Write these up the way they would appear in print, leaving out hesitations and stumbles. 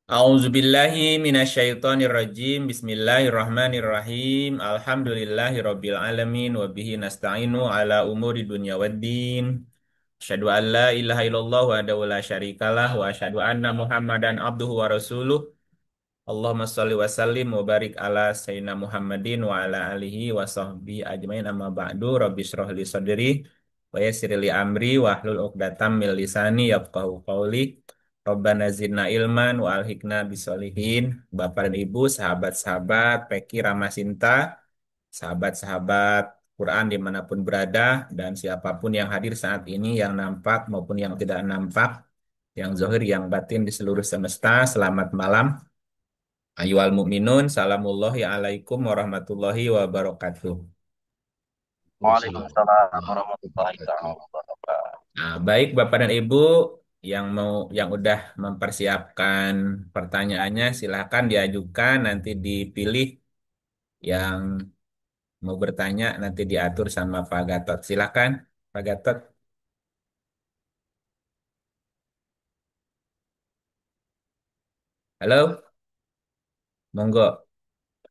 A'udzubillahi minasyaitonirrajim. Bismillahirrahmanirrahim. Alhamdulillahirabbil alamin wa bihi nasta'inu ala umuri dunya waddin. Asyhadu an la ilaha illallah wahdahu la syarikalah wa asyhadu anna Muhammadan abduhu wa rasuluh. Allahumma sholli wa sallim wa barik ala sayyidina Muhammadin wa ala alihi wa sahbihi ajmain amma ba'du. Rabbi shrah li sadri wa yassir li amri wa hlul 'uqdatam min lisani yafqahu qawli. Rabbana zidna ilman wa alhikna bisolihin. Bapak dan Ibu, sahabat-sahabat Peki Ramasinta, sahabat-sahabat Quran dimanapun berada, dan siapapun yang hadir saat ini, yang nampak maupun yang tidak nampak, yang zahir, yang batin di seluruh semesta, selamat malam. Ayyuhal mu'minun, salamullahi alaikum warahmatullahi wabarakatuh. Waalaikumsalam warahmatullahi taala wabarakatuh. Nah, baik Bapak dan Ibu yang udah mempersiapkan pertanyaannya, silahkan diajukan, nanti dipilih yang mau bertanya, nanti diatur sama Pak Gatot. Silahkan, Pak Gatot. Halo, monggo.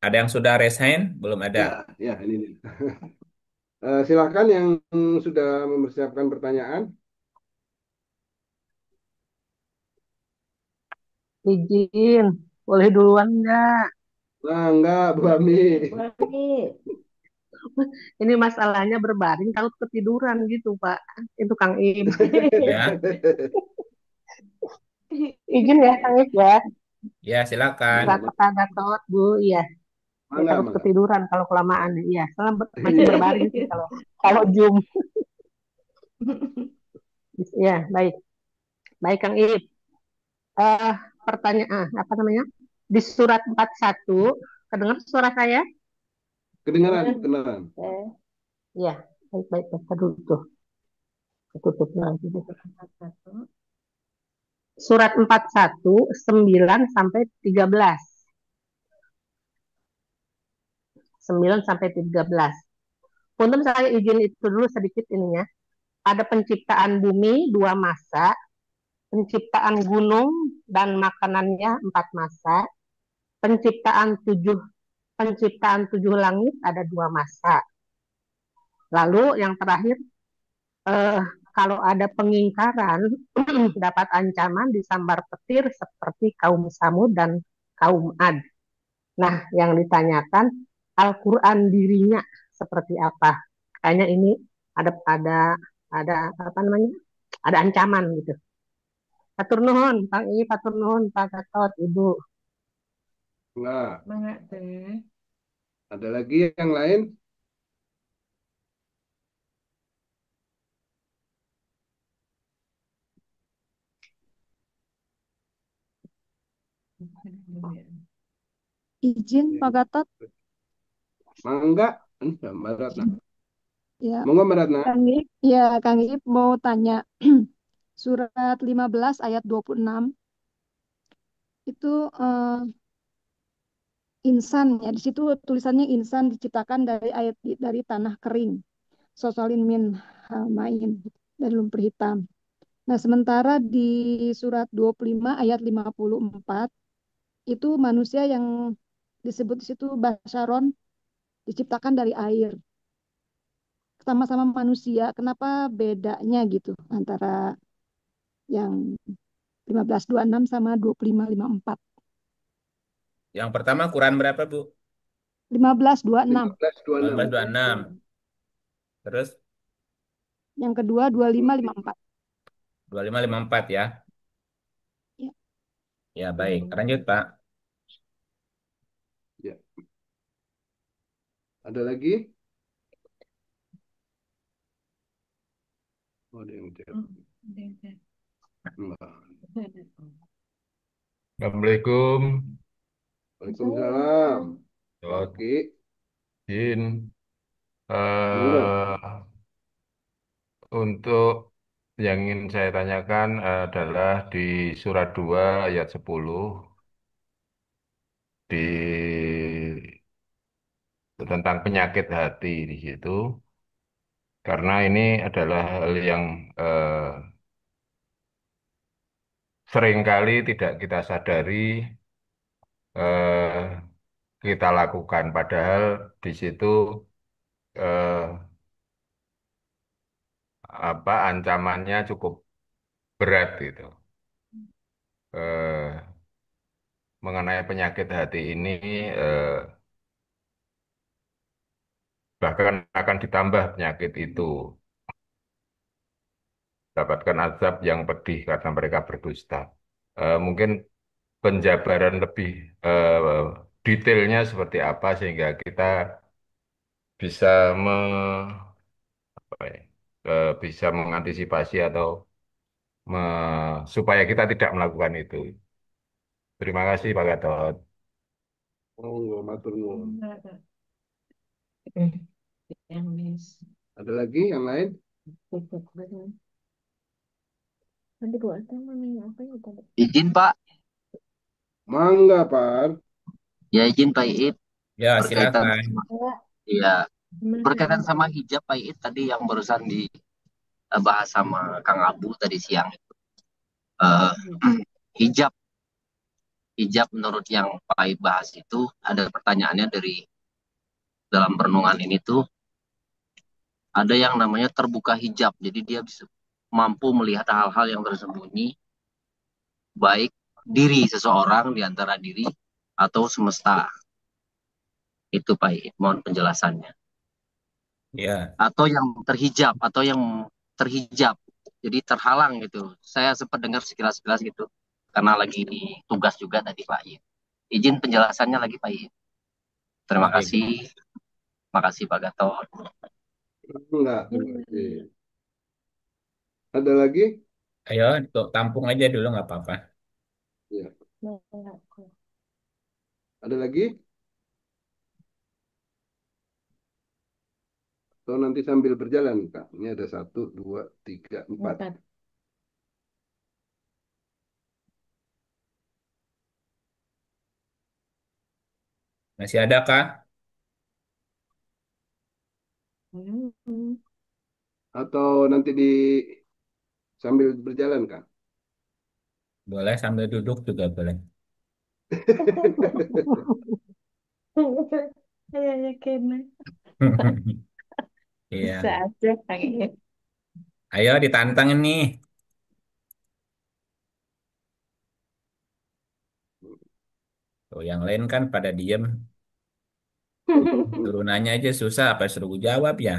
Ada yang sudah raise hand? Belum ada. Ya, ya ini nih. Silakan yang sudah mempersiapkan pertanyaan. Izin, boleh duluan nggak? Nah, enggak, Bu Ami. Boleh. Ini masalahnya berbaring, takut ketiduran gitu, Pak. Itu Kang Ib. Ya, Izin ya, Kang Ib ya. ya silakan. Mangga, Pak Gatot, Bu. Iya, ya, mangga, takut mangga. ketiduran kalau kelamaan. Iya, soalnya masih berbaring sih kalau kalau Zoom. Iya, baik. Baik, Kang Ib. Eh, pertanyaan, apa namanya? Di surat 41, kedengar suara saya? Kedengaran, kedengaran. Iya, baik-baik. Aduh, tuh, tutup lagi. Surat 41 9 sampai 13. 9 sampai 13. Untuk saya izin itu dulu sedikit ininya. Ada penciptaan bumi dua masa, penciptaan gunung dan makanannya empat masa, penciptaan tujuh langit ada dua masa. Lalu yang terakhir, eh, kalau ada pengingkaran dapat ancaman disambar petir seperti kaum Samud dan kaum Ad. Nah, yang ditanyakan Al-Quran dirinya seperti apa? Kayaknya ini ada apa namanya? Ada ancaman gitu. Patur nuhun, Pak I, patur nuhun, Pak Gatot, Ibu. Enggak. Mana teh? Ada lagi yang lain? Izin Pak Gatot, Mangga. Mbak Ratna. ya Monggo, Mbak Ratna. Kang Ip mau tanya surat 15 ayat 26 itu insan ya di situ tulisannya insan diciptakan dari air dari tanah kering sosolin min main dari lumpur hitam. Nah, sementara di surat 25 ayat 54 itu manusia yang disebut di situ basyaron diciptakan dari air. Sama-sama manusia, kenapa bedanya gitu antara yang 1526 sama 2554? Yang pertama Quran berapa, Bu? 1526, 1526. 1526. Terus yang kedua 2554. 2554 ya. Ya. Ya, baik. Lanjut, Pak. Ya. Ada lagi? Oh, ada yang chat. Enggak. Assalamualaikum. Waalaikumsalam. Lewat Oke. izin. Monggo. Untuk yang ingin saya tanyakan adalah di surat 2 ayat 10 di tentang penyakit hati di situ. Karena ini adalah hal yang seringkali tidak kita sadari eh, kita lakukan. Padahal di situ eh, apa ancamannya cukup berat gitu. Eh, Mengenai penyakit hati ini eh, bahkan akan ditambah penyakit itu, dapatkan azab yang pedih karena mereka berdusta. Mungkin penjabaran lebih eh, detailnya seperti apa sehingga kita bisa apa ya, bisa mengantisipasi atau supaya kita tidak melakukan itu. Terima kasih Pak Gatot. Monggo, matur nuwun. Yang mis. Ada lagi yang lain? Nanti gua mana apa ya tadi? Izin Pak, Mangga, Par. ya izin Pak Iit Ya, berkaitan silakan. sama, Ya, ya, berkaitan gimana? sama hijab Pak Iit tadi yang barusan dibahas sama Kang Abu tadi siang. Eh, hijab, hijab menurut yang Pak Iit bahas itu ada pertanyaannya dari dalam perenungan ini tuh ada yang namanya terbuka hijab. Jadi dia bisa mampu melihat hal-hal yang tersembunyi baik diri seseorang di antara diri atau semesta. Itu Pak Iit, mohon penjelasannya. Ya, Atau yang terhijab jadi terhalang gitu, saya sempat dengar sekilas-sekilas gitu karena lagi di tugas juga tadi Pak Iit. Izin penjelasannya lagi Pak Iit. Terima baik. kasih. Makasih Pak Gatot. Enggak, terima kasih. Ada lagi? Ayo, tampung aja dulu nggak apa-apa. Ya. Nah, Ada lagi? Atau nanti sambil berjalan, Kak? Ini ada 1, 2, 3, 4. empat. Masih ada Kak? Hmm. Atau nanti sambil berjalan, Kak? Boleh sambil duduk juga boleh. Kayaknya kena. Bisa Iya. aja kayaknya. Ayo ditantang nih. Tuh, yang lain kan pada diem. Turunannya aja susah, apa suruh jawab ya?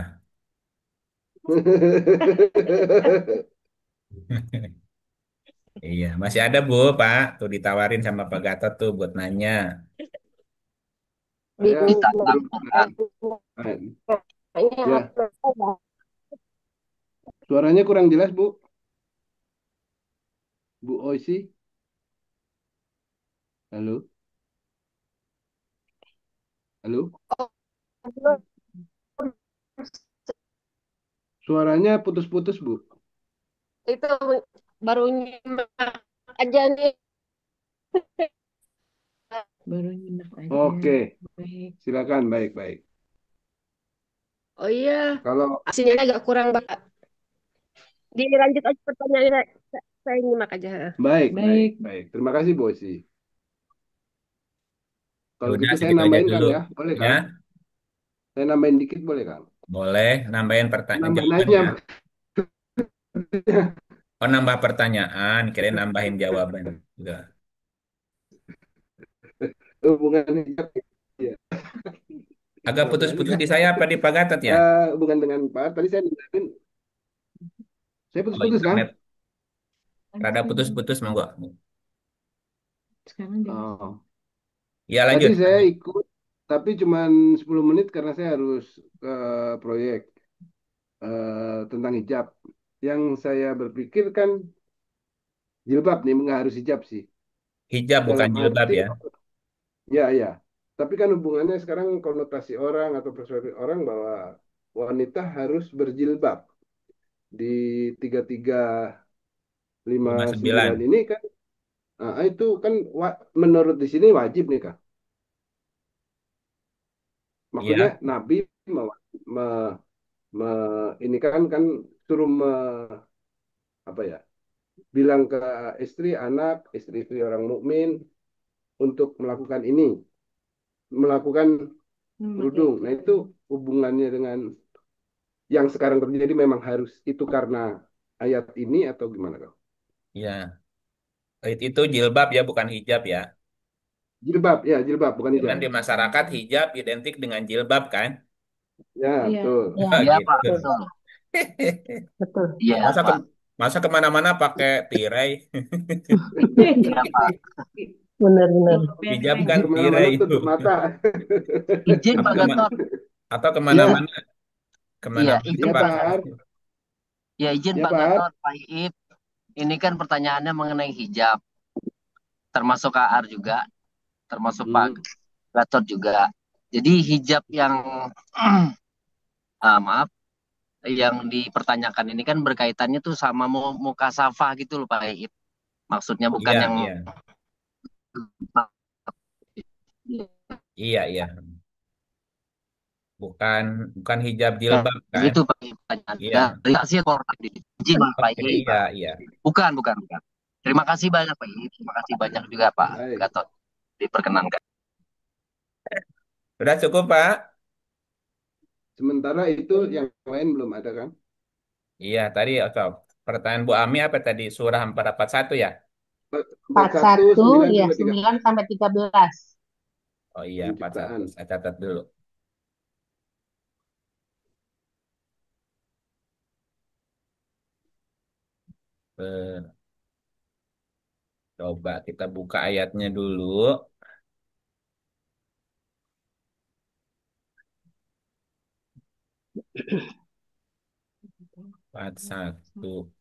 Iya, masih ada Bu, Pak. Tuh ditawarin sama Pak Gatot tuh buat nanya. Saya Ditantang belum bukan? ya, suaranya kurang jelas, Bu. Bu Oisi. Halo? Halo? Suaranya putus-putus, Bu. Itu baru nyimak aja nih. Baru nyimak aja. Oke, Baik. silakan. Baik-baik. Oh iya, Kalau sinyalnya agak kurang, Pak. Dilanjut aja pertanyaannya. Saya nyimak aja. baik, baik, Baik. baik. Terima kasih, Bu Oisi. Ya Kalau udah gitu saya segitu aja nambahin, dulu. Kang, ya. Boleh, Ya, Kang? Saya nambahin dikit, boleh, Kang? boleh nambahin pertanyaan Nambah jawabannya. nanya. Oh, nambah pertanyaan, kirain nambahin jawaban. Udah. Hubungan hijab. Ya. Agak putus-putus di saya apa di Pak Gatot ya? Hubungan dengan Pak, tadi saya ninggalin, saya Oh, putus-putus, Kang. internet. Rada putus-putus, monggo. Sekarang dia. Oh. Ya, Tadi lanjut. saya ikut, tapi cuma 10 menit karena saya harus ke proyek tentang hijab. Yang saya berpikir kan jilbab nih, nggak harus hijab sih. Hijab bukan Dalam jilbab arti, ya. ya, ya. Tapi kan hubungannya sekarang konotasi orang atau persepsi orang bahwa wanita harus berjilbab. Di 3359 59. ini kan, itu kan menurut di sini wajib nih, Kak. Maksudnya Iya. Nabi me- me- ini kan suruh apa ya? bilang ke istri, anak, istri-istri orang mukmin untuk melakukan ini, melakukan Memakai kerudung. Nah, itu kerudung. hubungannya dengan yang sekarang terjadi memang harus itu karena ayat ini atau gimana, Kak? Ya, itu jilbab ya, bukan hijab ya. Jilbab, ya jilbab, bukan Cuman hijab. di masyarakat hijab identik dengan jilbab kan? Ya, Iya. betul. Ya, Iya Pak, Gitu. betul, betul. betul. Iya Masa ke Pak, masa kemana-mana pakai tirai? iya Pak. Benar-benar. Bawa Hijab benteng. kan Kemana-mana tirai itu. tutup mata. Izin Atau Pak kema Gatot. atau Iya, kemana-mana iya, kemana-mana Ya, izin tempat. Pak Pak Ar. Gatot. Ya izin Ya, Pak Pak Ar. Gatot, Pak Iip. Ini kan pertanyaannya mengenai hijab, termasuk KR juga, termasuk Pak Hmm. Gatot juga. Jadi hijab yang maaf, yang dipertanyakan ini kan berkaitannya tuh sama muka safa gitu loh Pak Iip. Maksudnya bukan Iya, yang iya. Iya, iya. Bukan bukan hijab ya, jilbab kan? gitu Pak Iip pertanyaan. Iya. Dari hasil koordinasi. Izin Pak Oke, Iip. iya, iya. Bukan, bukan, bukan. Terima kasih banyak Pak Iip. Terima kasih banyak juga Pak Baik. Gatot diperkenankan. Sudah cukup, Pak? Sementara itu yang lain belum ada kan? Iya, tadi pertanyaan Bu Ami apa tadi? Surah 441 ya? 41, 41 9 ya sampai 3. 9 sampai 13. Oh iya, 41. Penciptaan. Saya catat dulu. Eh, Coba kita buka ayatnya dulu. 41.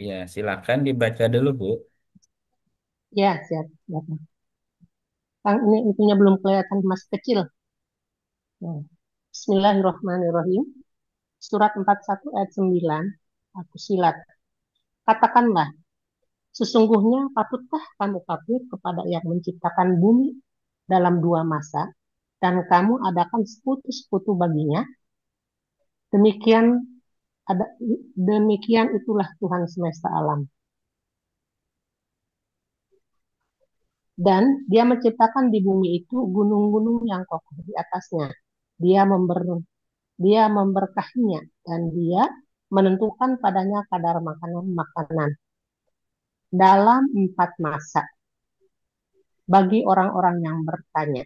Ya, silakan dibaca dulu, Bu. Ya, siap. Siap. Kang, ini itunya belum kelihatan masih kecil. Nah, Bismillahirrahmanirrahim. Surat 41 ayat 9. Aku silat. Katakanlah, sesungguhnya patutkah kamu kafir kepada yang menciptakan bumi dalam dua masa dan kamu adakan sekutu-sekutu baginya? Demikian ada demikian itulah Tuhan semesta alam. Dan dia menciptakan di bumi itu gunung-gunung yang kokoh di atasnya. Dia member, dia memberkahinya dan dia menentukan padanya kadar makanan-makanan dalam 4 masa bagi orang-orang yang bertanya.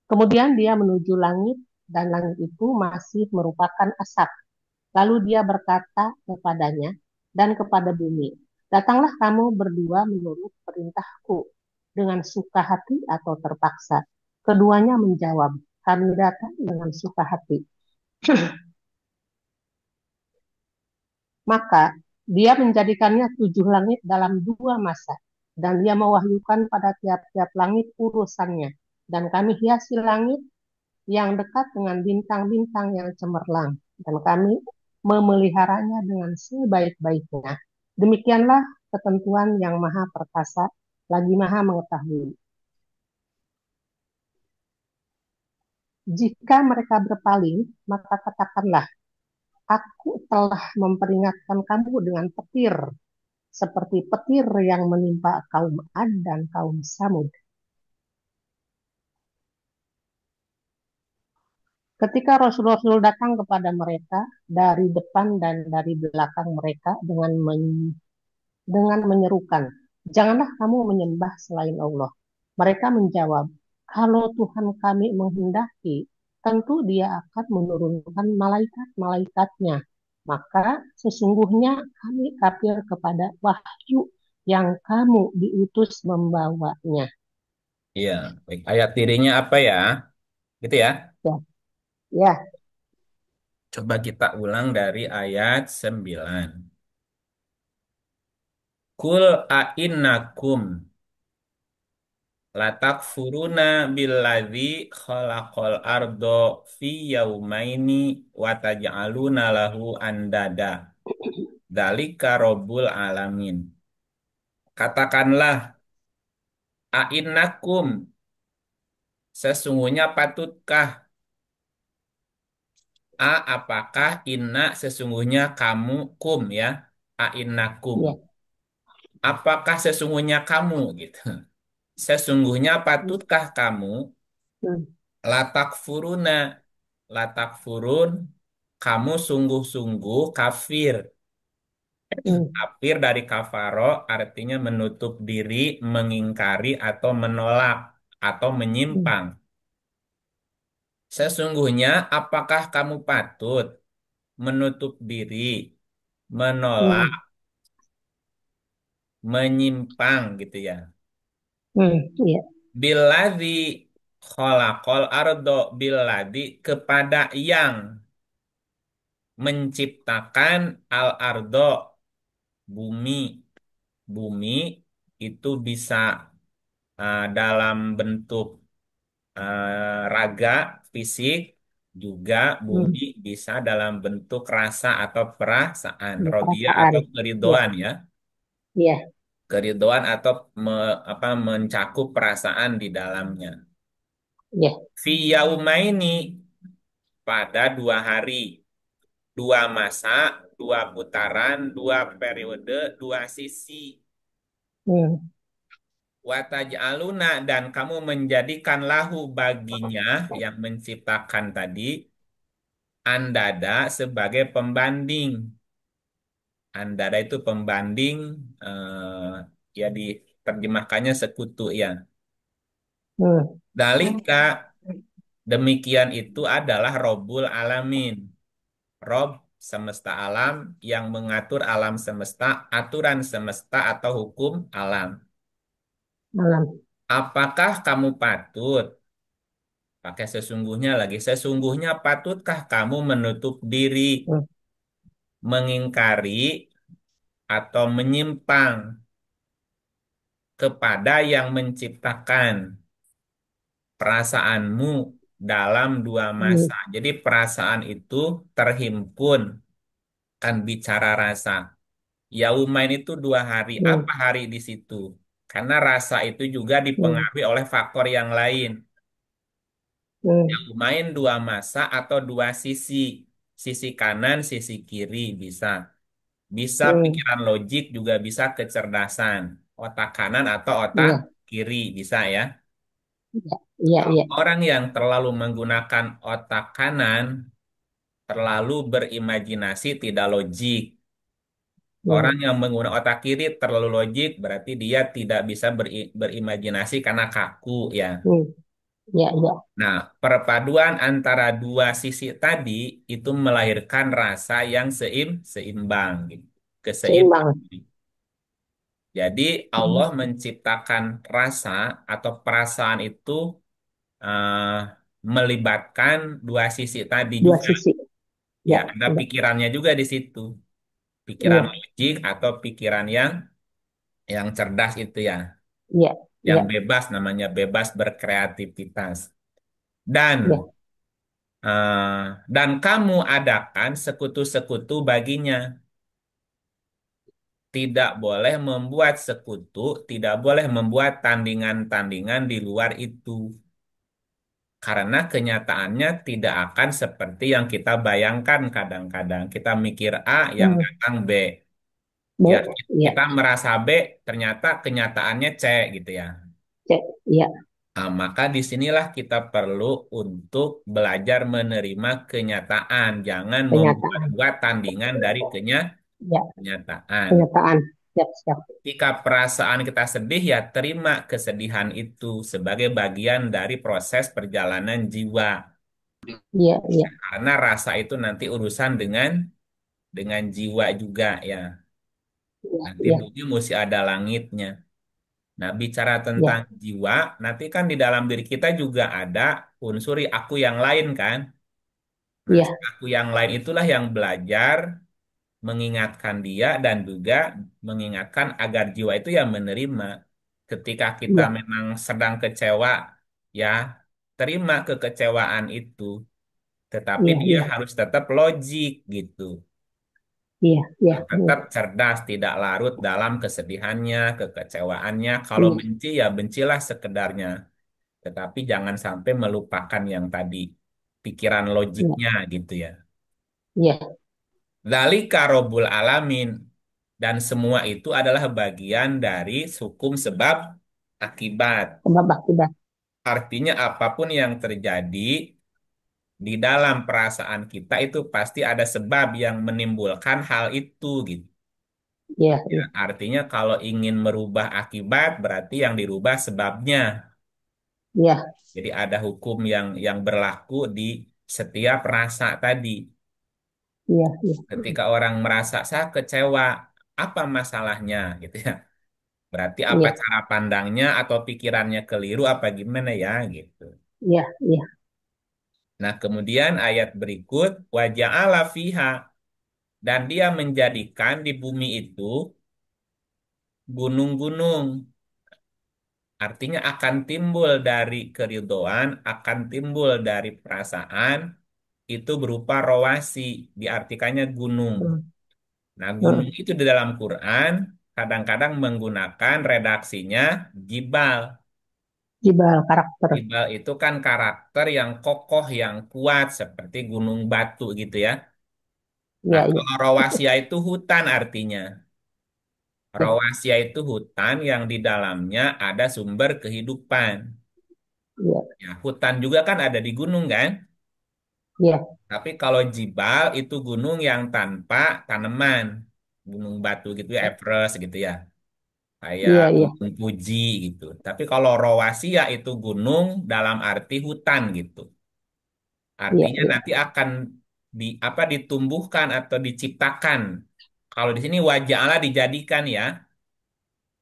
Kemudian dia menuju langit dan langit itu masih merupakan asap. Lalu dia berkata kepadanya dan kepada bumi, datanglah kamu berdua menurut perintahku dengan suka hati atau terpaksa. Keduanya menjawab, kami datang dengan suka hati. Maka dia menjadikannya 7 langit dalam 2 masa. Dan dia mewahyukan pada tiap-tiap langit urusannya. Dan kami hiasi langit yang dekat dengan bintang-bintang yang cemerlang. Dan kami memeliharanya dengan sebaik-baiknya. Demikianlah ketentuan yang maha perkasa, lagi maha mengetahui. Jika mereka berpaling, maka katakanlah, aku telah memperingatkan kamu dengan petir, seperti petir yang menimpa kaum Ad dan kaum Samud. Ketika Rasul-Rasul datang kepada mereka dari depan dan dari belakang mereka dengan menyerukan, janganlah kamu menyembah selain Allah. Mereka menjawab, kalau Tuhan kami menghendaki, tentu dia akan menurunkan malaikat-malaikatnya. Maka sesungguhnya kami kafir kepada wahyu yang kamu diutus membawanya. Iya, baik. Ayat dirinya apa ya? Gitu ya. Ya, ya. Coba kita ulang dari ayat 9. Kul a'innakum latakfuruna billadzi khalaqal ardo fi yaumaini wa taj'aluna lahu andada. Dzalika rabbul alamin. Katakanlah, A'innakum, sesungguhnya patutkah? Apakah? Inna, sesungguhnya kamu. Kum, ya. A'innakum. Ya. Apakah sesungguhnya kamu, gitu. Sesungguhnya Hmm. patutkah kamu? Hmm. Latak furuna. Latak furun, kamu sungguh-sungguh kafir. Hmm. Kafir dari kafaro artinya menutup diri, mengingkari atau menolak atau Hmm. menyimpang. Sesungguhnya apakah kamu patut menutup diri, menolak, Hmm. menyimpang gitu ya. Hmm. Ya. Billadzi khalaqal ardo, billadzi kepada yang menciptakan al ardo, bumi. Bumi itu bisa dalam bentuk raga, fisik, juga Hmm. bumi bisa dalam bentuk rasa atau perasaan, Ya, rodia perasaan. atau Ya. keridoan ya, Ya. keridoan atau mencakup perasaan di dalamnya. Ya. Fi yaumaini, pada 2 hari, 2 masa, 2 putaran, 2 periode, 2 sisi. Hmm. Wataj'aluna, dan kamu menjadikan lahu baginya yang menciptakan tadi andada sebagai pembanding. Andada itu pembanding, ya diterjemahkannya sekutu ya. Hmm. Dalika, demikian itu adalah Robul Alamin. Rob, semesta alam, yang mengatur alam semesta, aturan semesta atau hukum alam. Malam. Apakah kamu patut, pakai sesungguhnya lagi, sesungguhnya patutkah kamu menutup diri, Hmm. mengingkari, atau menyimpang kepada yang menciptakan perasaanmu dalam 2 masa. Hmm. Jadi perasaan itu terhimpun, kan bicara rasa. Yaumain itu 2 hari. Hmm. Apa hari di situ? Karena rasa itu juga Hmm. dipengaruhi oleh faktor yang lain. Hmm. Yaumain 2 masa atau 2 sisi. Sisi kanan, sisi kiri bisa. Bisa Hmm. pikiran logik, juga bisa kecerdasan. Otak kanan atau otak Iya. kiri bisa ya. Iya. Iya. Kalau Iya. orang yang terlalu menggunakan otak kanan, terlalu berimajinasi, tidak logik. Orang Hmm. yang menggunakan otak kiri terlalu logik, berarti dia tidak bisa berimajinasi karena kaku ya. Hmm. Iya. Iya. Nah, perpaduan antara 2 sisi tadi itu melahirkan rasa yang seimbang gitu. Keseimbangan. Seimbang. Jadi Hmm. Allah menciptakan rasa atau perasaan itu eh, melibatkan 2 sisi tadi Dua juga. sisi. Ya, Ya. ada Ya. pikirannya juga di situ. Pikiran Iya. logik atau pikiran yang cerdas itu ya, Iya. yang Iya. bebas, namanya bebas berkreativitas. Dan Iya. kamu adakan sekutu-sekutu baginya. Tidak boleh membuat sekutu, tidak boleh membuat tandingan-tandingan di luar itu. Karena kenyataannya tidak akan seperti yang kita bayangkan kadang-kadang. Kita mikir A, yang Hmm. datang B. B. Ya, Iya. kita merasa B, ternyata kenyataannya C gitu ya. Cek. Iya. Nah, maka disinilah kita perlu untuk belajar menerima kenyataan. Jangan Kenyataan. membuat-buat tandingan dari Ya. kenyataan. Kenyataan. Siap. Siap. Ketika perasaan kita sedih, ya terima kesedihan itu sebagai bagian dari proses perjalanan jiwa. Iya. Iya. Karena rasa itu nanti urusan dengan jiwa juga ya. Iya. Nanti Iya. bumi mesti ada langitnya. Nah, bicara tentang Iya. jiwa, nanti kan di dalam diri kita juga ada unsur aku yang lain kan. Nah, si Iya. aku yang lain itulah yang belajar mengingatkan dia dan juga mengingatkan agar jiwa itu yang menerima. Ketika kita Iya. memang sedang kecewa, ya terima kekecewaan itu. Tetapi Iya. dia Iya. harus tetap logik gitu. iya, iya, Nah, iya, tetap cerdas, tidak larut dalam kesedihannya, kekecewaannya. Kalau iya, benci ya bencilah sekedarnya, tetapi jangan sampai melupakan yang tadi, pikiran iya, logiknya gitu ya. iya. Dzalika Rabbul Alamin, dan semua itu adalah bagian dari hukum sebab akibat. Sebab akibat. Artinya apapun yang terjadi di dalam perasaan kita itu pasti ada sebab yang menimbulkan hal itu gitu. Iya, Ya, iya, artinya kalau ingin merubah akibat berarti yang dirubah sebabnya. iya, Jadi ada hukum yang berlaku di setiap rasa tadi. iya, iya, Ketika orang merasa saya kecewa, apa masalahnya gitu ya. Berarti apa iya, cara pandangnya atau pikirannya keliru apa gimana ya gitu. iya, iya. Nah, kemudian ayat berikut waja'ala fiha, dan dia menjadikan di bumi itu gunung-gunung. Artinya akan timbul dari keridhoan, akan timbul dari perasaan, itu berupa rawasi, diartikannya gunung. Hmm, Nah, gunung hmm. itu di dalam Quran kadang-kadang menggunakan redaksinya jibal. Jibal karakter. Jibal itu kan karakter yang kokoh, yang kuat, seperti gunung batu gitu ya. Iya, Nah, iya, kalau rawasia itu hutan artinya. iya, Rawasia itu hutan yang di dalamnya ada sumber kehidupan. iya, Ya, hutan juga kan ada di gunung kan? iya, Tapi kalau jibal itu gunung yang tanpa tanaman. Gunung batu gitu ya, Everest gitu ya. Kayak iya, iya, Gunung Fuji gitu. Tapi kalau Rawasia itu gunung dalam arti hutan gitu. iya, Artinya iya, nanti akan ditumbuhkan atau diciptakan. Kalau di sini wajah Allah dijadikan ya.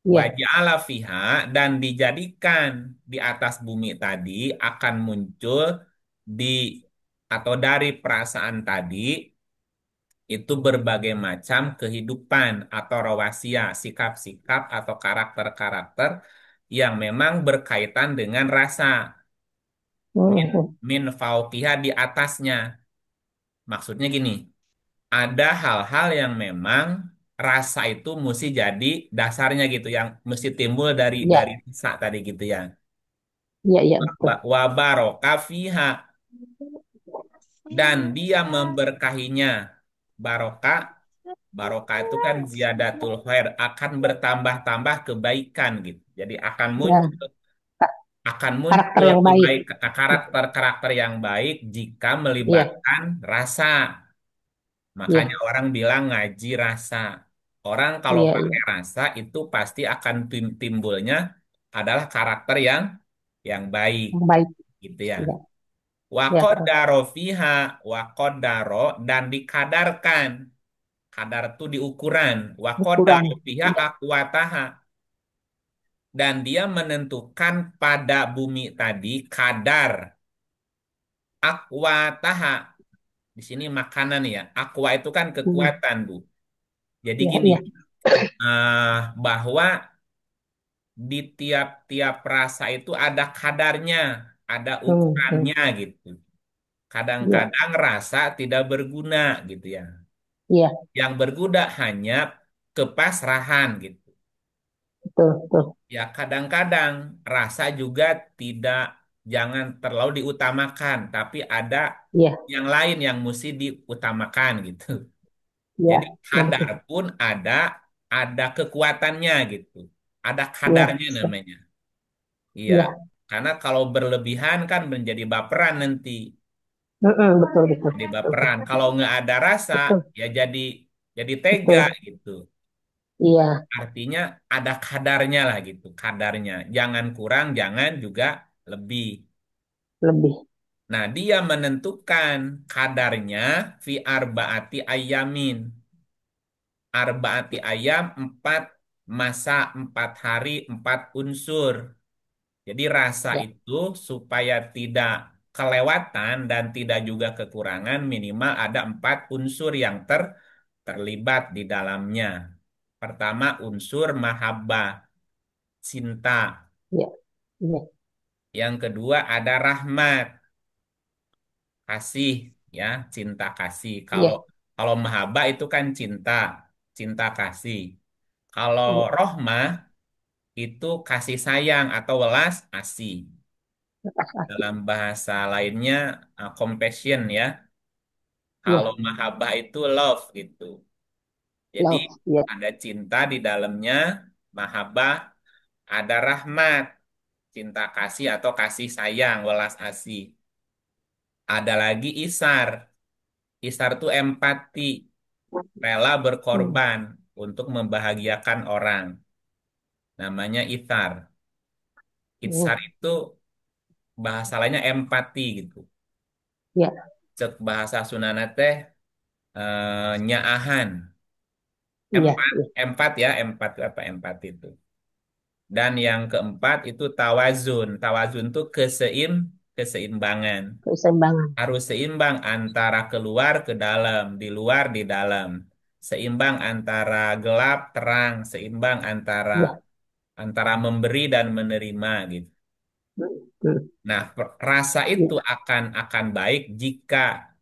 iya, Wajah Allah fiha, dan dijadikan di atas bumi tadi akan muncul di atau dari perasaan tadi itu berbagai macam kehidupan atau rawasia, sikap-sikap atau karakter-karakter yang memang berkaitan dengan rasa min hmm, hmm. min fauqiha, di atasnya. Maksudnya gini, ada hal-hal yang memang rasa itu mesti jadi dasarnya gitu, yang mesti timbul dari Iya, rasa tadi gitu ya. iya, iya, betul. Wa baraka fiha, dan dia memberkahinya. Barokah, barokah itu kan ziyadatul khair, akan bertambah-tambah kebaikan gitu. Jadi Ya, ka- akan karakter muncul yang baik. karakter-karakter yang baik jika Iya, melibatkan rasa. iya, Makanya orang bilang ngaji rasa. Orang kalau iya, iya, pakai rasa itu pasti akan timbulnya adalah karakter yang baik yang baik. gitu ya. Iya, Wa iya, qaddaro fiha, wa qaddaro, dan dikadarkan. Kadar itu diukuran. Wa ukuran. qaddaro fiha Iya, aqwataha, dan dia menentukan pada bumi tadi kadar aqwataha. Di sini makanan ya. Aqwa itu kan hmm, kekuatan, Bu. Jadi iya, gini, iya, bahwa di tiap-tiap rasa itu ada kadarnya, ada hmm, hmm. ukurannya gitu. Iya, Kadang-kadang rasa tidak berguna gitu ya. iya, Yang berguna hanya kepasrahan gitu. betul, betul. Ya kadang-kadang rasa juga tidak, jangan terlalu diutamakan, tapi ada Iya, yang lain yang mesti diutamakan gitu. iya, Jadi iya, kadar betul. pun ada kekuatannya gitu. Ada Iya, kadarnya namanya. Iya, iya, karena kalau berlebihan kan menjadi baperan nanti. mm-mm, betul, betul, Jadi betul, baperan. Kalau nggak ada rasa, betul, ya jadi tega betul. gitu. Iya, Artinya ada kadarnya lah gitu, kadarnya. Jangan kurang, jangan juga lebih. lebih. Nah, dia menentukan kadarnya fi arbaati ayamin. Arbaati ayam, 4 masa, 4 hari, 4 unsur. Jadi rasa Ya, itu supaya tidak kelewatan dan tidak juga kekurangan, minimal ada 4 unsur yang terlibat di dalamnya. Pertama, unsur mahabbah, cinta. iya, iya, Yang kedua ada rahmat, kasih, ya, cinta kasih. Kalau iya, Kalau mahabbah itu kan cinta, cinta kasih. Kalau Iya, rohmah itu kasih sayang atau welas asih. lepas hati. Dalam bahasa lainnya compassion ya. Iya, Kalau mahabbah itu love gitu. Jadi love. Iya, ada cinta di dalamnya, mahabbah, ada rahmat, cinta kasih atau kasih sayang, welas asih. Ada lagi isar. Isar itu empati, rela hmm. berkorban untuk membahagiakan orang. Namanya isar. Isar Hmm. itu bahasa lainnya empati gitu. Iya, Cek bahasa Sunana teh nyaahan. iya, Empat, iya. empat ya, empat apa empat itu. Dan yang keempat itu tawazun. Tawazun itu keseimbangan. Keseimbangan. Harus seimbang antara keluar ke dalam, di luar di dalam. Seimbang antara gelap terang, seimbang antara Iya. memberi dan menerima gitu. Hmm. Hmm. Nah, rasa itu Iya, akan baik jika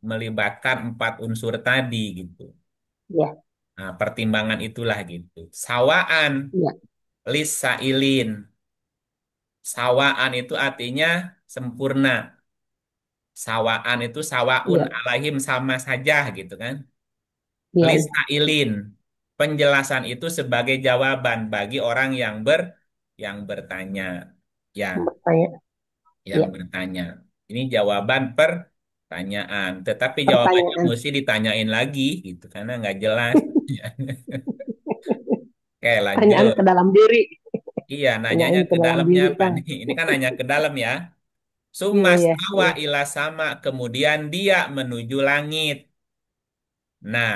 melibatkan empat unsur tadi gitu. iya, Nah, pertimbangan itulah gitu. Sawaan iya, lis sailin. Sawaan itu artinya sempurna. Sawaan itu sawaun iya, alaihim sama saja gitu kan. iya, Lis iya. sailin. Penjelasan itu sebagai jawaban bagi orang yang bertanya. Ya, Bertanya. yang Iya, bertanya. Ini jawaban pertanyaan. Tetapi jawabannya pertanyaan. mesti ditanyain lagi gitu karena nggak jelas. Oke, Pertanyaan lanjut. ke dalam diri. Iya, nanyanya Tanyain ke ke dalam dalamnya diri, apa Kang. nih? Ini kan nanya ke dalam ya. Iya, Sumas iya, tawa iya. ila sama, kemudian dia menuju langit. Nah,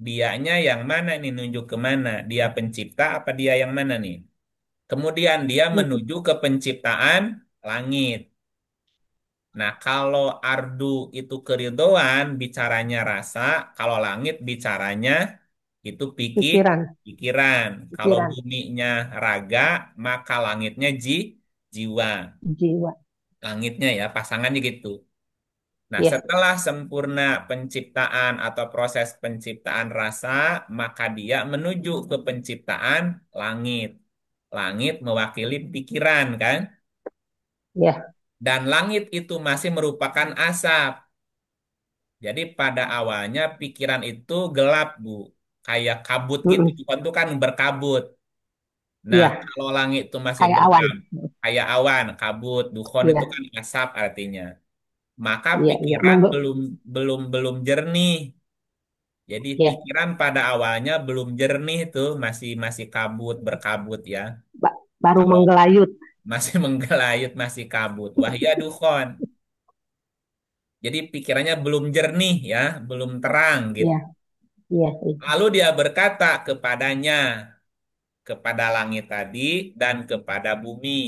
dianya yang mana nih nunjuk ke mana? Dia pencipta apa dia yang mana nih? Kemudian dia Itu menuju ke penciptaan langit. Nah, kalau ardu itu keridhoan, bicaranya rasa. Kalau langit bicaranya itu pikiran, pikiran. Kalau pikiran, buminya raga, maka langitnya jiwa. jiwa. Langitnya ya, pasangannya gitu. Nah, Iya, setelah sempurna penciptaan atau proses penciptaan rasa, maka dia menuju ke penciptaan langit. Langit mewakili pikiran, kan? iya. Dan langit itu masih merupakan asap. Jadi pada awalnya pikiran itu gelap, Bu. Kayak kabut gitu. Mm-mm. Bukan itu kan berkabut. Nah, Iya, kalau langit itu masih kayak awan. berkabut, kayak awan, kabut, dukhon itu Iya, kan asap artinya. Maka iya, iya. pikiran belum jernih. Jadi Iya, pikiran pada awalnya belum jernih tuh, masih masih kabut, berkabut ya. baru Kalau menggelayut. masih menggelayut, masih kabut. Wahya dukhon. Jadi pikirannya belum jernih ya, belum terang gitu. Iya, iya, iya. Lalu dia berkata kepadanya, kepada langit tadi dan kepada bumi.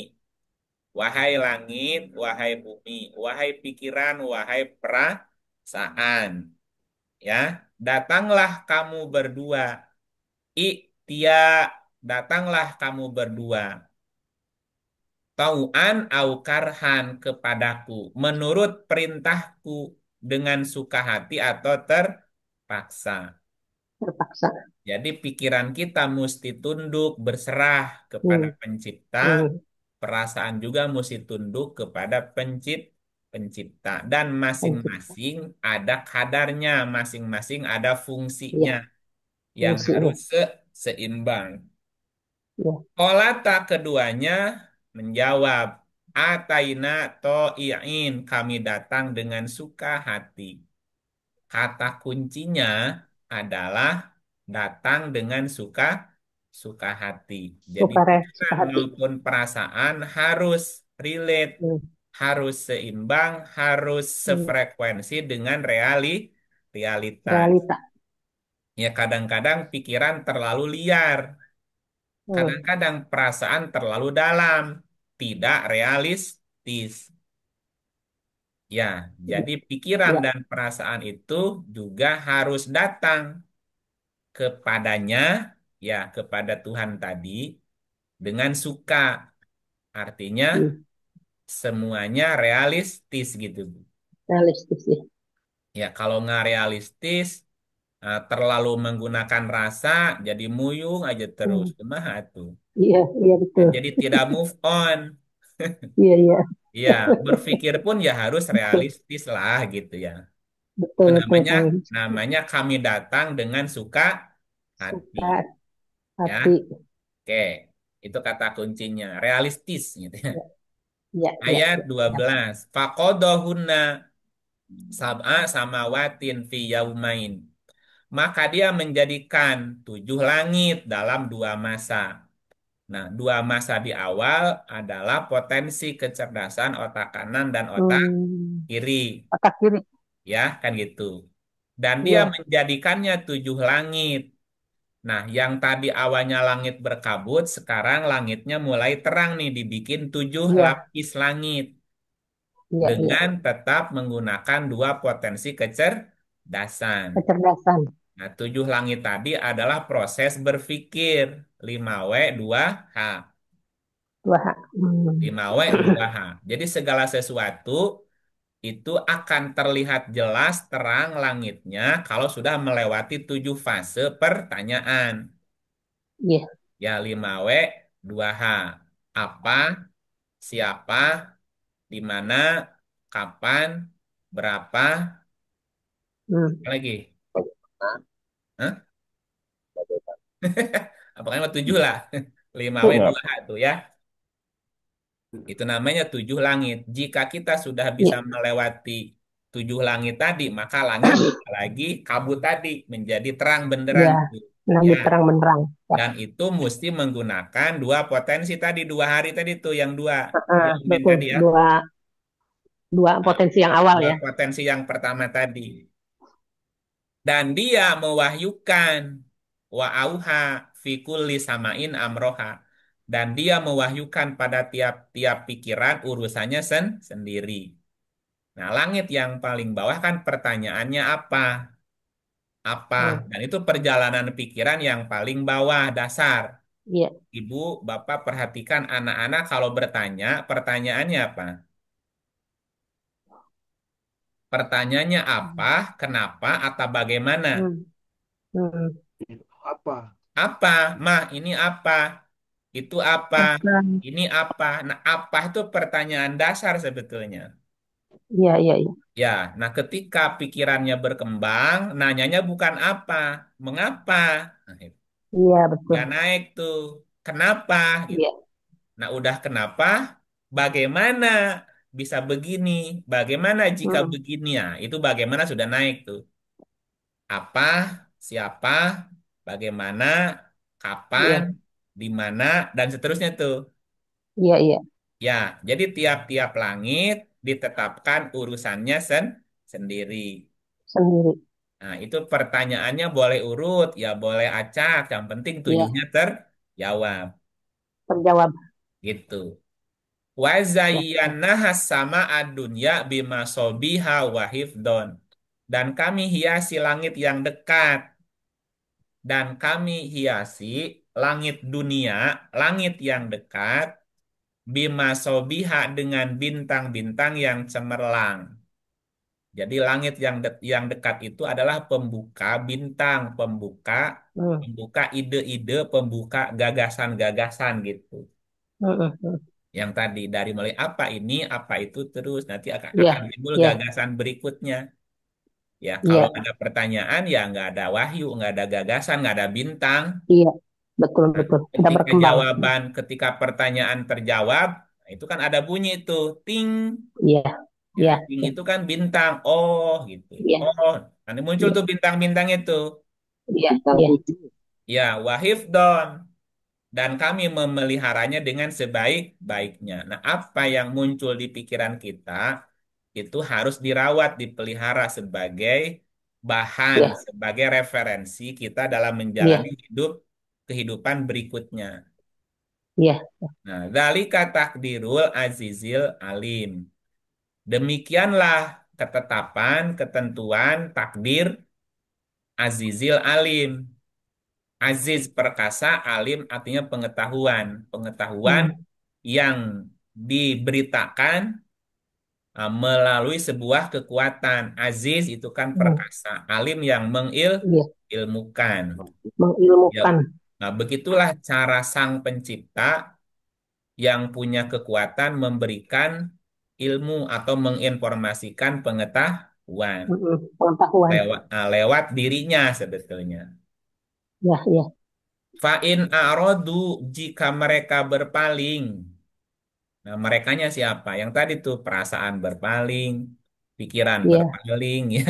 Wahai langit, wahai bumi, wahai pikiran, wahai perasaan. Ya, datanglah kamu berdua. Iktia, datanglah kamu berdua. Tau'an au karhan kepadaku. Menurut perintahku dengan suka hati atau terpaksa. Terpaksa. Jadi pikiran kita mesti tunduk berserah kepada Hmm, pencipta, hmm. perasaan juga mesti tunduk kepada pencipta dan Pencipta. masing-masing ada kadarnya, masing-masing ada Iya, fungsinya yang fungsinya. harus seimbang. Iya, Kolata keduanya menjawab, Ataina to'i'in, kami datang dengan suka hati. Kata kuncinya adalah datang dengan suka hati. Jadi suka pikiran hati. maupun perasaan harus relate, Hmm, harus seimbang, harus hmm. sefrekuensi dengan realitas. Realita. Ya kadang-kadang pikiran terlalu liar, Hmm, kadang-kadang perasaan terlalu dalam, tidak realistis. Ya, jadi pikiran iya, dan perasaan itu juga harus datang kepadanya, ya kepada Tuhan tadi dengan suka. Artinya hmm. semuanya realistis gitu. Realistis ya. Ya, kalau nggak realistis, Terlalu menggunakan rasa, jadi muyung aja terus. Hmm. Kumaha tuh? Iya, iya Nah, betul. jadi tidak move on. Iya, iya. Ya, berpikir pun ya harus Betul, realistis lah gitu ya. betul, Itu betul, namanya Kang Yus. namanya kami datang dengan suka hati. Suka hati. Ya, oke. Itu kata kuncinya, realistis gitu ya. Iya, iya, iya. Ayat Iya. Ya. 12. Faqadohunna sab'a samawatin fi yaumain. Maka dia menjadikan 7 langit dalam 2 masa. Nah, 2 masa di awal adalah potensi kecerdasan otak kanan dan otak Hmm. kiri. Otak kiri. Ya, kan gitu. Dan dia Iya, menjadikannya 7 langit. Nah, yang tadi awalnya langit berkabut, sekarang langitnya mulai terang nih, dibikin 7 lapis langit. iya, iya. Dengan tetap menggunakan 2 potensi kecerdasan. Kecerdasan. Nah, 7 langit tadi adalah proses berpikir. 5W, 2H. Dua hak. Hmm. 5W, 2H. Jadi segala sesuatu itu akan terlihat jelas terang langitnya kalau sudah melewati 7 fase pertanyaan. Iya. Ya, 5W, 2H. Apa, siapa, di mana, kapan, berapa, Hmm. apa lagi? Bagaimana? Hah? Bagaimana? Apakah 7 lah? 5W, Iya, 2H itu ya. Itu namanya 7 langit. Jika kita sudah bisa iya. melewati 7 langit tadi, maka langit tidak lagi kabut tadi menjadi terang benderang Iya. tuh. Ya, Langit terang benderang. Ya. dan itu mesti menggunakan 2 potensi tadi, 2 hari tadi tuh yang dua elemen Betul. tadi ya. Dua, dua Nah, potensi yang awal dua ya. potensi yang pertama tadi. Dan dia mewahyukan wa auha fi kulli samain amroha. Dan dia mewahyukan pada tiap-tiap pikiran urusannya sendiri. Nah, langit yang paling bawah kan pertanyaannya apa? Apa? Hmm. Dan itu perjalanan pikiran yang paling bawah dasar. Iya. Ibu, Bapak perhatikan anak-anak kalau bertanya, pertanyaannya apa? Pertanyaannya apa, kenapa, atau bagaimana? Hmm. Hmm. Apa? Apa? Mah, ini apa? Itu apa? Apa? Ini apa? Nah, apa itu pertanyaan dasar sebetulnya. Iya, iya, iya. Ya, nah ketika pikirannya berkembang, nanyanya bukan apa, mengapa? Nah, itu Iya, betul. nggak naik tuh. Kenapa? Gitu. Iya. Nah, udah kenapa? Bagaimana bisa begini? Bagaimana jika Hmm. begini? Ya, itu bagaimana sudah naik tuh. Apa, siapa, bagaimana, kapan, Iya. di mana, dan seterusnya tuh. Iya, iya. Ya, jadi tiap-tiap langit ditetapkan urusannya sendiri. Sendiri. Nah, itu pertanyaannya boleh urut, ya boleh acak. Yang penting Iya. 7-nya terjawab. Terjawab. Gitu. Ya. Ya. Wazayyanaha sama ad-dunya bima sobiha wa hifdon. Dan kami hiasi langit yang dekat. Dan kami hiasi langit dunia, langit yang dekat, bima sobiha dengan bintang-bintang yang cemerlang. Jadi langit yang dekat itu adalah pembuka bintang, pembuka Hmm. pembuka ide-ide, pembuka gagasan-gagasan gitu. Hmm. Hmm. Hmm. Yang tadi dari mulai apa ini, apa itu terus nanti Iya. akan timbul Iya. gagasan berikutnya. Ya, kalau Iya. ada pertanyaan ya nggak ada wahyu, nggak ada gagasan, nggak ada bintang. Iya. Betul, Nah, betul. Tidak berkembang. ketika pertanyaan terjawab, nah itu kan ada bunyi itu, ting. Iya. Ya, Iya. ting Iya. itu kan bintang. Oh, gitu. Iya. Oh, nanti muncul Iya. tuh bintang-bintang itu. Iya. Bintang Iya. 7. Ya, wahifdon. Dan kami memeliharanya dengan sebaik-baiknya. Nah, apa yang muncul di pikiran kita itu harus dirawat, dipelihara sebagai bahan, Iya. sebagai referensi kita dalam menjalani Iya. kehidupan berikutnya. Iya. Nah, dzalika takdirul azizil alim. Demikianlah ketetapan, ketentuan, takdir azizil alim. Aziz perkasa, alim artinya pengetahuan. Pengetahuan Hmm. yang diberitakan melalui sebuah kekuatan. Aziz itu kan Hmm. perkasa, alim yang Iya, mengilmukan. Ya, mengilmukan. nah begitulah cara Sang Pencipta yang punya kekuatan memberikan ilmu atau menginformasikan pengetahuan Pengetahuan. lewat dirinya sebetulnya. Ya, ya, Fa'in a'rodu jika mereka berpaling. Nah, merekanya siapa? Yang tadi tuh perasaan berpaling, pikiran iya, berpaling, ya,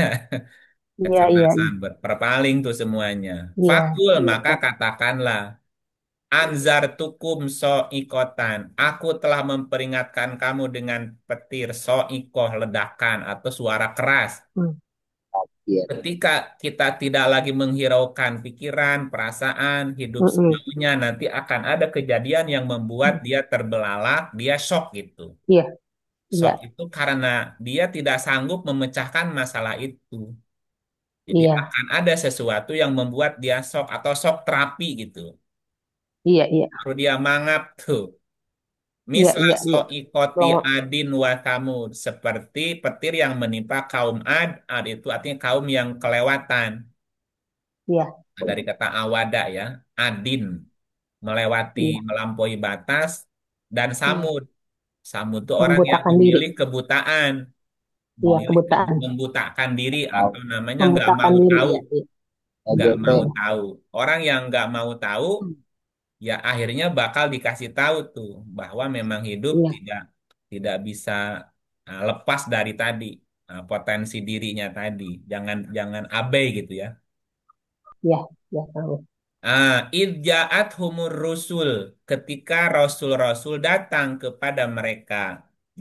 iya, iya, kecerdasan berpaling tuh semuanya. iya, Fakul iya, maka Kak. katakanlah, Anzar tukum so'ikotan. Aku telah memperingatkan kamu dengan petir so'ikoh ledakan atau suara keras. Hmm. Iya. Ketika kita tidak lagi menghiraukan pikiran, perasaan, hidup Mm-mm. semaunya, nanti akan ada kejadian yang membuat dia terbelalak, dia shock gitu. Iya, iya, Shock itu karena dia tidak sanggup memecahkan masalah itu. Jadi iya, akan ada sesuatu yang membuat dia shock atau shock terapi gitu. iya, iya, Baru dia mangap tuh. iya, Misla iya, iya. so'ikoti Longo. adin wa Thamud. Seperti petir yang menimpa kaum Ad. Ad itu artinya kaum yang kelewatan. Iya, Nah, dari kata awada ya. Adin. Melewati, iya, melampaui batas. Dan iya. Samud. Samud itu orang yang Membutakan diri. memilih kebutaan. Iya, Memilih kebutaan. membutakan diri Tahu. atau namanya nggak Membutakan mau diri, tahu. ya. Iya. Nggak EGT. mau tahu. Orang yang nggak mau tahu, Hmm. ya akhirnya bakal dikasih tahu tuh bahwa memang hidup Iya, tidak bisa lepas dari tadi potensi dirinya tadi. Jangan jangan abai gitu ya. iya, iya, tahu. Idja'at humur rusul ketika rasul-rasul datang kepada mereka,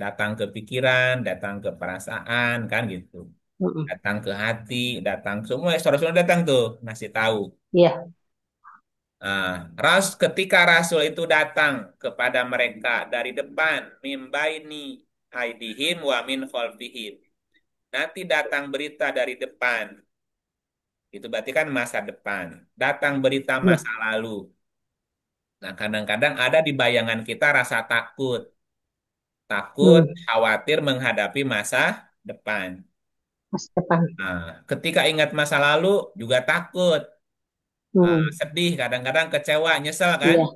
datang ke pikiran, datang ke perasaan kan gitu. Mm-mm. Datang ke hati, datang semua rasul datang tuh ngasih tahu. Iya, Ketika Rasul itu datang kepada mereka dari depan, mimbaini aidihim wa min khalfihim. Nanti datang berita dari depan. Itu berarti kan masa depan. Datang berita iya. masa lalu. Nah, kadang-kadang ada di bayangan kita rasa takut. Takut, Hmm. khawatir menghadapi masa depan. Masa depan. Nah, ketika ingat masa lalu juga takut. Hmm. Sedih, kadang-kadang kecewa, nyesel kan? Iya,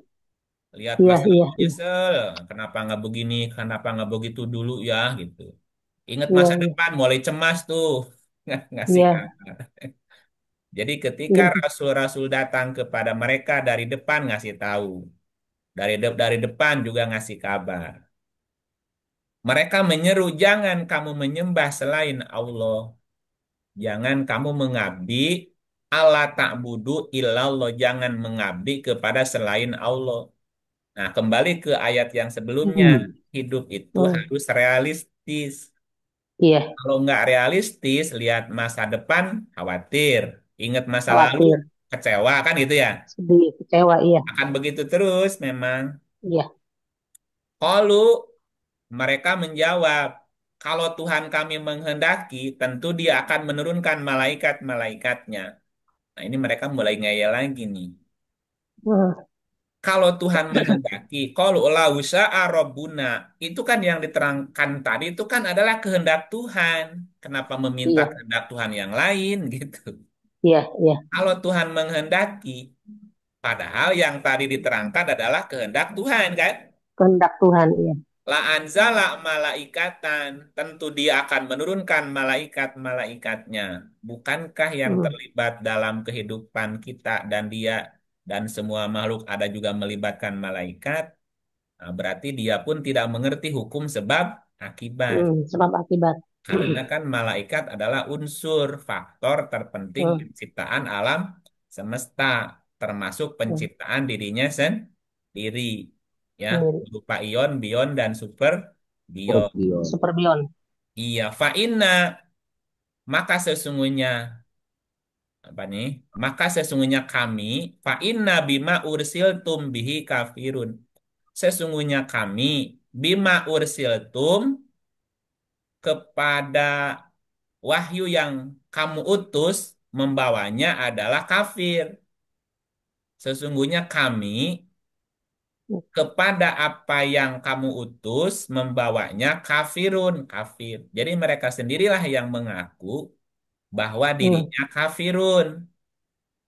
Lihat iya, masa iya, lalu iya, nyesel, kenapa nggak begini, kenapa nggak begitu dulu ya gitu. Ingat iya, masa iya, depan mulai cemas tuh ngasih iya, kabar. Jadi ketika iya. rasul-rasul datang kepada mereka dari depan ngasih tahu, dari depan juga ngasih kabar. Mereka menyeru jangan kamu menyembah selain Allah, jangan kamu mengabdi Allah ta'budu illallah, jangan mengabdi kepada selain Allah. Nah, kembali ke ayat yang sebelumnya, Hmm. hidup itu Hmm. harus realistis. Iya, Kalau nggak realistis, lihat masa depan, khawatir. Ingat masa lalu, khawatir, kecewa, kan gitu ya. sedih, kecewa, iya, Akan begitu terus memang. iya, Kalau mereka menjawab, kalau Tuhan kami menghendaki, tentu dia akan menurunkan malaikat-malaikatnya. Nah, ini mereka mulai ngeyel lagi nih. hmm, Kalau Tuhan menghendaki, kalau lausa Rabbuna, itu kan yang diterangkan tadi itu kan adalah kehendak Tuhan. Kenapa meminta iya, kehendak Tuhan yang lain gitu? iya, iya, Kalau Tuhan menghendaki, padahal yang tadi diterangkan adalah kehendak Tuhan kan? kehendak Tuhan, iya, La anzala malaikatan, tentu dia akan menurunkan malaikat-malaikatnya. Bukankah yang hmm, terlibat dalam kehidupan kita dan dia dan semua makhluk ada juga melibatkan malaikat? Nah, berarti dia pun tidak mengerti hukum sebab akibat. sebab akibat, Karena kan malaikat adalah unsur faktor terpenting hmm, penciptaan alam semesta, termasuk hmm, penciptaan dirinya sendiri, ya, sendiri, berupa ion, bion, dan super bion. Scorpio. super beyond, Iya, fa'inna, maka sesungguhnya apa nih? Maka sesungguhnya kami fa'inna bima ursiltum bihi kafirun. Sesungguhnya kami bima ursiltum kepada wahyu yang kamu utus membawanya adalah kafir. Sesungguhnya kami kepada apa yang kamu utus membawanya kafirun, kafir. Jadi mereka sendirilah yang mengaku bahwa Hmm. dirinya kafirun.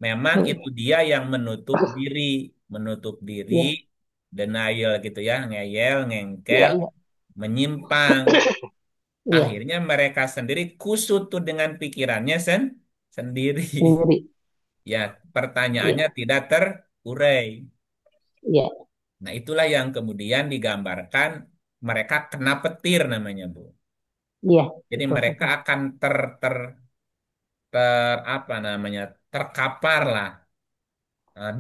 Memang Hmm. itu dia yang menutup diri, Iya, denial gitu ya, ngeyel, iya, ngengkel, iya, menyimpang. iya, Akhirnya mereka sendiri kusut tuh dengan pikirannya sendiri. sendiri. Ya, pertanyaannya Iya, tidak terurai. iya, Nah, itulah yang kemudian digambarkan mereka kena petir namanya, Bu. iya, Jadi betul, mereka betul. akan ter apa namanya? Terkapar lah.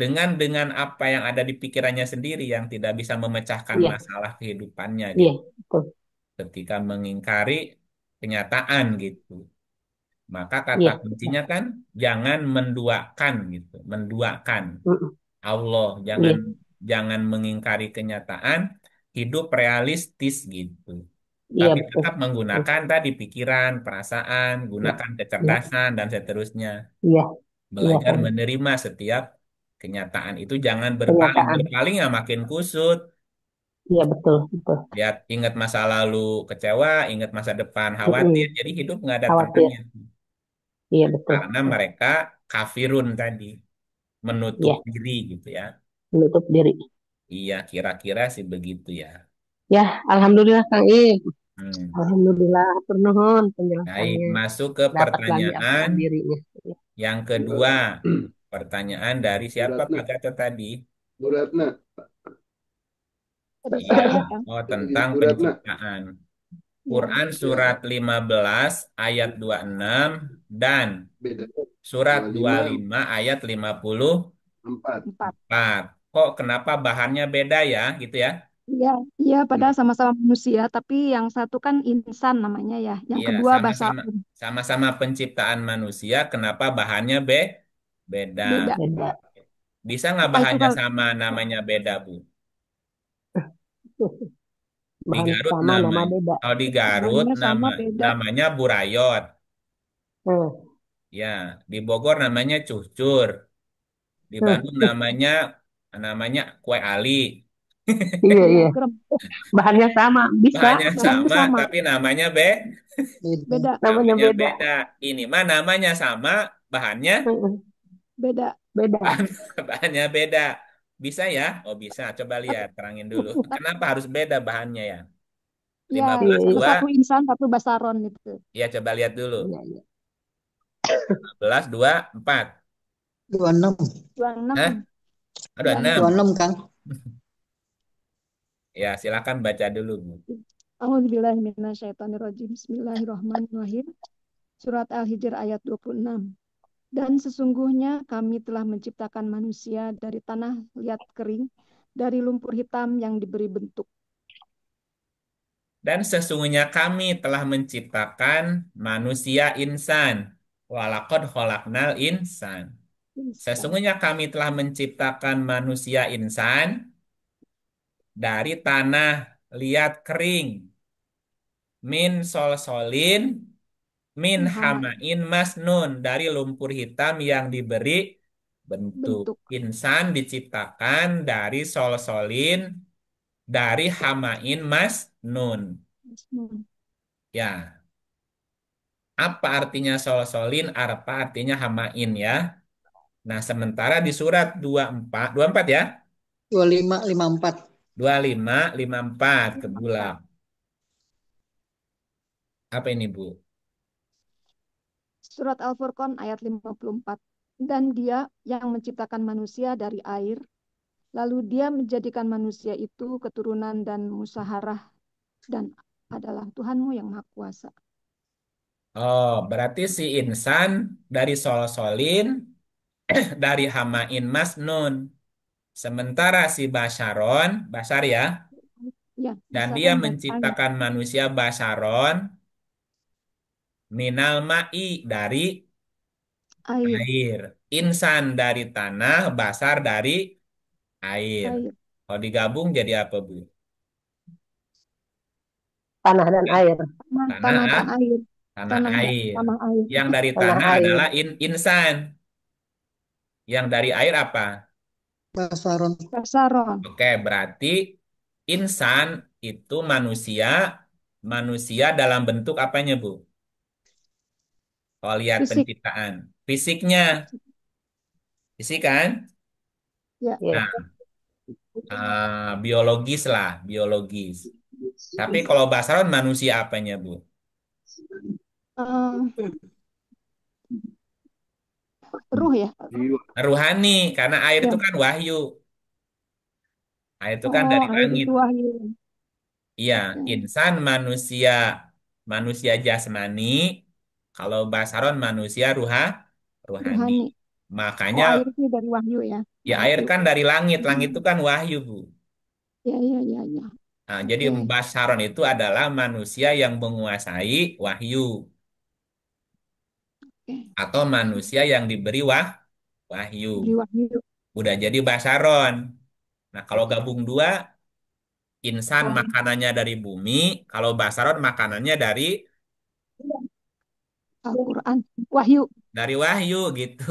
Dengan apa yang ada di pikirannya sendiri yang tidak bisa memecahkan Iya, masalah kehidupannya iya, gitu. betul. Ketika mengingkari kenyataan gitu. Maka kata Iya, betul. kuncinya kan jangan menduakan gitu, menduakan Mm-mm. Allah, jangan Iya, jangan mengingkari kenyataan, hidup realistis gitu. iya, Tapi betul. tetap Betul. menggunakan tadi pikiran, perasaan, Iya, gunakan iya, kecerdasan dan seterusnya. iya, iya, Belajar Kang. menerima setiap kenyataan itu, jangan berpaling. Kenyataan. Berpaling ya makin kusut. Iya, betul, betul. Lihat, ingat masa lalu kecewa, ingat masa depan khawatir. Mm-mm. Jadi hidup nggak ada Khawatir. tenangnya. Iya, betul, Karena betul. mereka kafirun tadi, menutup Iya, diri gitu ya. menutup diri. Iya, kira-kira sih begitu ya. Ya, alhamdulillah Kang I. Hmm. Alhamdulillah, atur nuhun Baik, penjelasannya. masuk ke Dapat lagi pertanyaan apalan dirinya. Iya. yang Bu kedua. Pertanyaan dari Bu siapa Pak Ratna, Gatot tadi? Bu Ratna, Dari Iya, saya, Kang. oh tentang Bu Ratna, penciptaan. Ya, Quran ya surat 15 ayat 26 dan beda surat 25 25 ayat 54. 4. 4. Kok kenapa bahannya beda ya gitu ya? Iya, iya, Hmm. padahal sama-sama manusia, tapi yang satu kan insan namanya ya, yang Iya, kedua sama-sama basarun, sama-sama penciptaan manusia, kenapa bahannya beda? beda. Beda. Bisa nggak Apa itu bahannya kalau sama namanya beda, Bu? Di Bahan Garut sama, nama namanya, beda. kalau di Garut bahannya sama beda? namanya Burayot. Hmm. Ya, di Bogor namanya Cucur, di Hmm. Bandung namanya Kue Ali. Iya, Iya, iya. Bahannya sama, bisa. Bahannya bahannya sama, sama, tapi namanya Beda. beda, Namanya namanya beda. beda. Ini mah namanya sama, bahannya Hmm. beda. Beda. bahan, bahannya beda. Bisa ya? Oh bisa. Coba lihat, terangin dulu. Tapi Kenapa harus beda bahannya ya? ya, Lima Iya, belas iya. dua. satu insan, satu basaron gitu. Ya coba lihat dulu. Iya, iya. 15, 24. 26. 26, Hah? Ada 6. 26. 26, Kang. Ya, silakan baca dulu, Bu. A'udzubillahiminasyaitonirrajim. Bismillahirrahmanirrahim. Surat Al-Hijr ayat 26. Dan sesungguhnya kami telah menciptakan manusia dari tanah liat kering, dari lumpur hitam yang diberi bentuk. Dan sesungguhnya kami telah menciptakan manusia insan. Walakad kholaknal insan. Insan. Sesungguhnya kami telah menciptakan manusia insan dari tanah liat kering. Min solsolin, min Hama hamain masnun. Dari lumpur hitam yang diberi bentuk. bentuk. Insan diciptakan dari solsolin, dari hamain masnun. Hmm. Ya, apa artinya solsolin? Apa artinya hamain ya? Nah, sementara di surat 24, 24 ya? 25, 54. 25, 54 ke bulan. Apa ini, Bu? Surat Al-Furqan ayat 54. Dan dia yang menciptakan manusia dari air, lalu dia menjadikan manusia itu keturunan dan musaharah dan adalah Tuhanmu yang Maha Kuasa. Oh, berarti si insan dari solsolin, dari hamain masnun. Sementara si Basharon, Bashar ya, Ya, dan dia basaron dari air. menciptakan manusia Basharon minal ma'i dari Air, air. Insan dari tanah, Bashar dari air. air. Kalau digabung jadi apa, Bu? Tanah dan Ya, air. Tanah, tanah, tanah dan air. tanah Tanah, air. tanah air. Yang dari Tanah tanah air. adalah insan. Yang dari air apa? Basaron. Basaron. Oke, berarti insan itu manusia, manusia dalam bentuk apanya, Bu? Kalau lihat Fisik. penciptaan, fisiknya, fisik kan? Ya. Ya. Nah, biologis lah, biologis. Tapi kalau Basaron manusia apanya, Bu? Eh, ruh ya. Jiwa. Ruhani, karena air Ya. itu kan wahyu. Air itu kan Oh, dari air langit. itu wahyu. Iya, Oke. insan manusia, manusia jasmani. Kalau Basaron manusia ruhani. Ruhani. Makanya Oh, air itu dari wahyu ya. ya air Wahyu. kan dari langit. Langit itu kan wahyu, Bu. Ya, ya, ya, ya. Nah, jadi Oke. Basaron itu adalah manusia yang menguasai wahyu Oke. atau manusia yang diberi wahyu. Beri wahyu. Udah jadi Basaron. Nah, kalau gabung dua, insan Wahyu. makanannya dari bumi, kalau Basaron makanannya Al-Quran. Wahyu. dari wahyu gitu.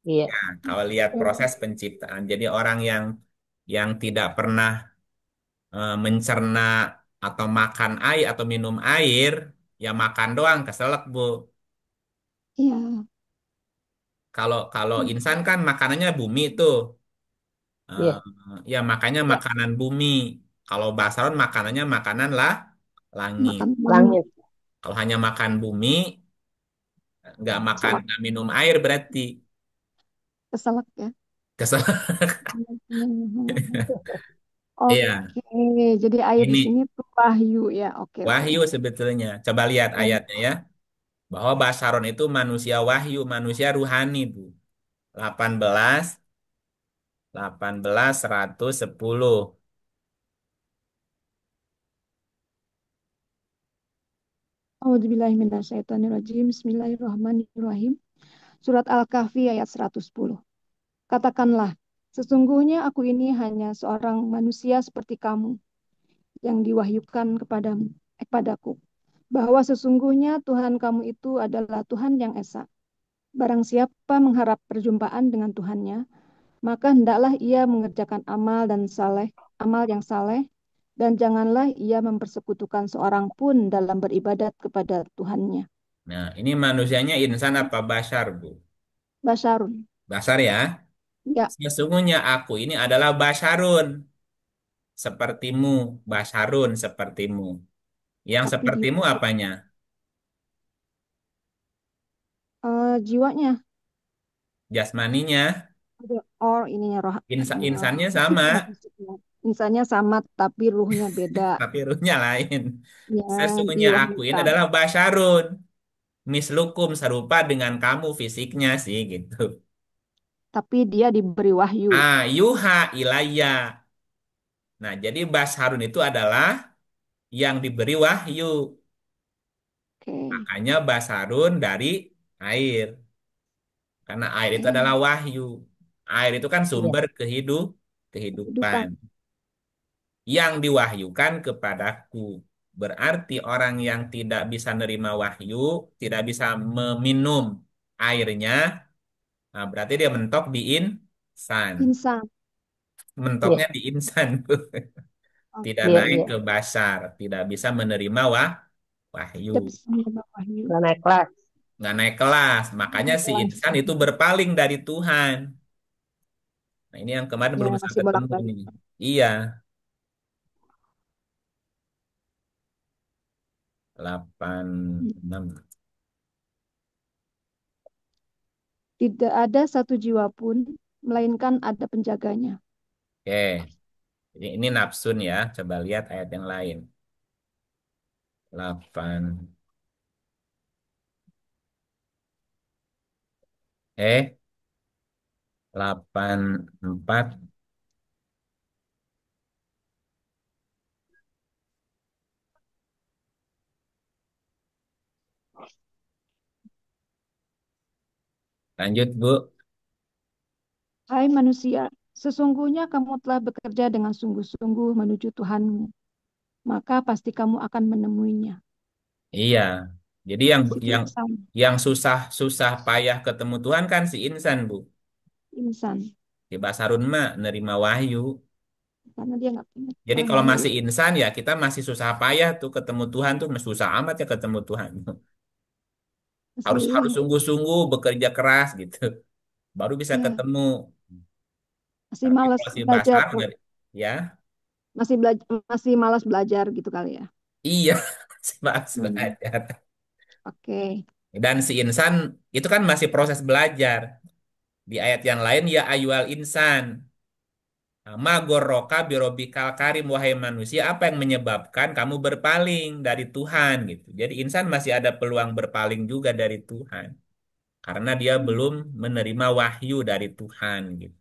Iya. Nah, kalau lihat proses penciptaan, jadi orang yang tidak pernah mencerna atau makan air atau minum air, ya makan doang keselak, Bu. Iya. Kalau kalau insan kan makanannya bumi tuh. Eh, Iya. ya makanya Ya. makanan bumi. Kalau Basaron makanannya makanan lah langit. Makan langit. Langit. Kalau hanya makan bumi, nggak makan, Keselak. nggak minum air berarti Keselak ya. kesel. Iya, Oke, jadi air di ini sini tuh wahyu ya. Oke, oke. wahyu sebetulnya. Coba lihat Wahyu. ayatnya ya. Bahwa Basaron itu manusia wahyu, manusia ruhani, Bu. 18, 110. A'udzubillahiminasyaitonirrajim. Bismillahirrahmanirrahim. Surat Al-Kahfi ayat 110. Katakanlah, sesungguhnya aku ini hanya seorang manusia seperti kamu yang diwahyukan kepadaku, bahwa sesungguhnya Tuhan kamu itu adalah Tuhan yang esa. Barang siapa mengharap perjumpaan dengan Tuhannya, maka hendaklah ia mengerjakan amal yang saleh, dan janganlah ia mempersekutukan seorang pun dalam beribadat kepada Tuhannya. Nah, ini manusianya insan apa basar, Bu? Basyarun. Basar ya. Ya, Sesungguhnya aku ini adalah basarun, sepertimu, basarun sepertimu. Yang tapi dia sepertimu apanya? jiwanya, Jasmaninya, ininya insannya fisiknya, sama, fisiknya. Insannya sama, tapi ruhnya beda. tapi ruhnya lain. Ya, Sesungguhnya aku ini diwahyukan. adalah basarun, mislukum serupa dengan kamu fisiknya sih gitu. Tapi dia diberi wahyu. Ayuha ilayya. Nah, jadi basarun itu adalah yang diberi wahyu. Oke. Makanya basarun dari air. Karena air itu Oke. adalah wahyu. Air itu kan Iya. sumber kehidupan Kehidupan. yang diwahyukan kepadaku. Berarti orang yang tidak bisa nerima wahyu, tidak bisa meminum airnya, nah berarti dia mentok di insan. Insan. Iya. Mentoknya di insan. Tidak Oke. Iya. naik Iya. ke basar, tidak bisa menerima wahyu. Tidak bisa menerima wahyu. Udah naik kelas. Nggak naik kelas. Makanya Naik si kelas. insan itu berpaling dari Tuhan. Nah, ini yang kemarin Ya, belum saya masih ketemu bolak-balik. nih. Iya, 86. Tidak ada satu jiwa pun, melainkan ada penjaganya. Oke, jadi ini nafsun ya. Coba lihat ayat yang lain. 8. Eh, 84. Lanjut, Bu. Hai manusia, sesungguhnya kamu telah bekerja dengan sungguh-sungguh menuju Tuhanmu, maka pasti kamu akan menemuinya. Iya. Jadi yang Di situ yang sama, yang susah-susah payah ketemu Tuhan kan si insan, Bu. insan. Si basarun mah nerima wahyu. Karena dia nggak punya Jadi kalau wahyu. masih insan ya kita masih susah payah tuh ketemu Tuhan tuh susah amat ya ketemu Tuhan. Harus Masih harus sungguh-sungguh bekerja keras gitu. Baru bisa ya, ketemu. masih Tapi malas kalau si belajar, basar dari ya masih malas belajar gitu kali ya. iya si malas Hmm, belajar. oke. Dan si insan itu kan masih proses belajar. Di ayat yang lain ya ayyuhal insan. Ma gorroka birobikal karim wahai manusia apa yang menyebabkan kamu berpaling dari Tuhan gitu. Jadi insan masih ada peluang berpaling juga dari Tuhan karena dia Hmm, belum menerima wahyu dari Tuhan gitu.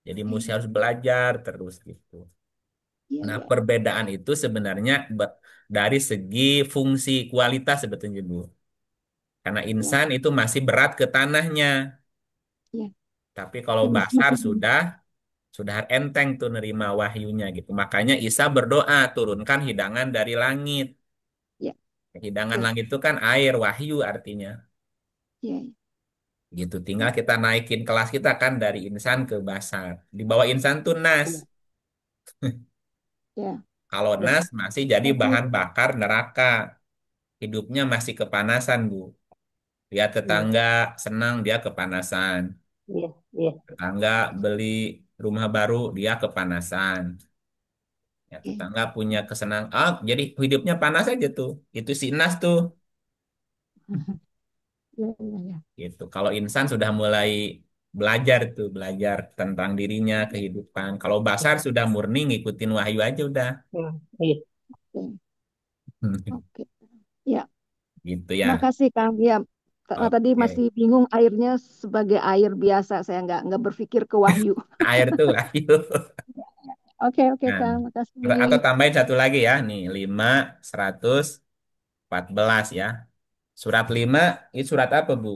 Jadi mesti oke. harus belajar terus gitu. Iya, Nah, iya, perbedaan itu sebenarnya dari segi fungsi kualitas sebetulnya Bu. Karena iya, insan itu masih berat ke tanahnya, iya. tapi kalau Hmm, basar sudah enteng tuh nerima wahyunya gitu. Makanya Isa berdoa turunkan hidangan dari langit. iya, Hidangan iya, langit itu kan air, wahyu artinya. iya, iya, Gitu. Tinggal kita naikin kelas kita kan dari insan ke basar. Di bawah insan tuh nas. iya, iya. Kalau Ya. nas masih jadi Berarti, bahan bakar neraka. Hidupnya masih kepanasan, Bu. Lihat Iya, tetangga senang dia kepanasan. iya, iya. Tetangga beli rumah baru dia kepanasan. Ya, oke. tetangga punya kesenangan. Ah, jadi hidupnya panas aja tuh. Itu si Nas tuh. Iya, iya, iya. Gitu. Kalau insan sudah mulai belajar tuh, belajar tentang dirinya, kehidupan. Kalau Basar sudah murni ngikutin wahyu aja udah. Hmm, iya. Oke, oke. Ya, Gitu ya. makasih Kang. Ya, karena tadi Oke. masih bingung airnya sebagai air biasa. Saya nggak berpikir ke wahyu. Air tuh wahyu. Oke, oke Nah, Kang. atau Makasih. tambahin satu lagi ya. Nih, 5, 114 ya. Surat 5 itu surat apa, Bu?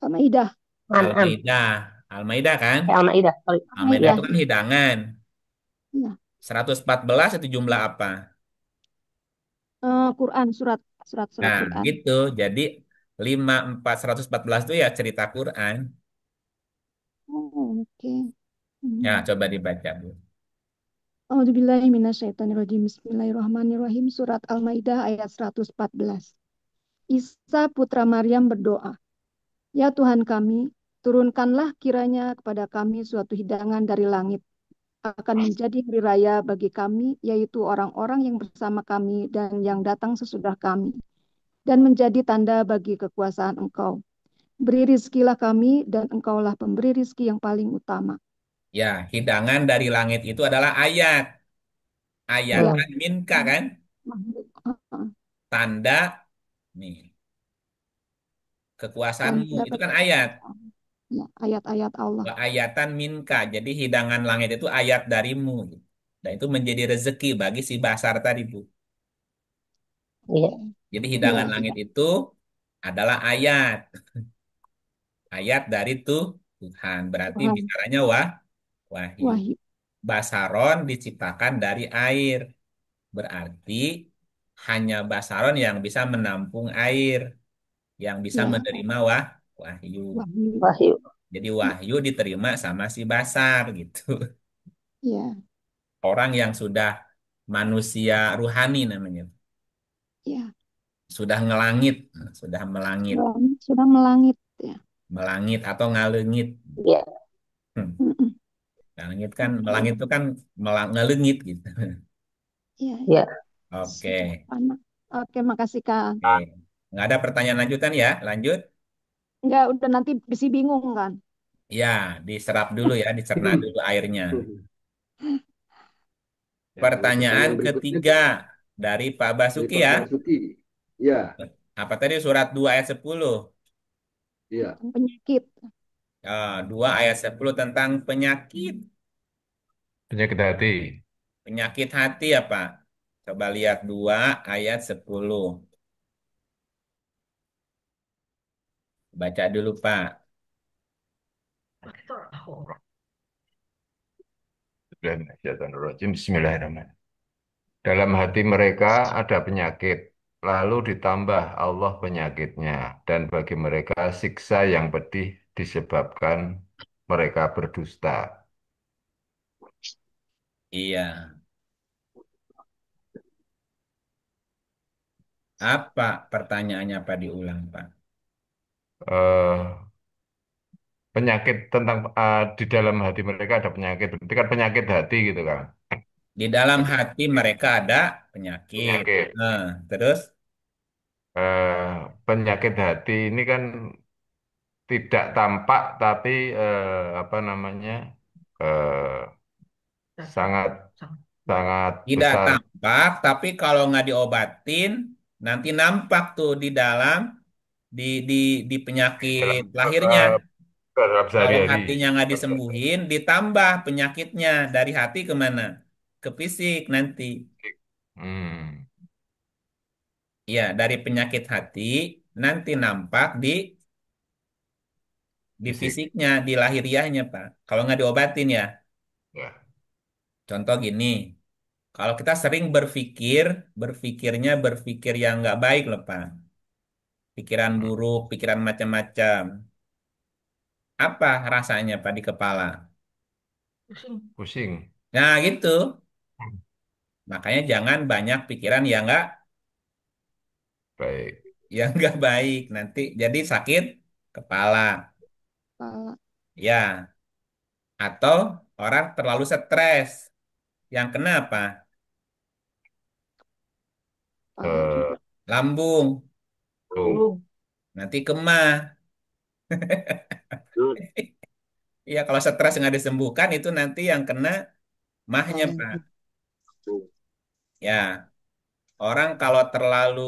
Al-Maidah. An'am. Al-Maidah. Al-Maidah kan? Al-Maidah. Sorry. Al-Maidah Ya, itu Al-Maidah. kan hidangan. Ya. 114 itu jumlah apa? Quran, surat Nah, Quran. gitu. Jadi 114 itu ya cerita Quran. Oh, oke. Ya, Hmm. coba dibaca, Bu. A'udzubillahi minasyaitonirrajim. Bismillahirrahmanirrahim. Surat Al-Maidah ayat 114. Isa putra Maryam berdoa, "Ya Tuhan kami, turunkanlah kiranya kepada kami suatu hidangan dari langit, akan menjadi hari raya bagi kami, yaitu orang-orang yang bersama kami dan yang datang sesudah kami, dan menjadi tanda bagi kekuasaan Engkau. Beri rizkilah kami, dan Engkaulah pemberi rizki yang paling utama." Ya, hidangan dari langit itu adalah ayat. ya. Ayatan minka kan? Tanda nih, kekuasaanmu Tanda itu kan bagi ayat. kekuasaan. Ya, ayat-ayat Allah. Wa ayatan minka. Jadi hidangan langit itu ayat darimu. Dan itu menjadi rezeki bagi si Basar tadi, Bu. Iya. Jadi Ya, hidangan langit itu adalah ayat. Ayat dari Tuhan. Berarti Tuhan. bicaranya wahyu. Wahyu. Basaron diciptakan dari air. Berarti hanya Basaron yang bisa menampung air, yang bisa Ya, menerima wahyu. wahyu. Wahyu. Jadi wahyu diterima sama si Basar gitu. Ya, Orang yang sudah manusia ruhani namanya. ya. Sudah ngelangit, sudah melangit. Sudah melangit ya. Melangit atau ngalengit. Iya. Hmm. Mm-mm. Ngalengit kan, melangit Oke. itu kan ngelengit gitu. Ya, ya. Iya. Siap, Oke. Anak. Oke, makasih Kang. Oke. Nggak ada pertanyaan lanjutan ya? Lanjut. Enggak, udah nanti bisi bingung kan. Ya, diserap dulu ya, dicerna dulu airnya. Ya, ada Pertanyaan pertanyaan berikutnya ketiga dari Pak dari Basuki Pak ya. Basuki. Ya, Apa tadi surat 2 ayat 10? ya. Tentang penyakit. 2 ayat 10 tentang penyakit. Penyakit hati. Penyakit hati apa? Coba lihat 2 ayat 10. Baca dulu Pak. Bismillahirrahmanirrahim. Dalam hati mereka ada penyakit, lalu ditambah Allah penyakitnya, dan bagi mereka siksa yang pedih disebabkan mereka berdusta. Iya. Apa pertanyaannya, Pak? Diulang, Pak. Eh, Penyakit tentang di dalam hati mereka ada penyakit, berarti kan penyakit hati gitu kan. Di dalam hati mereka ada penyakit. Penyakit. Nah, terus Eh, Penyakit hati ini kan tidak tampak tapi apa namanya eh, sangat sangat tidak besar. tampak, tapi kalau nggak diobatin, nanti nampak tuh di dalam di di di penyakit Dalam lahirnya. dalam Kalau sehari-hari. hatinya nggak disembuhin, ditambah penyakitnya dari hati kemana? Ke fisik nanti. Hmm, Ya, dari penyakit hati nanti nampak di fisik. fisiknya, di lahiriahnya, Pak. Kalau nggak diobatin ya. Ya. Contoh gini, kalau kita sering berpikir, berpikirnya berpikir yang nggak baik loh, Pak. Pikiran Hmm, buruk, pikiran macam-macam. Apa rasanya, Pak, di kepala? Pusing. pusing. Nah, gitu. Hmm, Makanya jangan banyak pikiran baik. yang nggak baik. Nanti jadi sakit kepala. Kepala, Ya, atau orang terlalu stres. Yang kenapa? kepala Eh, juga. Lambung. oh, Belum. Nanti kemah. Iya, kalau stres nggak disembuhkan itu nanti yang kena mahnya, Kepala Pak. Ya, orang kalau terlalu,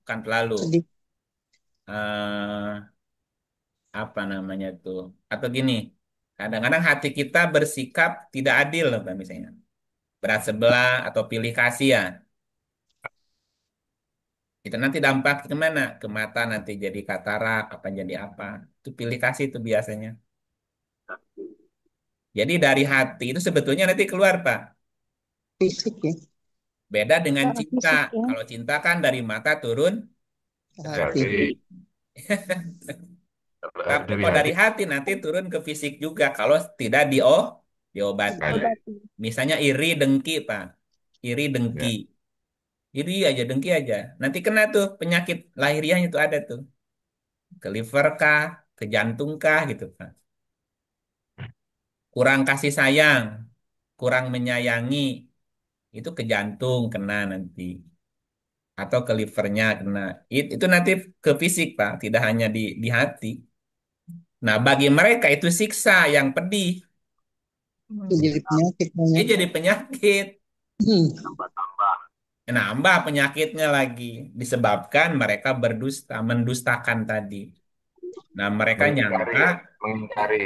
kan terlalu, sedih. eh, apa namanya tuh, atau gini, kadang-kadang hati kita bersikap tidak adil, loh, Pak, misalnya. Berat sebelah atau pilih kasih ya. Itu nanti dampak ke mana? Ke mata nanti jadi katarak, apa jadi apa. Itu pilih kasih itu biasanya. Jadi dari hati itu sebetulnya nanti keluar, Pak. Fisik ya. Beda dengan Secara cinta. fisik ya. Kalau cinta kan dari mata turun ke Hati. hati. hati. Tapi Dari kalau dari hati hati nanti turun ke fisik juga kalau tidak diobati. ada. Diobati. Misalnya iri dengki, Pak. Iri dengki. Ya. Iri aja, dengki aja. Nanti kena tuh penyakit lahiriahnya itu ada tuh. Ke liver kah, ke jantung kah gitu, Pak. Kurang kasih sayang, kurang menyayangi, itu ke jantung kena nanti. Atau ke livernya kena. Itu nanti ke fisik, Pak. Tidak hanya di hati. Nah, bagi mereka itu siksa yang pedih. Itu jadi penyakit Dia banyak. jadi penyakit. Hmm. Nambah penyakitnya lagi. Disebabkan mereka berdusta, mendustakan tadi. Nah, mereka Mengingkari nyangka, ya, mengingkari.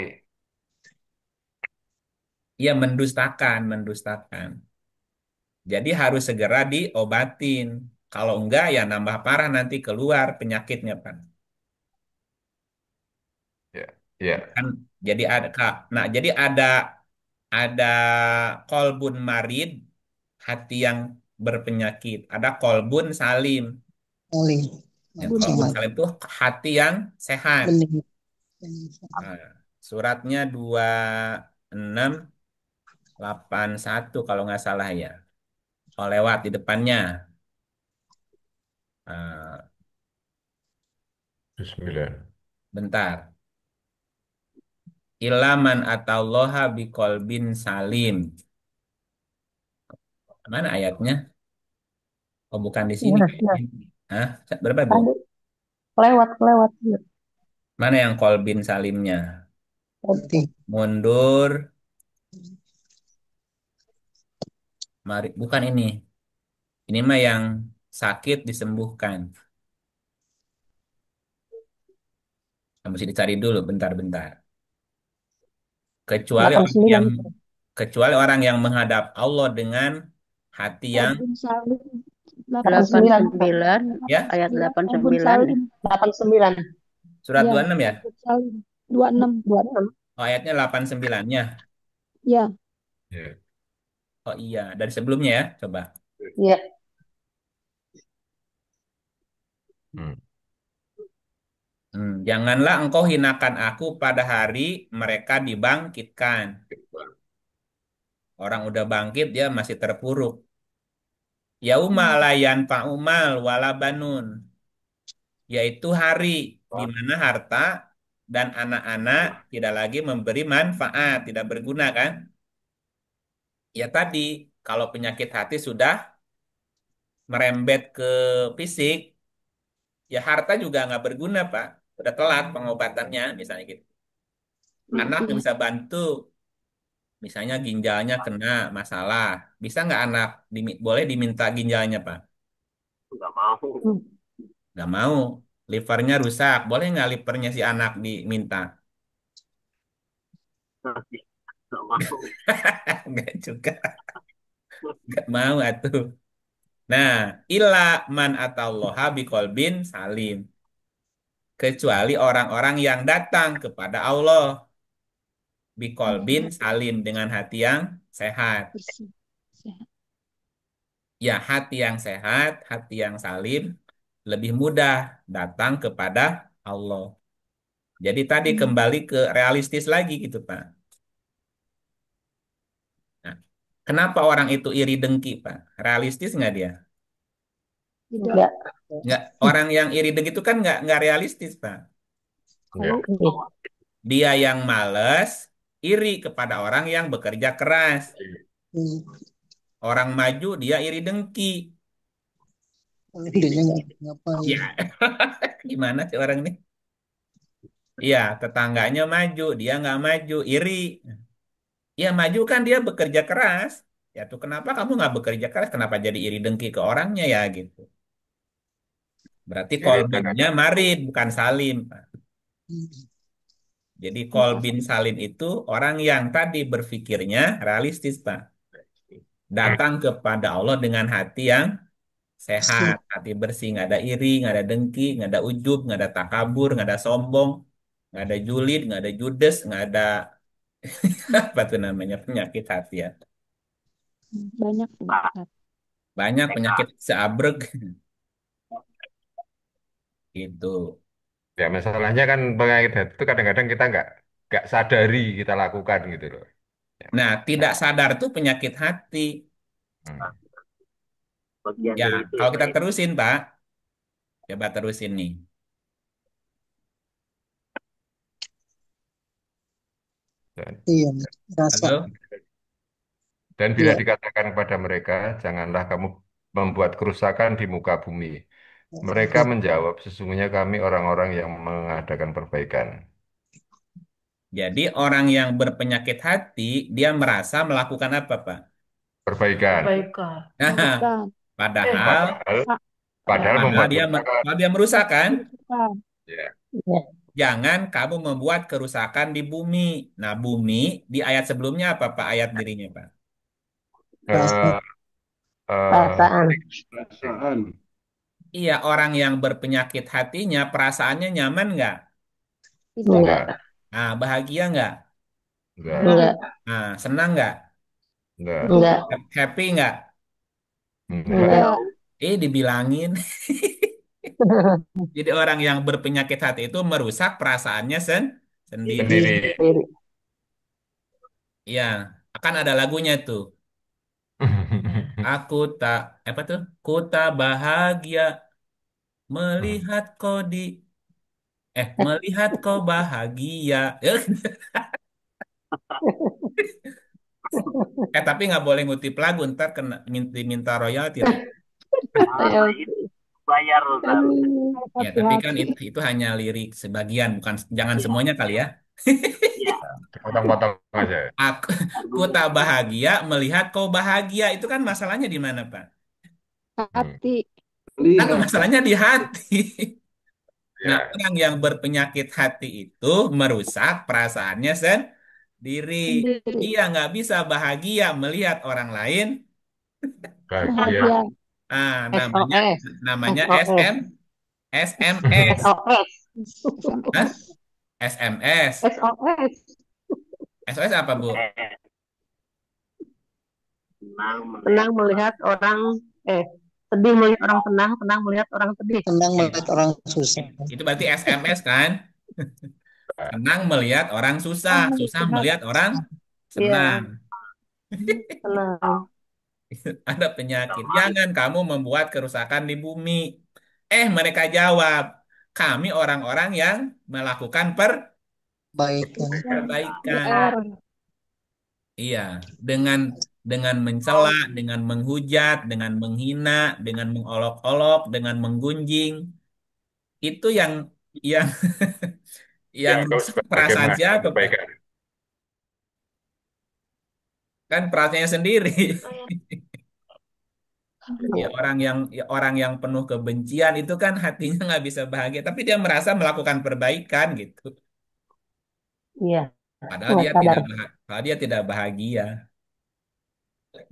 ya mendustakan, mendustakan. Jadi harus segera diobatin. Kalau enggak, ya nambah parah nanti keluar penyakitnya, Pak. Ya, ya. Kan jadi ada Kak. Nah, jadi ada kolbun marid, hati yang berpenyakit. Ada kolbun salim. Saling. Yang Bun kolbun sehat. salim itu hati yang sehat. Bening. Nah, suratnya 2681 kalau nggak salah ya. Oh, lewat di depannya. Nah, Bismillah. bentar. Ilaman atallaha biqolbin salim. Mana ayatnya? Oh, bukan di sini. Ya, ya. Hah? Berapa, Bu? Tadi kelewat, kelewat. Ya. Mana yang kolbin salimnya? Hati. Mundur. Mari, bukan ini. Ini mah yang sakit disembuhkan. Nah, mesti dicari dulu bentar-bentar. Kecuali orang 89 yang itu. kecuali orang yang menghadap Allah dengan hati yang Bun saling. 89, 89. Pak. 89 ya, ayat Bun 89 ya. saling. 89. surat Ya. 26 ya. Bun saling. 26. 26. Oh, ayatnya 89-nya. Ya. Ya. Oh iya, dari sebelumnya ya, coba. Ya. Hmm. Janganlah engkau hinakan aku pada hari mereka dibangkitkan. Orang udah bangkit dia masih terpuruk. Yauma la yanfa'u mal wala banun, yaitu hari di mana harta dan anak-anak tidak lagi memberi manfaat, tidak berguna kan? Ya tadi, kalau penyakit hati sudah merembet ke fisik, ya harta juga nggak berguna, Pak. Udah telat pengobatannya, misalnya gitu. Anak nggak bisa bantu, misalnya ginjalnya kena masalah. Bisa nggak anak boleh diminta ginjalnya, Pak? Nggak mau. Nggak mau. Livernya rusak, boleh nggak livernya si anak diminta? Nggak mau. Nggak juga, nggak mau atuh. Nah, illa man atallaha biqolbin salim. Kecuali orang-orang yang datang kepada Allah biqolbin salim dengan hati yang sehat. Bersih. Sehat. Ya, hati yang sehat, hati yang salim lebih mudah datang kepada Allah. Jadi tadi kembali ke realistis lagi gitu, Pak. Nah, kenapa orang itu iri dengki, Pak? Realistis nggak dia? Tidak. Enggak. Nggak. Orang yang iri dengki itu kan nggak realistis, Pak. Ya. Dia yang males, iri kepada orang yang bekerja keras. Orang maju, dia iri dengki. Ya, gimana sih orang ini? Iya, tetangganya maju, dia nggak maju, iri. Ya, maju kan dia bekerja keras. Ya tuh kenapa kamu nggak bekerja keras? Kenapa jadi iri dengki ke orangnya ya gitu? Berarti Jadi kolbinnya marid, bukan salim, Pak. Jadi kolbin salim itu orang yang tadi berpikirnya realistis, Pak. Datang kepada Allah dengan hati yang sehat, hati bersih, nggak ada iri, nggak ada dengki, nggak ada ujub, nggak ada takabur, nggak ada sombong, nggak ada julid, nggak ada judes, nggak ada apa tuh namanya penyakit hati ya. Banyak penyakit. Banyak penyakit seabrek gitu. ya masalahnya kan penyakit hati itu kadang-kadang kita nggak sadari kita lakukan gitu loh. Ya. Nah, tidak sadar tuh penyakit hati. Hmm. Bagian Ya, dari itu ya, kalau Pak. kita terusin, Pak, coba terusin nih. Dan, Halo? dan bila dikatakan kepada mereka, janganlah kamu membuat kerusakan di muka bumi. Mereka menjawab, sesungguhnya kami orang-orang yang mengadakan perbaikan. Jadi orang yang berpenyakit hati, dia merasa melakukan apa, Pak? Perbaikan. Kebaikan. Bukan. Padahal, Padahal, Pak. padahal Ya. padahal membuat dia kerusakan. dia merusak kan? Bukan. Ya. Ya. Jangan kamu membuat kerusakan di bumi. Nah, bumi di ayat sebelumnya apa, Pak? Ayat dirinya, Pak? Eh, Perasaan. Perasaan. Iya, orang yang berpenyakit hatinya, perasaannya nyaman nggak? Tidak. Enggak. Nah, bahagia nggak? enggak, Enggak. Nah, senang nggak? enggak, Enggak. Happy nggak? enggak. Enggak. Dibilangin. Jadi orang yang berpenyakit hati itu merusak perasaannya sendiri. Sendiri. Sendiri. Iya, akan ada lagunya tuh. Aku tak, apa tuh? Ku tak bahagia melihat kau melihat kau bahagia. Tapi nggak boleh ngutip lagu, ntar kena minta royalti lagi. Ayo. Itu bayar, Ustaz. Ya, tapi kan Hati-hati. itu hanya lirik sebagian, bukan jangan semuanya kali ya. Ya, Potong-potong aja. Aku tak bahagia melihat kau bahagia. Itu kan masalahnya di mana, Pak? Hmm. Hati. Kan Lihat. masalahnya di hati. Nah, Ya, orang yang berpenyakit hati itu merusak perasaannya sendiri. Sendiri. Dia nggak bisa bahagia melihat orang lain. bahagia. Bahagia. Namanya SOS. namanya SOS. SMS. SOS. Hah? SMS. SMS. SOS. SOS apa, Bu? senang Senang melihat orang Sedih melihat orang senang, senang melihat orang sedih. Senang Eh, melihat orang susah. itu berarti SMS kan? Senang melihat orang susah, susah melihat orang senang. Iya, senang. Ada penyakit. Jangan kamu membuat kerusakan di bumi. Mereka jawab, kami orang-orang yang melakukan Baik kan. perbaikan. PR. Iya, dengan mencela, dengan menghujat, dengan menghina, dengan mengolok-olok, dengan menggunjing, itu yang yang Dianggap rusak sebagai perasaan mengadakan siapa, Pak? kebaikan. Kan perasaannya sendiri. Ya, Iya, orang yang penuh kebencian itu kan hatinya nggak bisa bahagia, tapi dia merasa melakukan perbaikan gitu. iya, Padahal nggak dia sadar. padahal dia tidak bahagia.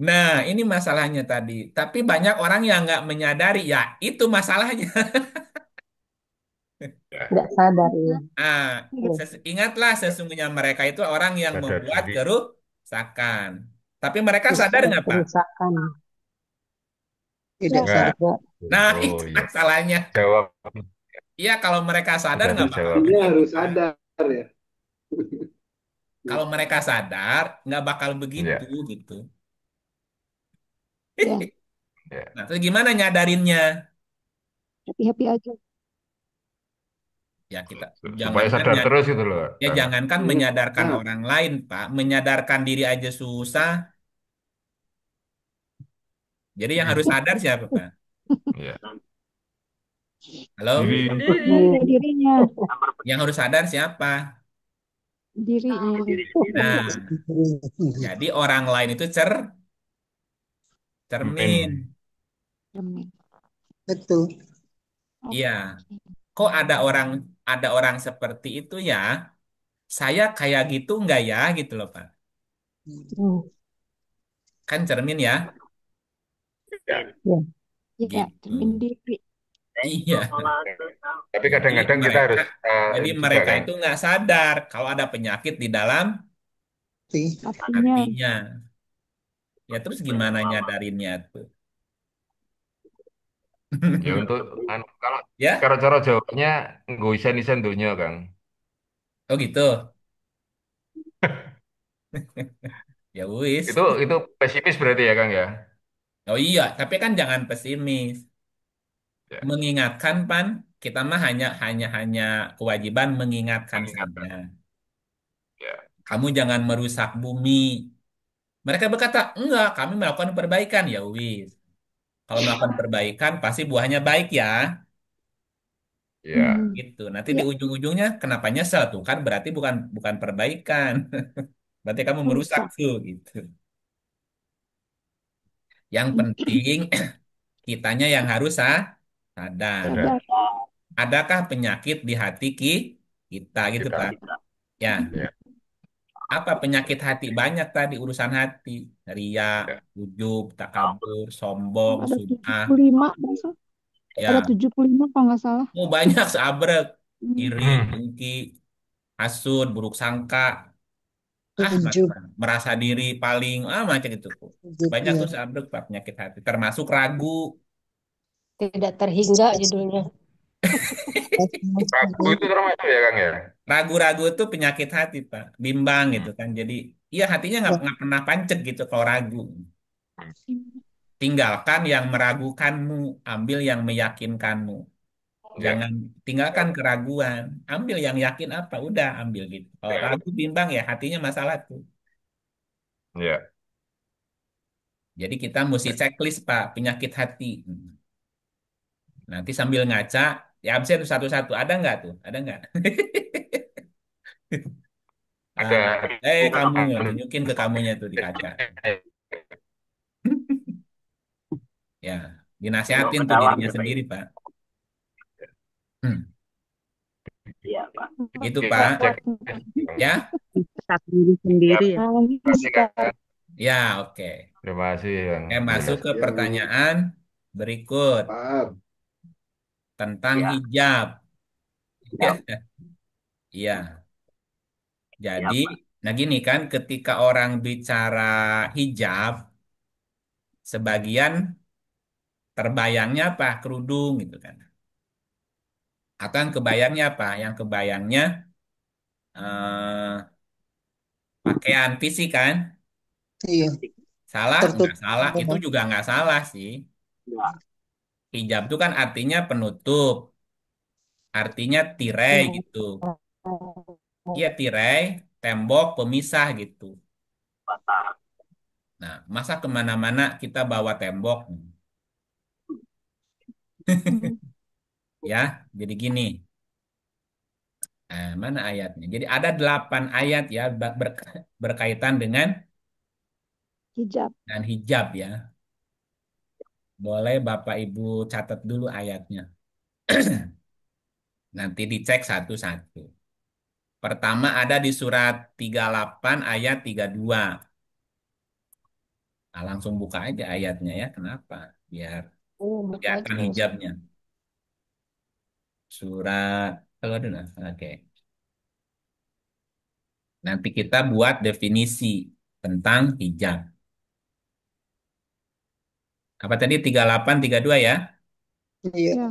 Nah, ini masalahnya tadi. Tapi banyak orang yang nggak menyadari, ya itu masalahnya. Ya, Nggak sadar ya. Ah, Iya, ingatlah sesungguhnya mereka itu orang yang sadar membuat diri. kerusakan. Tapi mereka sadar bukan nggak, Pak? kerusakan. Tidak Enggak. sadar. Enggak. Nah, Oh itu iya. masalahnya. Jawab Iya, kalau mereka sadar sudah nggak bakal dijawab. Dia begitu, harus Pak. sadar ya. Kalau mereka sadar, nggak bakal begitu Ya, gitu. Ya, ya. Nah, terus gimana nyadarinnya? happy-happy aja. Ya kita Supaya jangankan sadar terus itu loh, ya Kang. jangankan menyadarkan Nah, orang lain, Pak, menyadarkan diri aja susah. Jadi yang harus sadar siapa, Pak? Ya. Halo? Diri Ya, dirinya, Yang harus sadar siapa? dirinya. Nah, jadi orang lain itu cermin. min. Cermin. Betul. Iya. Oke. Kok ada orang seperti itu ya? Saya kayak gitu nggak ya gitu loh, Pak. Hmm, Kan cermin ya? Ya. ya. Ya, Gitu. cermin diri. Iya. Tapi Jadi kadang-kadang kita mereka harus jadi ini juga, mereka Kang. itu nggak sadar kalau ada penyakit di dalam Tapi Hatinya, hatinya. Ya terus gimana nyadarinnya tuh? Ya untuk kalau Ya? kalau cara jawabnya nggak isen-isen dunia, Kang. Oh gitu. Ya wis. Itu pesimis berarti ya, Kang ya. Oh iya, tapi kan jangan pesimis. Ya, Mengingatkan pan, kita mah hanya kewajiban mengingatkan saja. mengingatkan. Ya, Kamu jangan merusak bumi. Mereka berkata, enggak, kami melakukan perbaikan. Ya wis. Kalau melakukan perbaikan, pasti buahnya baik ya. ya, hmm, Gitu. Nanti di ya, ujung-ujungnya kenapa nyesel tuh kan berarti bukan bukan perbaikan. Berarti kamu merusak merusak. tuh gitu. Yang penting kitanya yang harus sadar. Sadar. sadar Adakah penyakit di hati kita gitu, kita. Pak? Ya, Ya, apa penyakit hati? Banyak tadi urusan hati. Ria, ya, ujub, takabur, sombong, Ada sum'ah. 75, Bang. Ada Ya, 75 kalau nggak salah. banyak seabrek. Hmm. Iri, dengki, hasut, buruk sangka. ujub, Merasa diri paling macam itu tuh. ujub Banyak ya. tuh seabrek Pak penyakit hati, termasuk ragu. Tidak terhingga judulnya. ragu itu termasuk ya, Kang ya. Ragu-ragu tuh penyakit hati Pak, bimbang gitu kan. Jadi iya hatinya nggak pernah pancet gitu kalau ragu. Tinggalkan yang meragukanmu, ambil yang meyakinkanmu. Ya, Jangan tinggalkan keraguan, ambil yang yakin apa, udah ambil gitu. Kalau ya, ragu bimbang ya hatinya masalah tuh. ya. Jadi kita mesti checklist Pak penyakit hati. Nanti sambil ngaca, ya absen satu-satu. Ada nggak tuh? Ada nggak? Ah, Ada kamu tunjukin ke kamunya tuh di kaca. Ya, dinasehatin tuh dirinya sendiri, Pak. Hmm, gitu, Oke, Pak. cek. Ya, Saat diri sendiri ya. Nah, Kasih, bisa. Kang. ya, oke. Terima kasih, Kang. Masuk ke yang pertanyaan berikut paham. tentang hijab. Iya, jadi, nah gini kan, ketika orang bicara hijab, sebagian terbayangnya apa? Kerudung gitu kan. Atau yang kebayangnya apa? Yang kebayangnya eh, pakaian fisik kan? Iya, Salah? Nggak tertutup salah. Itu semua. juga nggak salah sih. Ya, Hijab itu kan artinya penutup. Artinya tirai gitu. Iya tirai, tembok, pemisah gitu. batas. Nah, masa kemana-mana kita bawa tembok? Hmm. Ya, jadi gini. Mana ayatnya? Jadi ada 8 ayat ya berkaitan Hijab. dengan hijab ya. Boleh Bapak Ibu catat dulu ayatnya. Nanti dicek satu-satu. Pertama ada di surat 38 ayat 32. Nah, langsung buka aja ayatnya ya. Kenapa? Biar Oh, buka aja kelihatan langsung. hijabnya. Surat, kalau ada, nah, oke. Nanti kita buat definisi tentang hijab. Apa tadi 38 32 ya? Iya, Ya.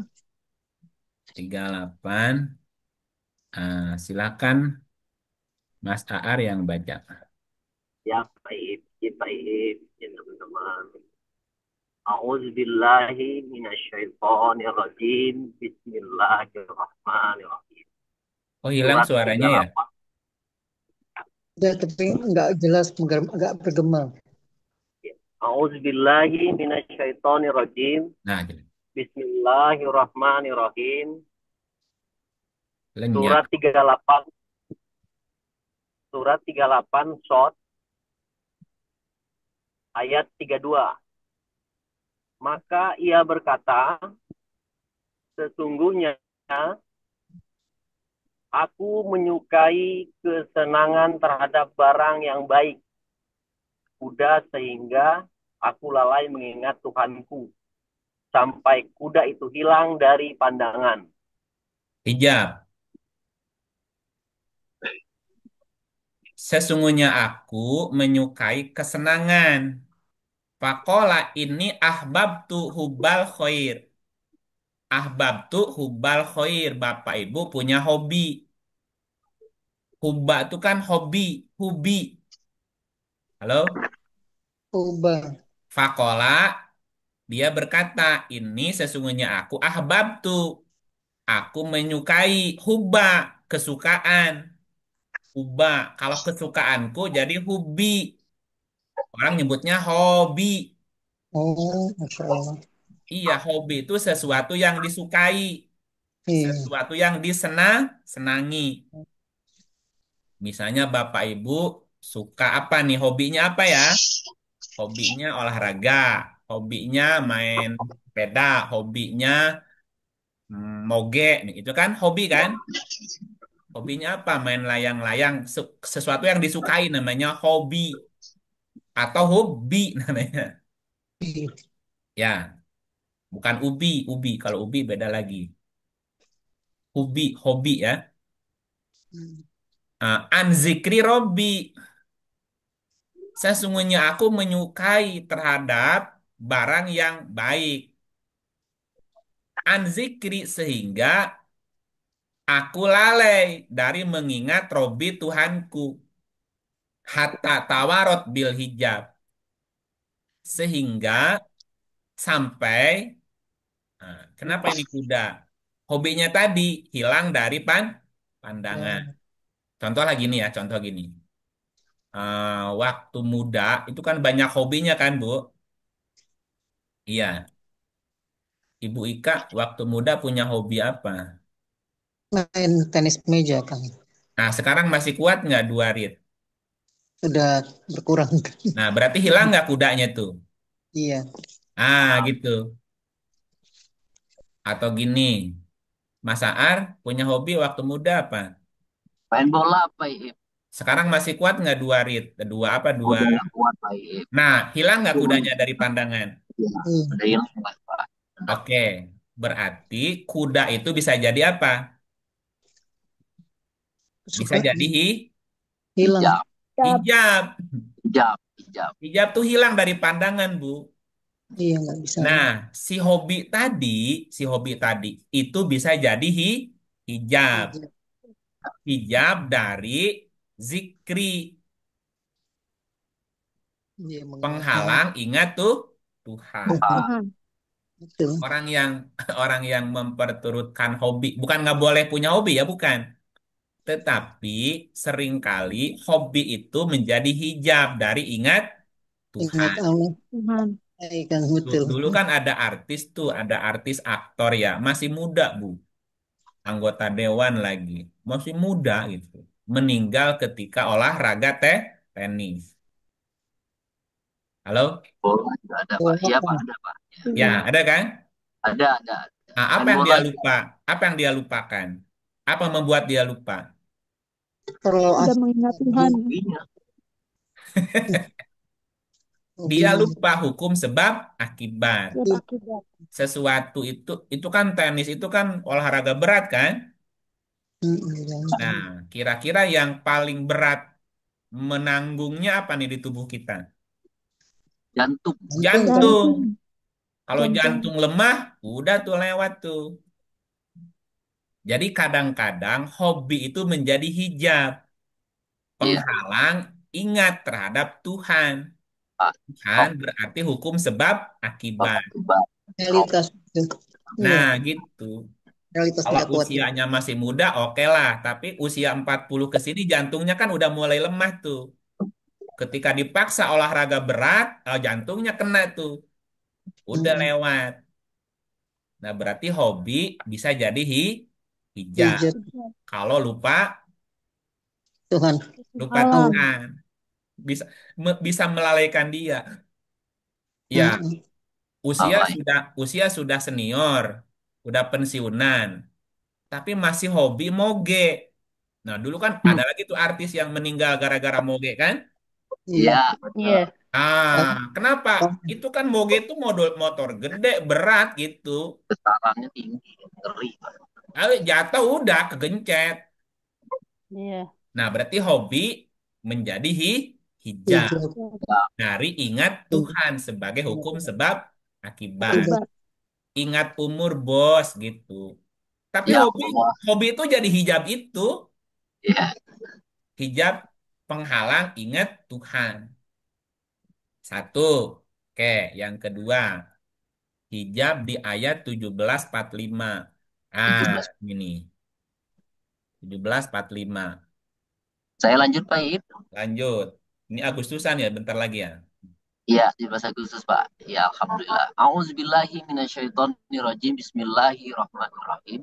38. Silakan Mas Aar yang baca. Ya, baik, ya, baik, ya, teman-teman. A'udzubillahi minasyaitonirrajim. Bismillahirrahmanirrahim. Oh, hilang Surat suaranya ya? 38. udah tapi nggak jelas, agak bergema. A'udzubillahi minasyaitonirrajim. Nah, gitu. Bismillahirrahmanirrahim. Lenyap. Surat 38. Surat 38 Shot ayat 32. Maka ia berkata, sesungguhnya aku menyukai kesenangan terhadap barang yang baik, kuda sehingga aku lalai mengingat Tuhanku, sampai kuda itu hilang dari pandangan. Hijab. Sesungguhnya aku menyukai kesenangan. Fakola ini ahbabtu hubbal khair. Ahbabtu hubbal khair. Bapak Ibu punya hobi. Hubba itu kan hobi. Hubi. Halo? Ubah. Fakola, dia berkata, ini sesungguhnya aku ahbabtu. Aku menyukai hubba, kesukaan. Hubba, kalau kesukaanku jadi hubi. Orang nyebutnya hobi. Oh, Masya Allah. Iya, hobi itu sesuatu yang disukai, Iya. sesuatu yang senangi. Misalnya Bapak Ibu suka apa nih? Hobinya apa ya? Hobinya olahraga, hobinya main sepeda, hobinya moge. Nih, itu kan hobi kan? Hobinya apa? Main layang-layang. Sesuatu yang disukai namanya hobi. Atau hobi namanya. Iya. Ya, bukan ubi. Ubi. Kalau ubi beda lagi. Hobi, hobi ya. An zikri robbi. Sesungguhnya aku menyukai terhadap barang yang baik. An zikri sehingga aku lalai dari mengingat Robi Tuhanku. Hatta tawarot bil hijab. Sehingga sampai, kenapa ini kuda? Hobinya tadi hilang dari pandangan. Ya. Contoh lagi nih ya, contoh gini. Waktu muda itu kan banyak hobinya kan, Bu? Iya, Ibu Ika waktu muda punya hobi apa? Main tenis meja kan. Nah, sekarang masih kuat nggak 2 rit? Sudah berkurang. Nah, berarti hilang nggak kudanya tuh? Iya. Gitu. Atau gini, Mas Aar punya hobi waktu muda apa? Main bola, baik. Sekarang masih kuat nggak 2 rit? Dua apa? Dua. Udah nggak kuat, baik. Nah, hilang nggak kudanya dari pandangan? Ya, Iya. udah hilang, Pak. Oke, berarti kuda itu bisa jadi apa? Bisa Suka jadi hilang. Hijab, Hijab. hijab. hijab, hijab. Hijab tuh hilang dari pandangan, Bu. Iya, nggak bisa. Nah, si hobi tadi itu bisa jadi hijab. Hijab. Hijab dari zikri, Iya, mengingatkan. penghalang ingat tuh Tuhan. Ah, Tuhan. Betul. Orang yang orang yang memperturutkan hobi, bukan nggak boleh punya hobi ya, bukan. Tetapi seringkali hobi itu menjadi hijab dari ingat Ingat Tuhan. Allah. Tuhan. Baik, Kang. Betul. Dulu kan ada artis tuh, ada artis aktor ya, masih muda Bu, anggota dewan lagi, masih muda gitu. Meninggal ketika olahraga tenis. Halo? oh, ada Pak. Oh, Iya Pak, ada Pak. Ya, Iya. ada kan? Ada. Nah, apa yang Menpora dia lupa? Apa yang dia lupakan? Apa yang membuat dia lupa? kalau Tidak mengingat Tuhan. hobinya. Dia hobinya. lupa hukum sebab akibat. Sebab akibat. Sesuatu itu kan tenis itu kan olahraga berat kan? Jangan. Nah, kira-kira yang paling berat menanggungnya apa nih di tubuh kita? Jantung. Jantung, Kang. Jantung. Jantung. Kalau Jantung. jantung lemah, udah tuh lewat tuh. Jadi kadang-kadang hobi itu menjadi hijab, Iya penghalang ingat terhadap Tuhan. Pak. Tuhan Oh, berarti hukum sebab akibat. akibat. Oh, Realitas. Iya, Nah, gitu. realitas Kalau tidak kuat. usianya masih muda, oke lah. Tapi usia 40 ke sini jantungnya kan udah mulai lemah tuh. Ketika dipaksa olahraga berat, jantungnya kena tuh. Udah Mm-mm. lewat. Nah, berarti hobi bisa jadi hijab. Hijab Kalau lupa, Tuhan. lupa Halang. Mm-mm. Tuhan. Bisa bisa melalaikan dia. Ya, Mm-mm. lalai. usia sudah senior, udah pensiunan, tapi masih hobi moge. Nah, dulu kan Hmm. ada lagi tuh artis yang meninggal gara-gara moge kan? Iya. Iya, Iya. betul. Kenapa? Itu kan moge itu motor gede, berat gitu. Getarannya tinggi, ngeri Pak. Lalu jatuh udah kegencet. Iya. Nah, berarti hobi menjadi hijab Hijab. Ya, dari ingat Tuhan sebagai hukum sebab akibat. Akibat. Akibat. Ingat umur bos gitu. Tapi ya hobi Allah. hobi itu jadi hijab itu, Ya, hijab penghalang ingat Tuhan. Satu. Oke, yang kedua, hijab di ayat 1745. Ah, 17. ini 1745. Saya lanjut Pak Ip. Lanjut. Ini Agustusan ya, bentar lagi ya. Iya, 17 Agustus Pak. Ya, Alhamdulillah. A'udzubillahi minasyaitonirrajim. Bismillahirrahmanirrahim.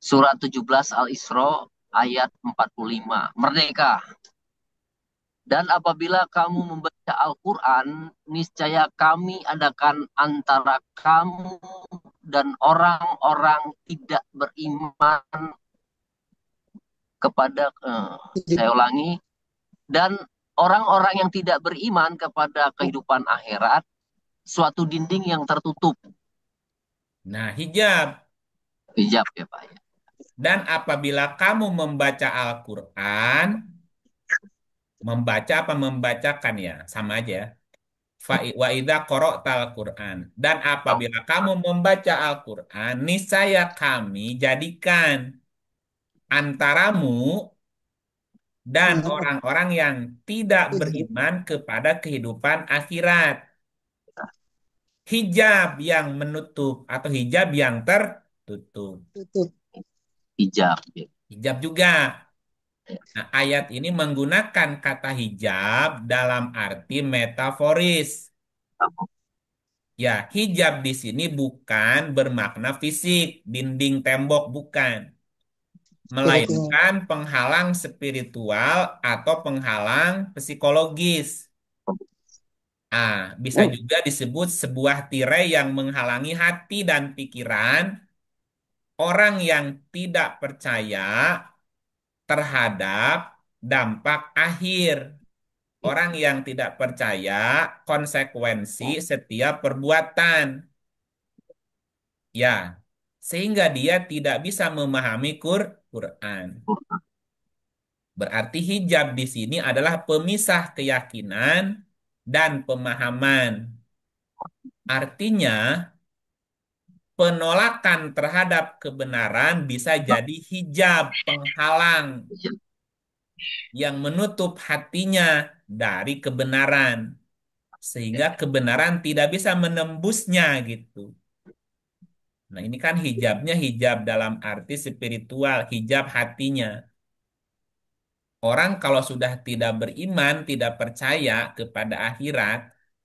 Surat 17 Al-Isra ayat 45. Merdeka. Dan apabila kamu membaca Al-Quran, niscaya kami adakan antara kamu dan orang-orang tidak beriman kepada, saya ulangi, dan orang-orang yang tidak beriman kepada kehidupan akhirat, suatu dinding yang tertutup. Nah, hijab. Hijab ya Pak. Dan apabila kamu membaca Al-Quran, membaca apa membacakan ya, sama aja. Wa idza qara'tal Qur'an. Dan apabila kamu membaca Al-Quran, niscaya kami jadikan antaramu dan orang-orang yang tidak beriman kepada kehidupan akhirat. Hijab yang menutup atau hijab yang tertutup. Tutup. Hijab. Ya. Hijab juga. Nah, ayat ini menggunakan kata hijab dalam arti metaforis. Ya, hijab di sini bukan bermakna fisik, dinding tembok, bukan. Spiritual. Melainkan penghalang spiritual atau penghalang psikologis. Bisa Oh, juga disebut sebuah tirai yang menghalangi hati dan pikiran orang yang tidak percaya terhadap dampak akhir. Orang yang tidak percaya konsekuensi setiap perbuatan. Ya, sehingga dia tidak bisa memahami Quran. Berarti hijab di sini adalah pemisah keyakinan dan pemahaman. Artinya, penolakan terhadap kebenaran bisa jadi hijab, penghalang Hijab. yang menutup hatinya dari kebenaran, sehingga kebenaran tidak bisa menembusnya gitu. Nah, ini kan hijabnya hijab dalam arti spiritual, hijab hatinya. Orang kalau sudah tidak beriman, tidak percaya kepada akhirat,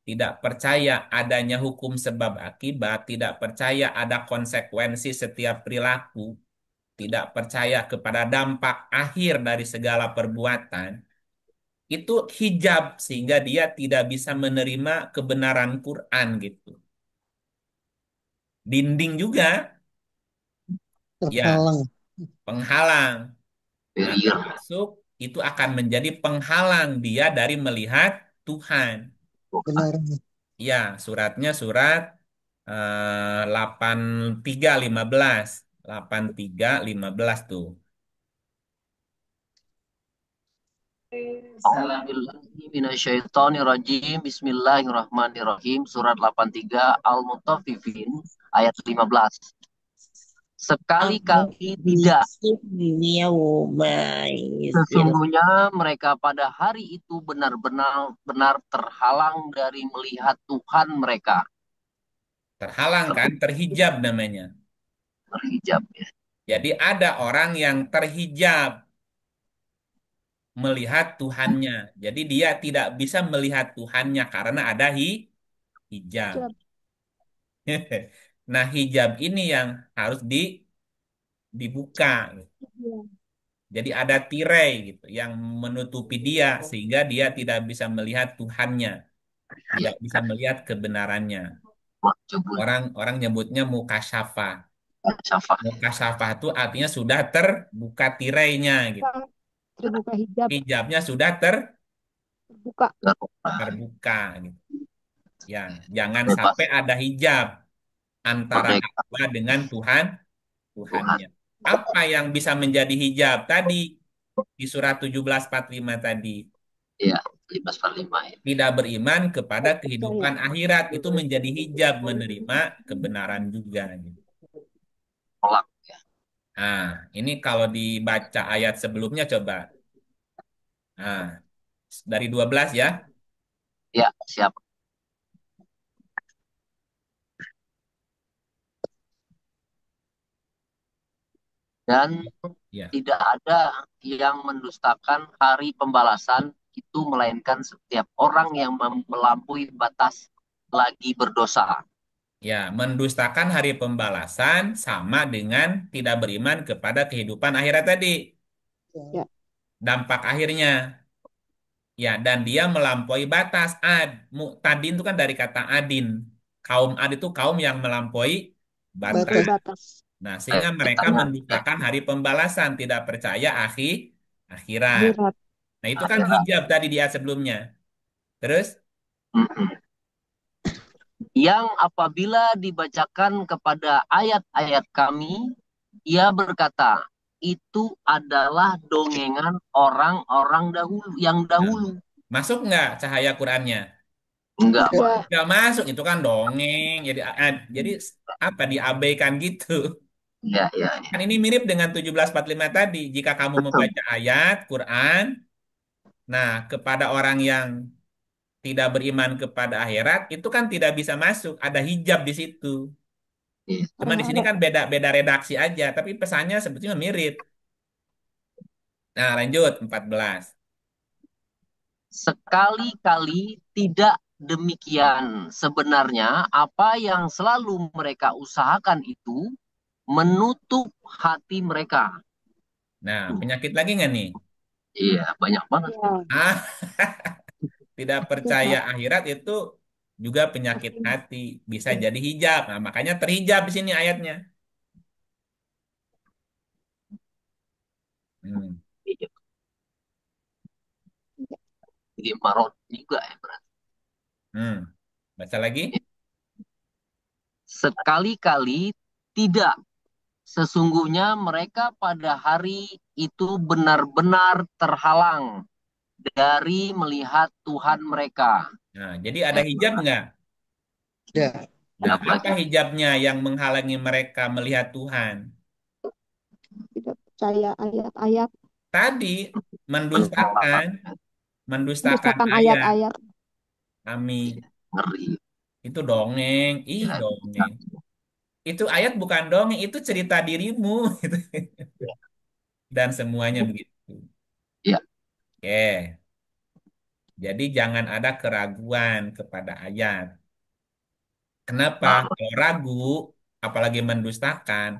tidak percaya adanya hukum sebab akibat, tidak percaya ada konsekuensi setiap perilaku, tidak percaya kepada dampak akhir dari segala perbuatan, itu hijab sehingga dia tidak bisa menerima kebenaran Quran gitu. Dinding juga, ya, Terhalang. penghalang. Nah, Barrier. termasuk itu akan menjadi penghalang dia dari melihat Tuhan. Tuhan. Benar. Ya, suratnya surat 83:15. 83:15 tuh. A'udzubillahi Bismillahirrahmanirrahim. Surat 83 Al-Mutaffifin ayat 15. Sekali-kali tidak, sesungguhnya mereka pada hari itu benar-benar terhalang dari melihat Tuhan mereka. Terhalang kan, terhijab namanya. Terhijab ya. Jadi ada orang yang terhijab melihat Tuhannya. Jadi dia tidak bisa melihat Tuhannya karena ada hijab. Hijab. Nah, hijab ini yang harus dibuka. Iya. Jadi ada tirai gitu yang menutupi dia sehingga dia tidak bisa melihat Tuhannya, Ya, tidak bisa melihat kebenarannya. makjubun. Orang nyebutnya mukasyafah. Syafah. Mukasyafah itu artinya sudah terbuka tirainya gitu. Terbuka hijab. Hijabnya sudah Terbuka. terbuka gitu. Ya, jangan Bebas. sampai ada hijab antara Merdeka. hamba dengan Tuhan. Tuhannya. Apa yang bisa menjadi hijab tadi di surat 17:45 tadi? Ya, 15:45 ya. Tidak beriman kepada Percaya. kehidupan akhirat itu menjadi hijab menerima kebenaran juga gitu. Tolak. Nah, ini kalau dibaca ayat sebelumnya coba. Nah, dari 12 ya. Ya, siap. Dan Ya, tidak ada yang mendustakan hari pembalasan itu melainkan setiap orang yang melampaui batas lagi berdosa. ya, mendustakan hari pembalasan sama dengan tidak beriman kepada kehidupan akhirat tadi. Ya. Dampak akhirnya. Ya, dan dia melampaui batas mu'tadin itu kan dari kata adin. Kaum ad itu kaum yang melampaui Melampaui batas. Batas. batas. Nah, sehingga mereka Kita mendustakan hari pembalasan, tidak percaya akhirat. Akhirat. Nah, itu kan hijab tadi di ayat sebelumnya. Terus, yang apabila dibacakan kepada ayat-ayat kami, ia berkata, itu adalah dongengan orang-orang yang nah, dahulu. masuk nggak cahaya Qurannya? Enggak, Pak. Enggak. Nggak masuk, itu kan dongeng. Jadi apa diabaikan gitu. Ya, ya, ya. Kan ini mirip dengan 17:45 tadi. Jika kamu Betul. membaca ayat Quran, nah kepada orang yang tidak beriman kepada akhirat itu kan tidak bisa masuk, ada hijab di situ. Iya. Cuma di sini Ada. kan beda-beda redaksi aja, tapi pesannya sebetulnya mirip. Nah, lanjut 14. Sekali-kali tidak demikian. Sebenarnya apa yang selalu mereka usahakan itu menutup hati mereka. Nah, penyakit lagi nggak nih? Iya, banyak banget. Ya. Ah, tidak percaya Tuhan. akhirat itu juga penyakit Hati. hati, bisa jadi hijab. Nah, makanya terhijab di sini ayatnya. Hmm. Iya, jadi marot juga ya berarti. Hmm. Baca lagi. Sekali-kali tidak. Sesungguhnya mereka pada hari itu benar-benar terhalang dari melihat Tuhan mereka. Nah, jadi ada hijab nggak? Ya. Nah, Hijab apa lagi. hijabnya yang menghalangi mereka melihat Tuhan? Tidak percaya ayat-ayat, Tadi mendustakan, mendustakan mendustakan ayat. ayat-ayat. Amin. Ngeri. Itu dongeng, ih Ya, dongeng. Itu ayat bukan dongeng, itu cerita dirimu. Gitu. Dan semuanya begitu. ya, Oke, jadi jangan ada keraguan kepada ayat. Kenapa? ah, Kalau ragu, apalagi mendustakan,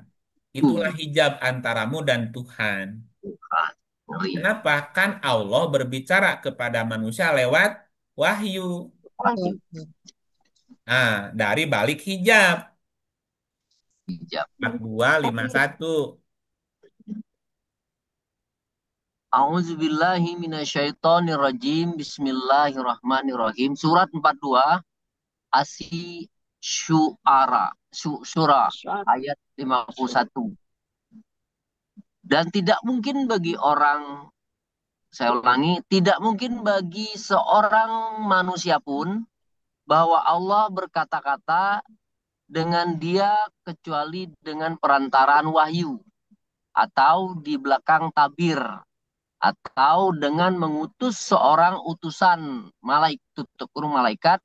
itulah uh, hijab antaramu dan Tuhan. Tuhan, ngeri. Kenapa? Kan Allah berbicara kepada manusia lewat wahyu. Wahyu, Nah, dari balik hijab. hijab. 4251. A'udzubillahi minasyaitonirrajim. Bismillahirrahmanirrahim. Surat 42 Asi Syu'ara, Surah ayat 51. Dan tidak mungkin bagi orang, saya ulangi, tidak mungkin bagi seorang manusia pun bahwa Allah berkata-kata dengan dia kecuali dengan perantaraan wahyu atau di belakang tabir atau dengan mengutus seorang utusan malaikat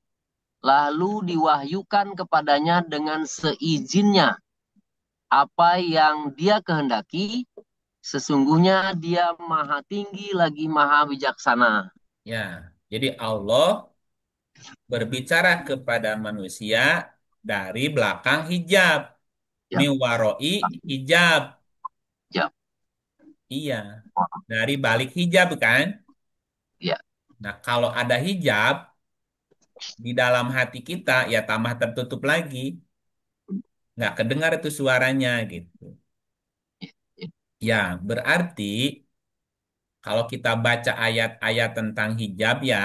lalu diwahyukan kepadanya dengan seizinnya apa yang dia kehendaki. Sesungguhnya dia maha tinggi lagi maha bijaksana. Ya, jadi Allah berbicara kepada manusia dari belakang hijab. Ya, Miwaroi hijab. ya, Iya, dari balik hijab kan? ya, Nah, kalau ada hijab di dalam hati kita, ya tambah tertutup lagi. Nggak kedengar itu suaranya gitu. ya, Ya, berarti kalau kita baca ayat-ayat tentang hijab ya,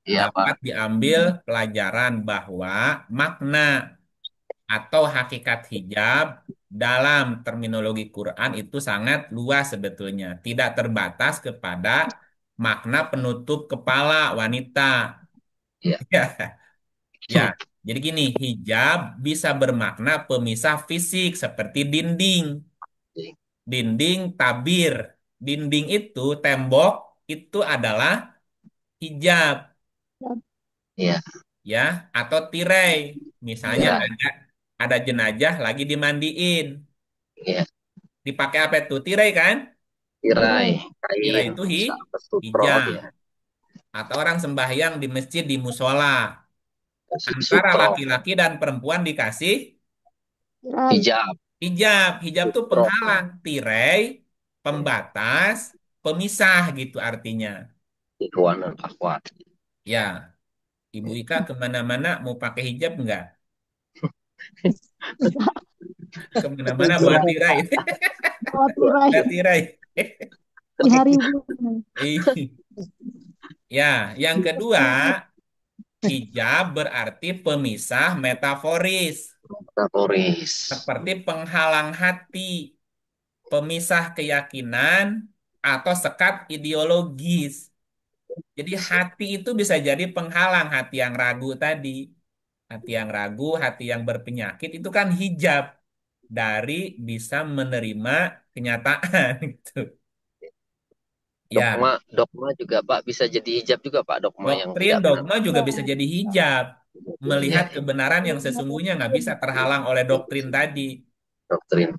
ya dapat Pak. diambil pelajaran bahwa makna atau hakikat hijab dalam terminologi Quran itu sangat luas sebetulnya. Tidak terbatas kepada makna penutup kepala wanita. Ya, Ya, jadi gini, hijab bisa bermakna pemisah fisik seperti dinding. Dinding tabir. Dinding itu, tembok itu adalah hijab, ya, ya, atau tirai. Misalnya ya, ada jenazah lagi dimandiin. ya. Dipakai apa itu? Tirai kan? Tirai, Tirai kain, itu bisa sutro, hijab. ya. Atau orang sembahyang di masjid di musola. Kasih Antara sutro, laki-laki dan perempuan dikasih Tirai. hijab, hijab. Hijab itu sutro, penghalang. Tirai, pembatas, pemisah gitu artinya. ikhwan dan akhwat. Ya, Ibu Ika kemana-mana mau pakai hijab nggak? Kemana-mana bawa Tujuan. tirai. Bawa tirai Bawa tirai. di hari ibu. Ya, yang kedua, hijab berarti pemisah metaforis. Metaforis. Seperti penghalang hati, pemisah keyakinan, atau sekat ideologis. Jadi hati itu bisa jadi penghalang, hati yang ragu tadi. Hati yang ragu, hati yang berpenyakit itu kan hijab dari bisa menerima kenyataan gitu. Dogma, Ya, dogma juga Pak bisa jadi hijab juga Pak, dogma yang doktrin tidak benar. dogma juga bisa jadi hijab. Ya, Melihat ya. kebenaran yang sesungguhnya nggak bisa terhalang oleh doktrin tadi. Doktrin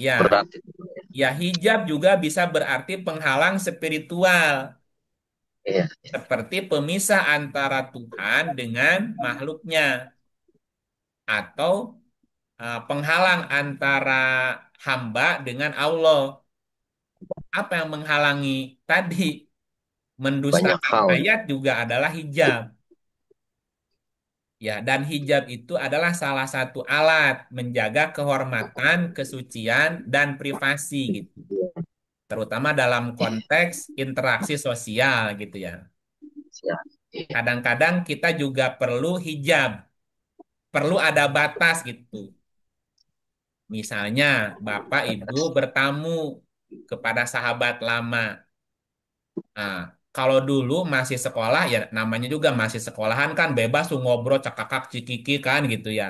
Ya, berat itu. ya hijab juga bisa berarti penghalang spiritual. Iya, Seperti pemisah antara Tuhan dengan makhluknya. Atau penghalang antara hamba dengan Allah. Apa yang menghalangi tadi? banyak Mendustakan hal. ayat juga adalah hijab. Ya, dan hijab itu adalah salah satu alat menjaga kehormatan, kesucian, dan privasi gitu. Terutama dalam konteks interaksi sosial gitu ya. Ya, iya. Kadang-kadang kita juga perlu hijab, perlu ada batas gitu. Misalnya, Bapak Ibu bertamu kepada sahabat lama. Nah, kalau dulu masih sekolah ya namanya juga masih sekolahan kan bebas tuh ngobrol cekakak cikiki kan gitu ya.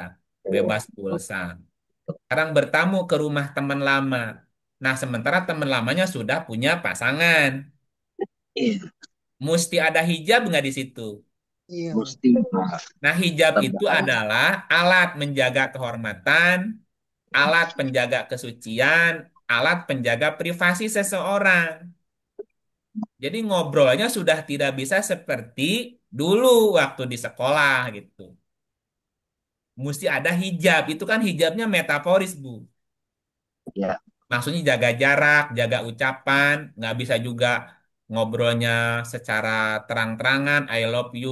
Bebas pulsa. Sekarang bertamu ke rumah teman lama. Nah, sementara teman lamanya sudah punya pasangan. Iya, Mesti ada hijab nggak di situ? Iya, Bang. mesti Pak. Nah, hijab Tetap itu ada. adalah alat menjaga kehormatan, alat penjaga kesucian, alat penjaga privasi seseorang. Jadi ngobrolnya sudah tidak bisa seperti dulu waktu di sekolah gitu. Mesti ada hijab. Itu kan hijabnya metaforis, Bu. Ya, Maksudnya jaga jarak, jaga ucapan, nggak bisa juga ngobrolnya secara terang-terangan, I love you,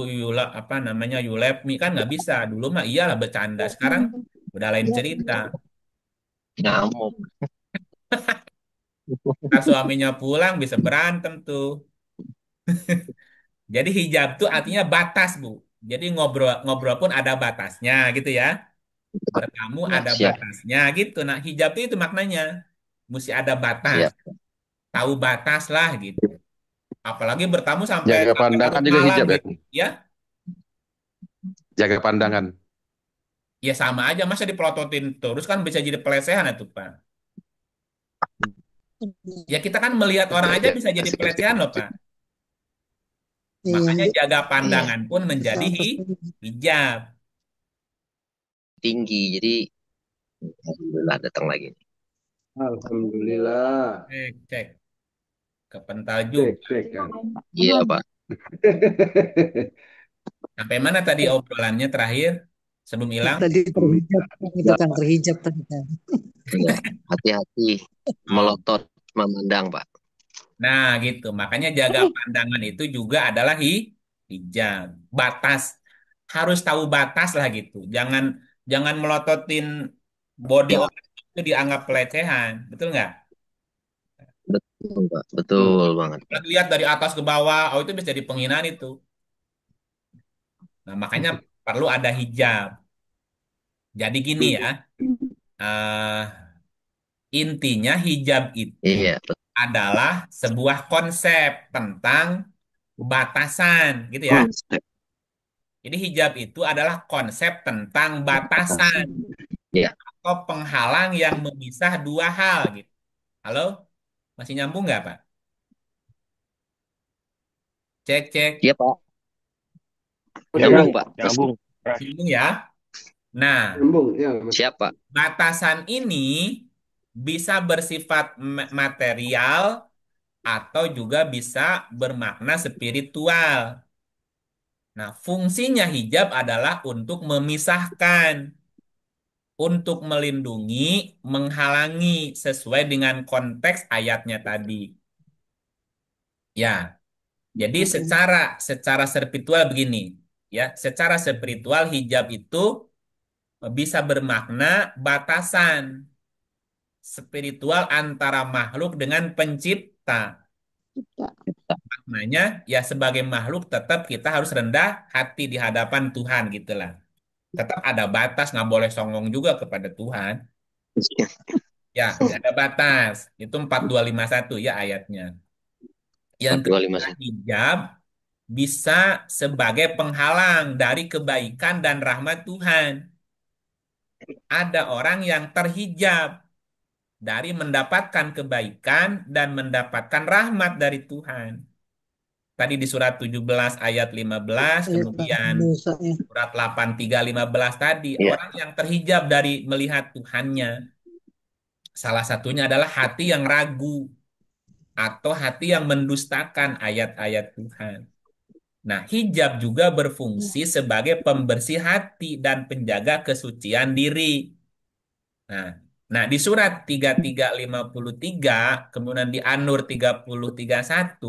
apa namanya, you love me, kan nggak bisa. Dulu mah iyalah bercanda. Sekarang udah lain cerita. nyamuk. Nah, suaminya pulang bisa berantem tuh. Jadi hijab tuh artinya batas, Bu. Jadi ngobrol-ngobrol pun ada batasnya gitu ya. Bertamu Ya, ada Siap, batasnya gitu. Nah, hijab itu maknanya. Mesti ada batas. siap. Tahu batas lah gitu. Apalagi bertamu sampai Jaga sampai larut pandangan juga malam hijab ya. gitu. Ya, Jaga pandangan. ya sama aja. Masa dipelototin terus kan bisa jadi pelecehan itu, Pak. Ya kita kan melihat orang aja bisa jadi Sip, sip, pelecehan loh, sip. Pak. iya, Makanya jaga iya. pandangan pun Bisa menjadi atas. hijab. Tinggi. Jadi alhamdulillah datang lagi. Alhamdulillah. Cek, cek. Kepental Cek, juga. cek kan. Iya, Pak. Sampai mana tadi obrolannya terakhir? Sebelum hilang? Tadi terhijab, itu Ya, kan Pak. terhijab tadi kan. Iya. Hati-hati Oh. melotot memandang, Pak. Nah, gitu. Makanya jaga pandangan itu juga adalah hijab. Batas. Harus tahu batas lah gitu. Jangan jangan melototin body Ya, orang itu dianggap pelecehan. Betul nggak? betul, Pak. Betul banget, Pak. Apalagi lihat dari atas ke bawah. Oh, itu bisa jadi penghinaan itu. Nah, makanya perlu ada hijab. Jadi gini ya. eh, Intinya hijab itu Iya, adalah sebuah konsep tentang batasan, gitu ya. konsep. Jadi hijab itu adalah konsep tentang batasan Ya, atau penghalang yang memisah dua hal, gitu. Halo, masih nyambung nggak, Pak? Cek, cek. iya, Pak. Oke, Nyambung, Nyambung, Pak. nyambung. Nyambung ya. Nah, nyambung ya, Mas. Siap, Pak. batasan ini bisa bersifat material atau juga bisa bermakna spiritual. Nah, fungsinya hijab adalah untuk memisahkan, untuk melindungi, menghalangi sesuai dengan konteks ayatnya tadi. Ya, jadi secara spiritual begini, ya, secara spiritual hijab itu bisa bermakna batasan spiritual antara makhluk dengan pencipta. Kita. Maknanya ya sebagai makhluk tetap kita harus rendah hati di hadapan Tuhan gitulah. Tetap ada batas, nggak boleh songong juga kepada Tuhan. Ya, ada batas. Itu 4251 ya ayatnya. Yang kedua, 4251. hijab bisa sebagai penghalang dari kebaikan dan rahmat Tuhan. Ada orang yang terhijab dari mendapatkan kebaikan dan mendapatkan rahmat dari Tuhan. Tadi di surat 17 ayat 15, Iya, Pak. kemudian Dosa ya. surat 83 15 tadi, Iya, orang yang terhijab dari melihat Tuhannya. Salah satunya adalah hati yang ragu atau hati yang mendustakan ayat-ayat Tuhan. Nah, hijab juga berfungsi sebagai pembersih hati dan penjaga kesucian diri. Nah, nah di surat 3353, kemudian di An-Nur 3031,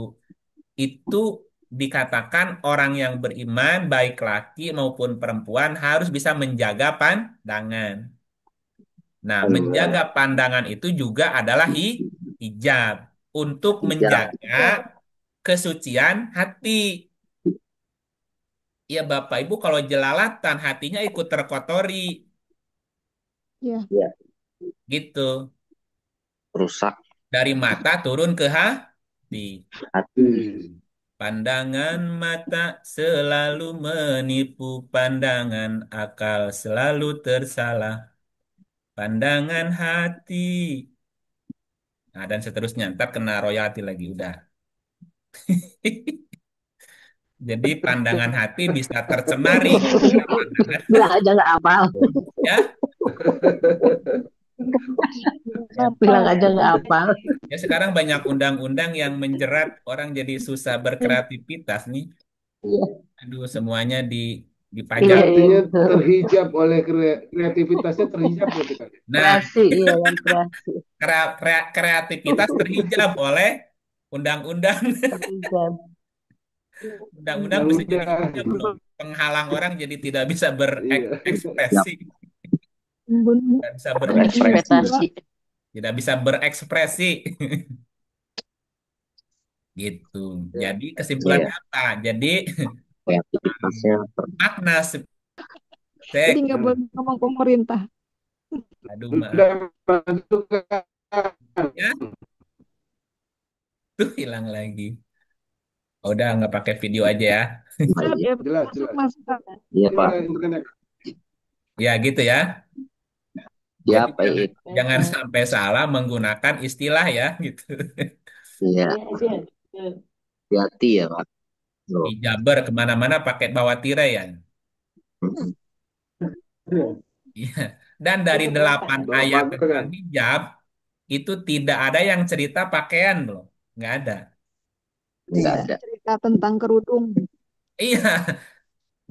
itu dikatakan orang yang beriman, baik laki maupun perempuan, harus bisa menjaga pandangan. Nah, menjaga pandangan itu juga adalah hijab untuk hijab. menjaga kesucian hati. Ya, Bapak Ibu kalau jelalatan hatinya ikut terkotori Ya, Iya. gitu. Rusak Dari mata turun ke hati. hati. Pandangan mata selalu menipu, pandangan akal selalu tersalah, pandangan hati. Nah, dan seterusnya. Ntar kena royalti lagi, udah. Jadi pandangan hati bisa tercemari gara pandangan, Bilang aja nggak hafal. ya. Ya, Bilang Apa? aja nggak hafal. ya sekarang banyak undang-undang yang menjerat orang jadi susah berkreativitas nih. Iya, Aduh, semuanya Itu dipajak. iya artinya itu. terhijab oleh kreativitasnya terhijab berarti kan. Nah, Kreasi, iya yang kreasi. kreativitas terhijab oleh undang-undang. Terhijab. Undang-undang bisa jadi Undang-undang. hijab loh. Penghalang orang jadi tidak bisa Iya. Yap, berekspresi. Embun Tidak bisa berekspresi. jiwa. Berekspektasi. tidak bisa berekspresi. Gitu. Ya, Jadi kesimpulannya iya, apa? Jadi kreativitasnya makna Jadi seks, nggak Nah, boleh ngomong pemerintah. aduh maaf udah masuk ke ya, tuh hilang lagi. Oh, udah nggak pakai video aja ya. Siap iya, ya, jelas masuk jelas. masuk. iya Ini Pak, udah internet. Ya gitu ya. ya Jadi Pak jangan sampai salah menggunakan istilah ya gitu. iya, hati ya Pak. Loh. Hijaber kemana-mana pakai bawa tirai ya. Mm-mm. Iya. Dan dari 8 Bawa ayat pagar tentang kan. hijab itu tidak ada yang cerita pakaian loh. Nggak ada. Nggak Iya, ada. cerita tentang kerudung. Iya.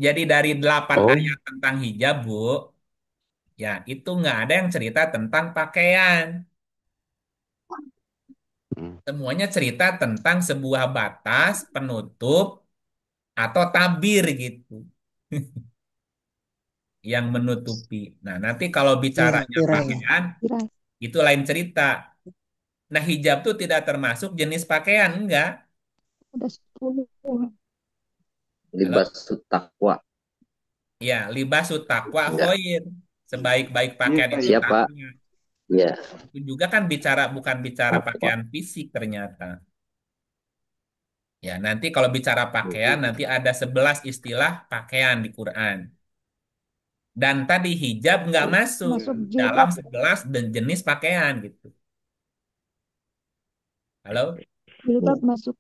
Jadi dari 8 Oh, ayat tentang hijab, Bu, ya itu nggak ada yang cerita tentang pakaian. hmm. Semuanya cerita tentang sebuah batas, penutup, atau tabir gitu. Yang menutupi. Nah, nanti kalau Iya, bicaranya tirai. pakaian, Kira itu lain cerita. Nah, hijab tuh tidak termasuk jenis pakaian, enggak. ada 10. Halo? Libas takwa. Ya, libasut taqwa Enggak. khoir. Sebaik-baik Iya pakaian itu iya. Siapa? takwa. Iya. Itu juga kan bukan bicara Takwa. pakaian fisik ternyata. Ya, nanti kalau bicara pakaian, nanti ada 11 istilah pakaian di Quran. Dan tadi hijab nggak masuk Masuk dalam jilbab. 11 dan jenis pakaian gitu. Halo? Jilbab masuk.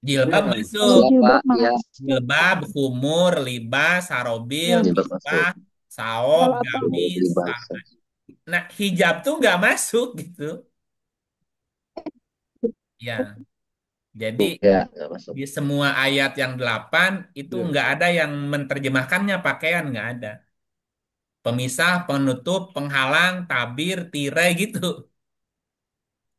Jilbab Iya. Kalau masuk. Siapa? jilbab Iya. masuk. Jilbab, khumur, libas, sarobil, Ya, Jilbab masuk. misbah, saob, kalau gamis. Libas. Nah, hijab tuh nggak masuk gitu. Ya, jadi Enggak, enggak masuk. di semua ayat yang 8 itu Iya. nggak ada yang menerjemahkannya pakaian, nggak ada. Pemisah, penutup, penghalang, tabir, tirai gitu.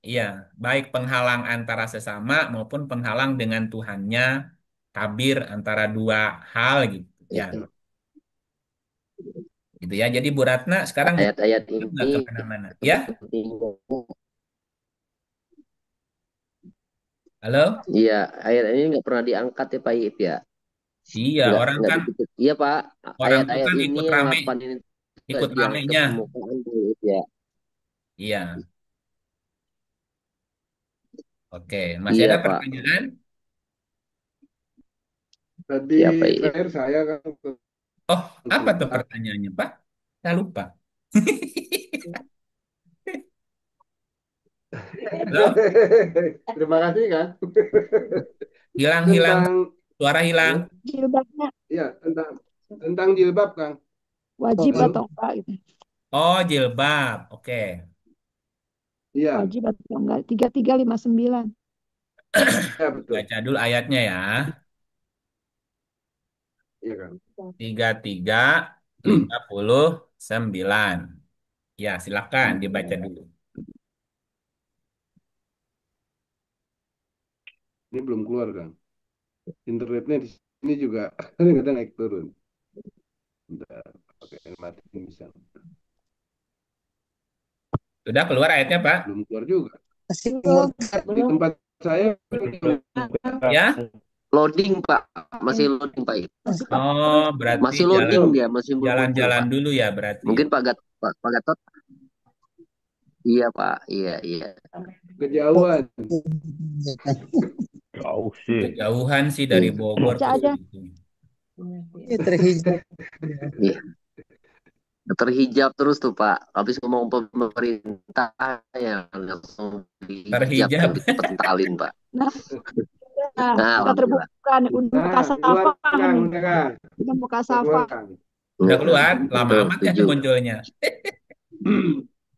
Iya, baik penghalang antara sesama maupun penghalang dengan Tuhannya, tabir antara dua hal gitu. Ya, Itu. gitu ya. Jadi Bu Ratna sekarang Ayat-ayat nggak ini kemana-mana. Ya, sepertinya. halo? Iya, ayat ini nggak pernah diangkat ya Pak Ip ya. Iya, Nggak dipikir. Iya Pak, orang tuh ayat-ayat kan ini yang 8 ini nggak ikut diangkat ke ramenya. permukaan Pak Ip ya. Iya, oke. Masih Iya ada Pak. pertanyaan? Tadi Iya Pak Ip. terakhir saya kan Oh, apa tuh jilbab. pertanyaannya, Pak? Saya lupa. Halo? Terima kasih kan. Hilang-hilang, Tentang suara hilang. jilbabnya ya tentang jilbab Kang. wajib Halo? atau enggak gitu. Oh, jilbab. Oke. Iya, Wajib atau enggak. 3359. ya betul. Baca dulu ayatnya ya. Iya kan. 3359. Ya, silakan dibaca dulu. Ini belum keluar Kang. Internetnya di sini juga kadang-kadang naik turun. Bentar, pakai mati bisa. Sudah keluar ayatnya, Pak? Belum keluar juga. Masih Belum. Di tempat saya Ya? Loading Pak, masih loading Pak Ip. Masih Oh, berarti Masih loading dia, masih belum muncul jalan-jalan Pak. dulu ya berarti. Mungkin Pak Gatot. Iya Pak, iya iya. kejauhan. Jauh sih. Kejauhan sih dari Bogor Baca ke aja. situ. Ya terhijab. Iya, terhijab terus tuh Pak. Habis ngomong pemerintah ya langsung dihijab Terhijab. tuh, dipentalin Pak. Nah, Nah, udah alhamdulillah. terbuka nih, udah Nah, muka keluar safah Kang, nih, udah Kang. udah muka Udah keluar safah. Kang. Udah keluar, lama Betul, amat kan setuju. munculnya.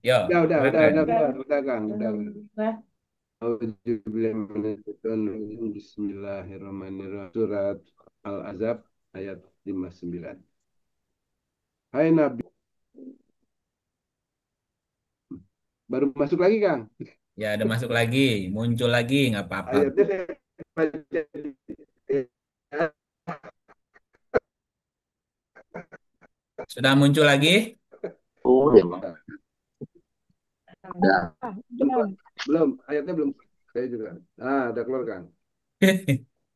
Yo, Udah silakan. keluar, udah Kang, udah. Auzubillahi Bismillahirrahmanirrahim. Surat Al-Azab ayat 59. Hai Nabi, baru masuk lagi Kang. Ya, udah masuk lagi, muncul lagi, nggak apa-apa. Ayatnya saya baca Sudah muncul lagi? Oh, ya Pak. Udah. belum, ayatnya belum. Saya juga. Udah keluar Kang.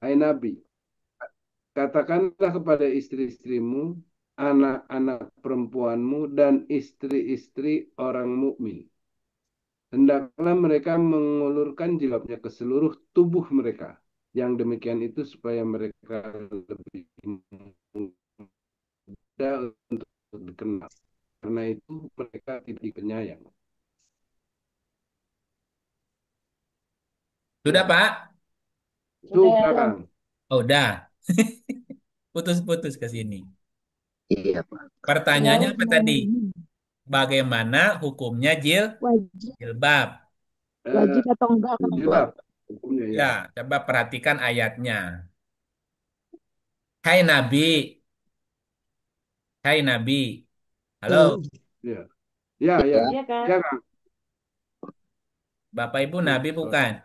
Hai Nabi, katakanlah kepada istri-istrimu, anak-anak perempuanmu, dan istri-istri orang mukmin. Hendaklah mereka mengulurkan jilbabnya ke seluruh tubuh mereka. Yang demikian itu supaya mereka lebih mudah untuk dikenal. Karena itu mereka tidak penyayang. Sudah, Ya. Pak? Sudah, Kang. Oh, udah. Putus-putus ke sini. Iya Pak. Pertanyaannya apa tadi? Bagaimana hukumnya Wajib, jilbab? wajib atau enggak kan? Jilbab. Hukumnya ya. Ya, coba perhatikan ayatnya. Hai Nabi. Hai Nabi. Halo, Ya. Ya, ya. Iya. Ya, Kang. Bapak Ibu Nabi bukan?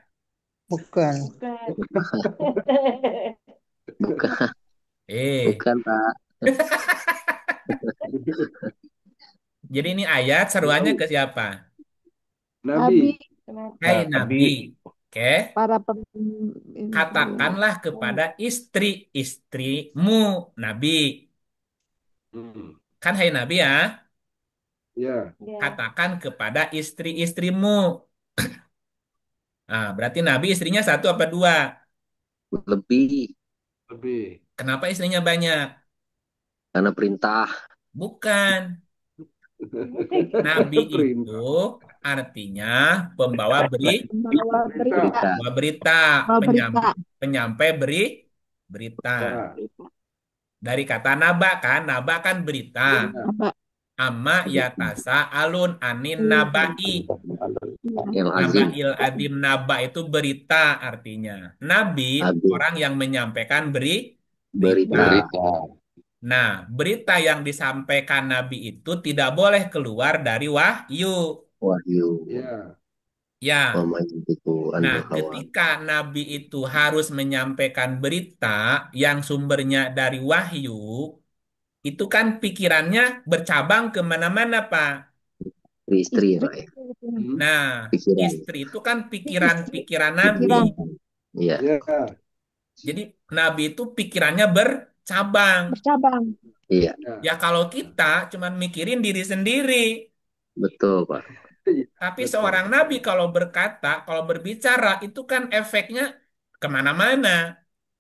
Bukan. Bukan, Eh, bukan Pak. jadi ini ayat seruannya ke siapa? Nabi. Hai Nabi. Nabi. Oke. Para Katakanlah kepada istri-istrimu, Nabi. Hmm. Kan hai Nabi ya? Ya. Katakan kepada istri-istrimu. Nah, berarti Nabi istrinya satu apa dua? Lebih Lebih. Kenapa istrinya banyak? karena perintah. Bukan. Nabi itu Perintah. artinya pembawa membawa berita, Berita. pembawa berita, membawa berita. penyampai berita. Ya. Dari kata naba kan berita. Ya. Apa? Amma yatasa alun anin nabai. Yang azim. Nabail adim naba itu berita artinya. Nabi Azim. orang yang menyampaikan Berita. Nah, berita yang disampaikan Nabi itu tidak boleh keluar dari wahyu. Wahyu. Ya. Ya. Mama itu Nah, anu hawa. ketika Nabi itu harus menyampaikan berita yang sumbernya dari wahyu, itu kan pikirannya bercabang kemana-mana, Pak. Istri ya Pak ya. Nah, Pikiran. istri itu kan pikiran-pikiran Nabi. Pikiran. Iya. Ya. Jadi Nabi itu pikirannya bercabang. Bercabang. Iya. Ya kalau kita cuman mikirin diri sendiri. Betul Pak. Tapi Betul. seorang Nabi kalau berkata, kalau berbicara itu kan efeknya kemana-mana.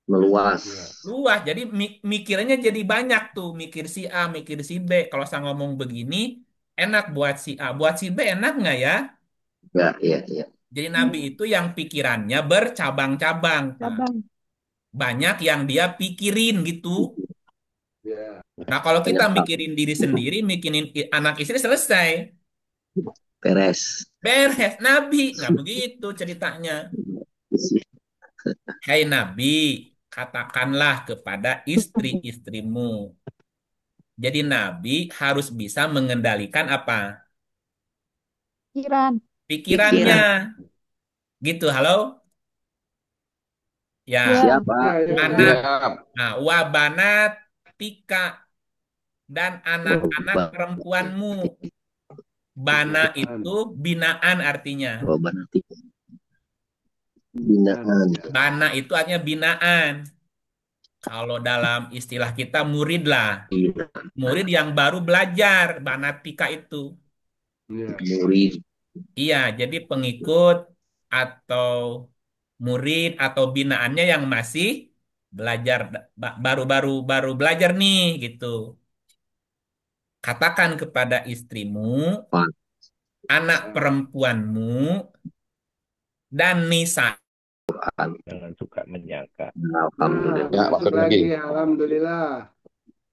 Meluas. Luas. Jadi mikirnya jadi banyak tuh. Mikir si A, mikir si B. Kalau saya ngomong begini, enak buat si A. Buat si B enak nggak ya? Ya, iya, iya. Jadi Nabi itu yang pikirannya bercabang-cabang, Pak. Cabang. Banyak yang dia pikirin gitu. Ya. Nah, kalau kita Banyak hal. mikirin diri sendiri, mikirin anak istri selesai. Beres. Beres. Nabi, nggak begitu ceritanya. Hai Nabi, katakanlah kepada istri-istrimu. Jadi Nabi harus bisa mengendalikan apa? Pikiran. Pikirannya. Gitu, halo? Ya, Ya. Siapa? anak. Nah, wabanat tika dan anak-anak perempuanmu. Bana itu binaan artinya. Oh, berarti binaan. Bana itu artinya binaan. Kalau dalam istilah kita murid lah. Murid yang baru belajar, banatika itu. Ya. Murid. Iya, jadi pengikut atau murid atau binaannya yang masih belajar, baru belajar nih gitu. Katakan kepada istrimu, Wah, anak perempuanmu, dan nisa. Jangan suka menyangka. Nah, alhamdulillah. Ya, masuk masuk lagi. lagi. Alhamdulillah.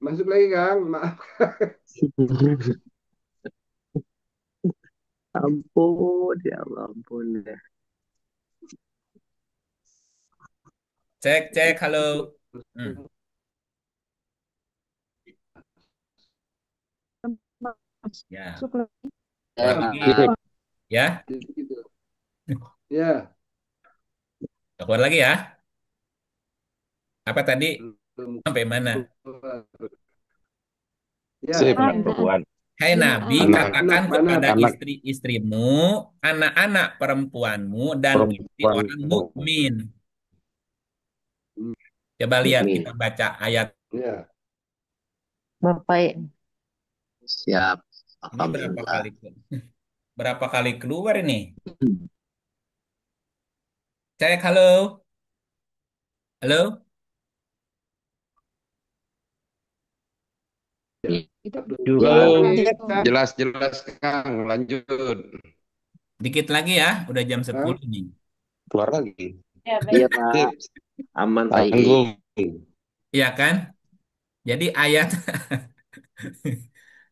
Masuk lagi, Kang. Maaf. Ampun, ya Allah, ampun ya. Cek, halo. Hmm, ya, Masuk lagi. keluar Ya, lagi. Sip. Ya, Gitu. Ya. keluar lagi ya. Apa tadi? Belum Sampai mana? keluar. Ya. Sip. anak Binaan. perempuan. Hai Nabi, Binaan. Anak, katakan Anak. kepada anak istri-istrimu, anak-anak perempuanmu, dan istri orang perempuanmu. mukmin. Hmm. Coba lihat, Mukmin. kita baca ayat. Ya. Bapak Siap. Ini Alhamdulillah. berapa kali keluar ini? Cek, halo. Halo? Itu Juga Ya, Jelas, jelas, Kang. Lanjut. Dikit lagi ya, udah jam Kang. 10 nih. Keluar lagi. ya iya baik. Pak. Sip. Aman Pak I. Tanggung. Iya kan? Jadi ayat,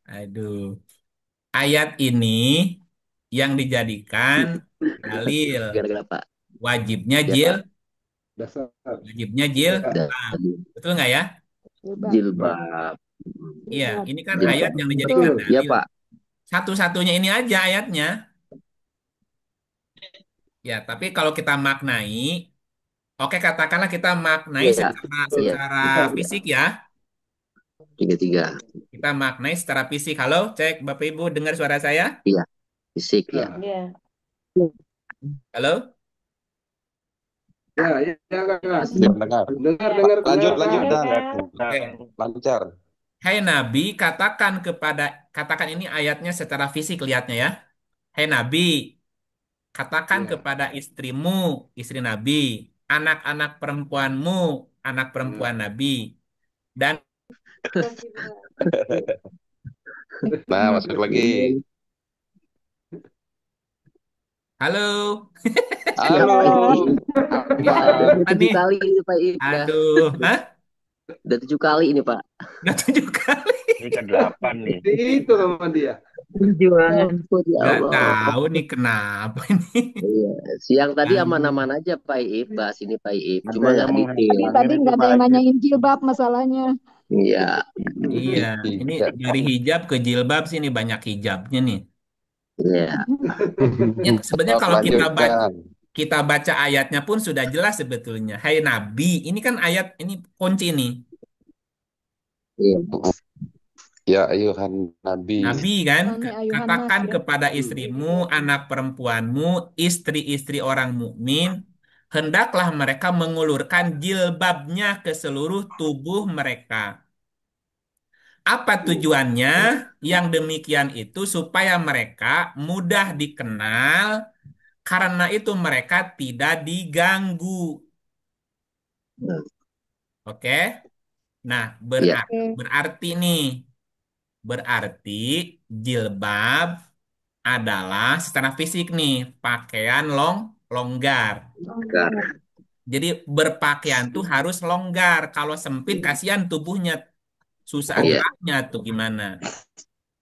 aduh, ayat ini yang dijadikan dalil Gara-gara Pak. wajibnya Ya jil, Pak. Dasar. jil, Ya. betul nggak ya? Jilbab. Iya, ini kan Jilbab. ayat yang dijadikan Betul. Iya dalil. Pak. Satu-satunya ini aja ayatnya. Ya, tapi kalau kita maknai, oke katakanlah kita maknai Iya. secara Iya. secara Iya. fisik ya. Tiga-tiga. Kita maknai secara fisik. Halo, cek Bapak Ibu dengar suara saya? Iya. Fisik ya. Ya. Ya. Halo? Ya, ya, Kang. Dengar. Dengar, Lanjut, Kang. lanjut, Oke, Kang. Kang. Oke. Lancar. Hai Nabi, katakan ini ayatnya secara fisik lihatnya ya. Hai Nabi, katakan Ya. kepada istrimu, istri Nabi, anak-anak perempuanmu, anak perempuan Nabi, dan Nah, masuk lagi. halo. Iya Halo. Pak I. Apa? Udah Apa 7 nih? kali ini Pak I. Aduh, hah? Udah 7 kali ini Pak. Udah 7 kali. Ini ke-8 nih. Itu sama dia. Perjuangan. Ampun ya Nggak Allah. tahu nih kenapa ini. Iya. Siang tadi Aduh. aman-aman aja Pak Iip, bahas ini Pak Iip. Ada Cuma nggak yang detail. Tapi menghalangi tadi itu nggak ada Pak yang Ajit. nanyain jilbab masalahnya. Iya. Iya, ini Iya. dari hijab ke jilbab sih ini banyak hijabnya nih. Iya. Ya, sebenarnya kalau Lanjut, Kang. kita baca ayatnya pun sudah jelas sebetulnya. Hai Nabi, ini kan ayat ini kunci nih. Iya. Ya, ayuhan Nabi. Nabi kan, Oh, ini ayuhan katakan nas ya. kepada istrimu, anak perempuanmu, istri-istri orang mukmin, hendaklah mereka mengulurkan jilbabnya ke seluruh tubuh mereka. Apa tujuannya? Yang demikian itu supaya mereka mudah dikenal, karena itu mereka tidak diganggu. Oke? Nah, Iya. berarti nih, berarti jilbab adalah secara fisik nih, pakaian longgar. Longgar. Jadi berpakaian tuh harus longgar. Kalau sempit, kasihan tubuhnya. Susah Iya. geraknya tuh gimana.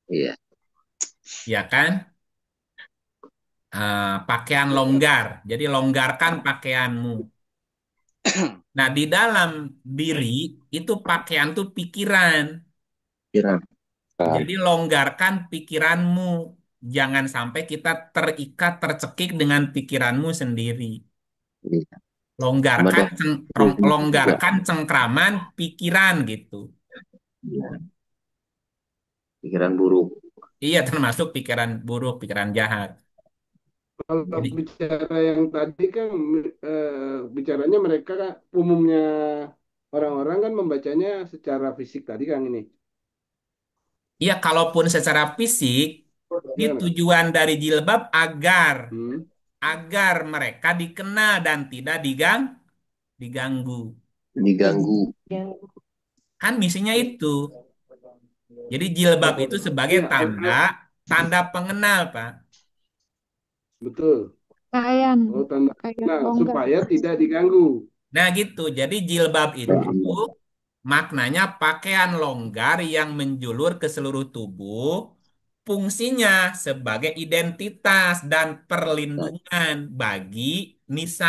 Iya. Ya kan? Pakaian longgar. Jadi longgarkan pakaianmu. Nah, di dalam diri itu pakaian tuh pikiran. Kira. Jadi longgarkan pikiranmu. Jangan sampai kita terikat, tercekik dengan pikiranmu sendiri. Iya. Longgarkan, Sama longgarkan cengkraman pikiran gitu. Iya. Pikiran buruk. Iya, termasuk pikiran buruk, pikiran jahat. Kalau Jadi, bicara yang tadi kan bicaranya mereka umumnya orang-orang kan membacanya secara fisik tadi Kang ini. iya, kalaupun secara fisik, ini Gimana? tujuan dari jilbab agar Hmm. agar mereka dikenal dan tidak diganggu. Diganggu. Kan misinya itu. Jadi jilbab itu sebagai Iya, tanda pengenal, Pak. betul. Pakaian, Oh, tanda pakaian kenal longgar. supaya tidak diganggu. Nah gitu, jadi jilbab itu maknanya pakaian longgar yang menjulur ke seluruh tubuh, fungsinya sebagai identitas dan perlindungan bagi nisa,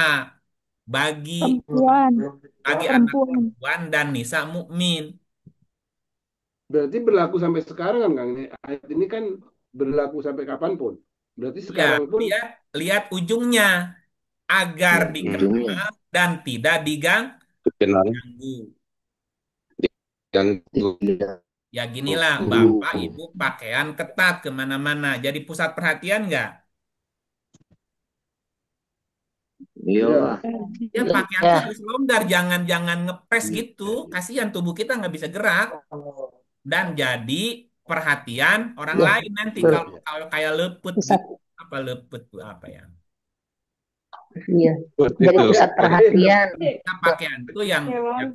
bagi Perempuan, bagi anak perempuan. perempuan dan nisa mukmin. Berarti berlaku sampai sekarang kan, Kang? Ayat ini kan berlaku sampai kapanpun. Berarti Ya, sekarang pun lihat ujungnya agar Ujungnya. dikenal dan tidak Kenal, diganggu. ganggu. Ya ginilah, Bapak Ibu pakaian ketat kemana-mana. Jadi pusat perhatian nggak? Iya. Ya pakaian tuh harus longgar, jangan ngepres gitu. Kasihan tubuh kita nggak bisa gerak dan jadi perhatian orang Ya, lain nanti betul. kalau kalau kayak lepet Pusat, gitu. Apa lepet tuh apa ya? iya. Seperti Jadi itu. pusat perhatian. Nah, pakaian tuh yang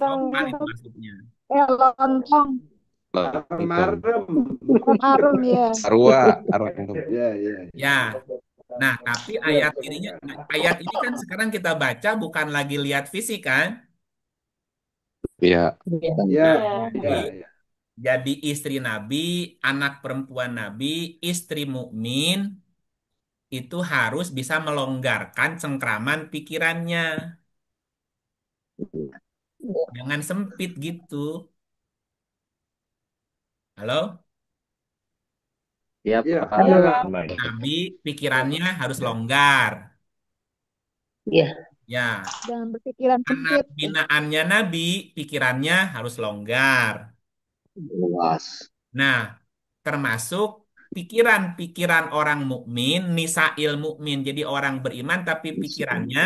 sopan itu maksudnya. Lontong, marem. arum ya. Arwah, arwah. Ya, ya. Ya. Nah, tapi ayat ini kan sekarang kita baca bukan lagi lihat fisik kan? Iya. Iya. Ya, Jadi, ya, ya. jadi istri Nabi, anak perempuan Nabi, istri mukmin itu harus bisa melonggarkan cengkraman pikirannya. Jangan sempit gitu. Halo? Ya, Ya, Pak. ya. Nabi pikirannya harus longgar. Iya. Ya, Jangan berpikiran anak sempit. binaannya Nabi pikirannya harus longgar. Luas. Nah, termasuk pikiran-pikiran orang mukmin, nisail mukmin. Jadi orang beriman tapi pikirannya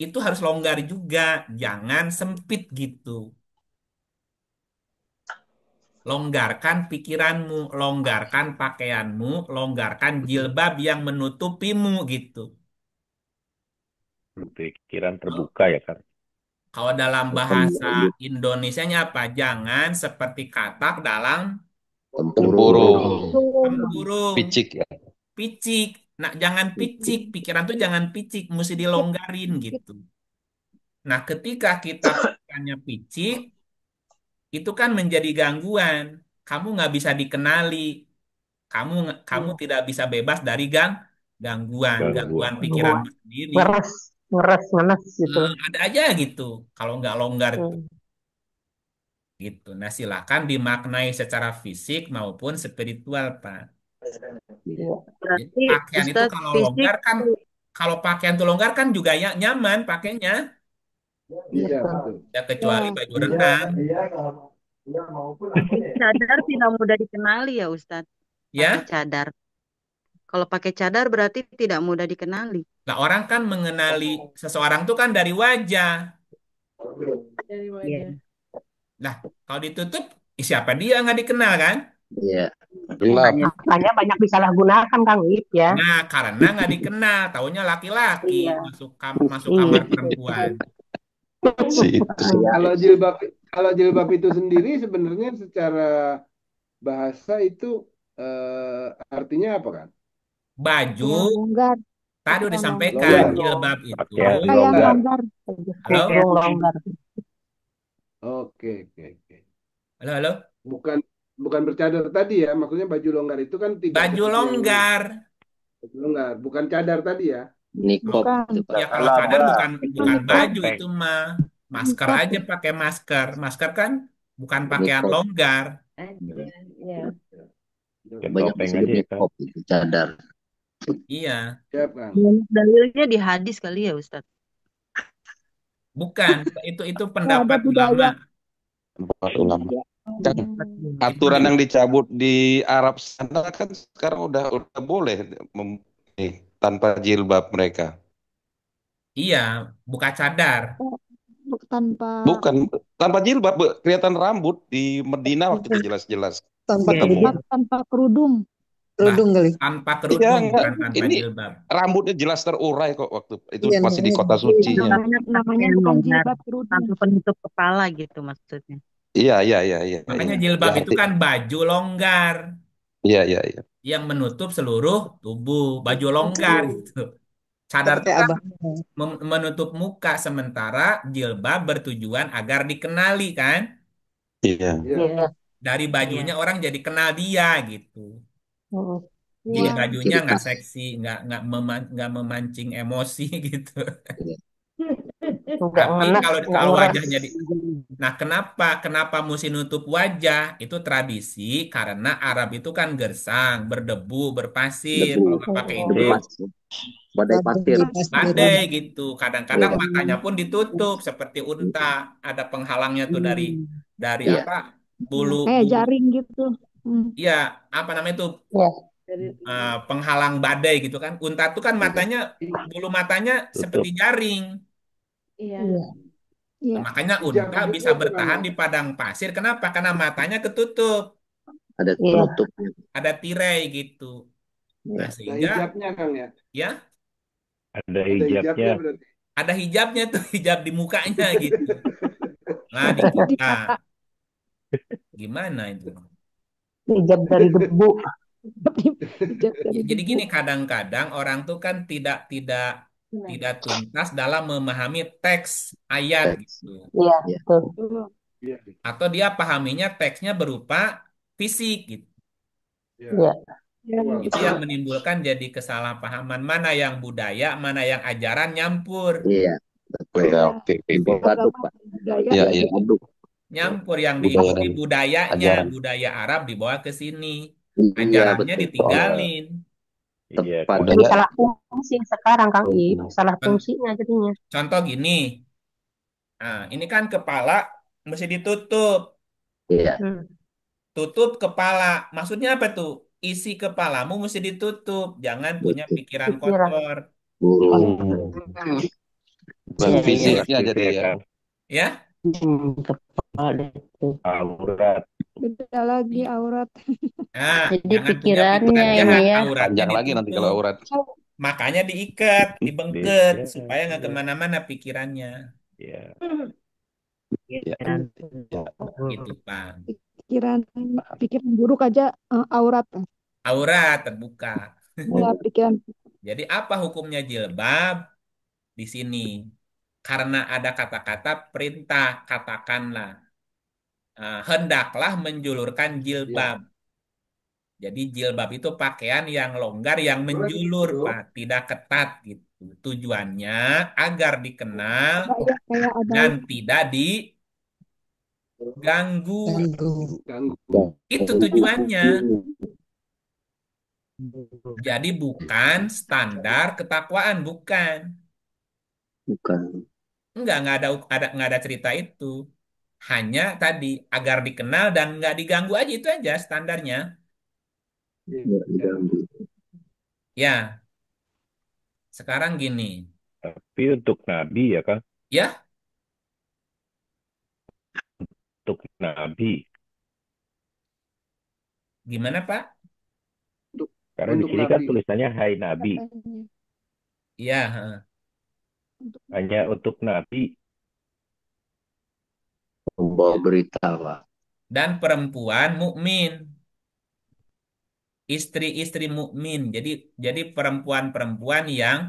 itu harus longgar juga, jangan sempit gitu. Longgarkan pikiranmu, longgarkan pakaianmu, longgarkan jilbab yang menutupimu gitu. Pikiran terbuka ya kan. Kalau dalam bahasa Indonesianya apa? Jangan seperti katak dalam Tempurung. tempurung. Picik ya. Picik. Nah, jangan picik. Pikiran tuh jangan picik, mesti dilonggarin gitu. Nah, ketika kita pikirannya picik, itu kan menjadi gangguan. Kamu nggak bisa dikenali. Kamu tidak bisa bebas dari gangguan pikiranmu sendiri. Ngeres gitu. Ada aja gitu. Kalau nggak longgar itu. Gitu. Nah, silakan dimaknai secara fisik maupun spiritual, Pak. Iya. Jadi Berarti pakaian itu Ustadz kalau fisik longgar kan, kalau pakaian itu longgar kan juga ya nyaman pakainya. Iya, Betul. betul. Ya kecuali baju renang. cadar tidak mudah dikenali ya Ustadz. Pakai Ya, cadar. Kalau pakai cadar berarti tidak mudah dikenali. nah orang kan mengenali seseorang tuh kan dari wajah. Iya. Nah, kalau ditutup, siapa dia nggak dikenal kan? Iya. Gelap. Hanya Makanya banyak disalahgunakan Kang Ip ya. Nah, karena nggak dikenal, taunya laki-laki Iya. masuk kamar perempuan. Situ. Kalau jilbab itu sendiri sebenarnya secara bahasa itu artinya apa kan? Baju Yang longgar, tadi udah pakaian disampaikan longgar. jilbab itu. Pakaian pakaian longgar. longgar. Halo, Yang longgar. Oke, oke, oke. halo. Bukan bukan bercadar tadi ya, maksudnya baju longgar itu kan tidak Baju seperti yang longgar. baju longgar, bukan cadar tadi ya. Nikop Bukan. itu, Pak. Ya kalau cadar bukan baju Topeng. itu mah. Masker Nikop. aja pakai masker. Masker kan bukan pakaian Nikop. longgar. Iya. Ya, Banyak topeng disebut aja ya kan. nikop itu cadar. Iya, Siap kan? Dalilnya di hadis kali ya Ustadz. bukan. Itu Ada pendapat budaya. ulama. Tempat ulama. Kan Itu aturan yang dicabut di Arab sana kan sekarang udah boleh tanpa jilbab mereka. iya, buka cadar. Tanpa Bukan tanpa jilbab, kelihatan rambut di Medina waktu itu jelas-jelas. Tanpa Iya. kerudung. tanpa kerudung. Kerudung kali. tanpa Iya, kerudung, enggak. bukan tanpa Ini jilbab. rambutnya jelas terurai kok waktu itu Iya, masih di namanya kota Itu sucinya. namanya Namanya pakaian bukan longgar, jilbab kerudung. tanpa penutup kepala gitu maksudnya. Iya, iya, iya, iya, Makanya iya. jilbab Ya, itu kan baju longgar iya, iya, iya. yang menutup seluruh tubuh, baju longgar gitu. Cadar Seperti itu kan abang. menutup muka, sementara jilbab bertujuan agar dikenali kan. Iya. Iya. Iya. Dari bajunya Iya. orang jadi kenal dia gitu. Mm. Jadi Iya, bajunya ciri nggak khas. seksi, nggak memancing emosi gitu. Iya. Nggak Tapi ngena, kalau nggak kalau nguras. wajahnya nah, kenapa mesti nutup wajah? Itu tradisi karena Arab itu kan gersang, berdebu, berpasir. Debu, Kalau nggak pakai debu itu, Oh, pasir, badai pasir. Badai pasir. badai gitu. Kadang-kadang Iya, matanya pun ditutup seperti unta. Ada penghalangnya tuh dari iya, apa? Ya, Bulu kayak bulu. jaring gitu. Hmm. Ya, apa namanya itu? ya. Penghalang badai gitu kan. Unta tuh kan iya, matanya, bulu matanya seperti Tutup. jaring. Iya. Iya. Nah, makanya Hijab unta juga bisa gimana? bertahan di padang pasir. Kenapa? Karena matanya ketutup, ada Iya. penutupnya. ada tirai gitu. Nah, Iya, Ada sehingga hijabnya Kang ya. ya Ada Ada hijabnya hijabnya. berarti. ada hijabnya tuh, hijab di mukanya gitu. Nah, di kita gimana itu? Hijab dari debu. Hijab dari Jadi debu. gini, kadang-kadang orang tuh kan tidak tidak tidak tuntas dalam memahami teks ayat teks. gitu. Iya, Iya, betul. Betul. Iya. Atau dia pahaminya teksnya berupa fisik gitu. Iya. Iya. Ya, Wah, Itu betul. yang menimbulkan jadi kesalahpahaman. Mana yang budaya, mana yang ajaran nyampur. iya, betul. Ya, Ya, oke, oke, oke. Campur aduk, agama Pak. dan budaya Iya, Iya, iya. aduk. Nyampur yang Budaya diikuti dan budayanya, ajaran. budaya Arab dibawa ke sini. Iya, Ajarannya betul. ditinggalin. Iya, Tepat. Jadi Budaya. salah fungsi sekarang, Kang I. Salah Con- fungsinya jadinya. Contoh gini, nah ini kan kepala mesti ditutup. Iya, Hmm. Tutup kepala, maksudnya apa tuh? Isi kepalamu mesti ditutup. Jangan punya betul. pikiran Pikiran. kotor. Burung. Hmm. Bukan Iya, iya. fisiknya Negatif jadi ya ya. kan. Ya, Kepala itu. Aurat. Beda lagi aurat. nah Jadi jangan punya pikirannya pikiran ini jahat, ya. auratnya Panjang lagi nanti kalau ditutup. aurat. Makanya diikat, dibengket, Beda. supaya nggak kemana-mana pikirannya. Ya. Ya, Pikiran ya. Gitu, Pak. Pikiran pikiran buruk aja aurat. Aurat terbuka. Ya, pikiran. Jadi apa hukumnya jilbab di sini? Karena ada kata-kata perintah, katakanlah, hendaklah menjulurkan Iya. jilbab. Jadi jilbab itu pakaian yang longgar, yang Boleh menjulur, gitu. Pak, tidak ketat gitu. Tujuannya agar dikenal Abaya, kayak dan abaya. tidak diganggu. Ganggu. Ganggu. Itu tujuannya. Jadi bukan standar ketakwaan, bukan. Bukan. Nggak ada cerita itu. Hanya tadi agar dikenal dan nggak diganggu aja, itu aja standarnya. Iya. Nggak diganggu. Ya, sekarang gini. Tapi untuk Nabi ya kan. Ya, Untuk Nabi. gimana Pak? Untuk Karena di untuk sini kan Nabi. tulisannya Hai Nabi. Katanya. Ya, heeh. Untuk Hanya untuk Nabi. Membawa berita, Pak. Dan perempuan mukmin, istri-istri mukmin. Jadi perempuan-perempuan yang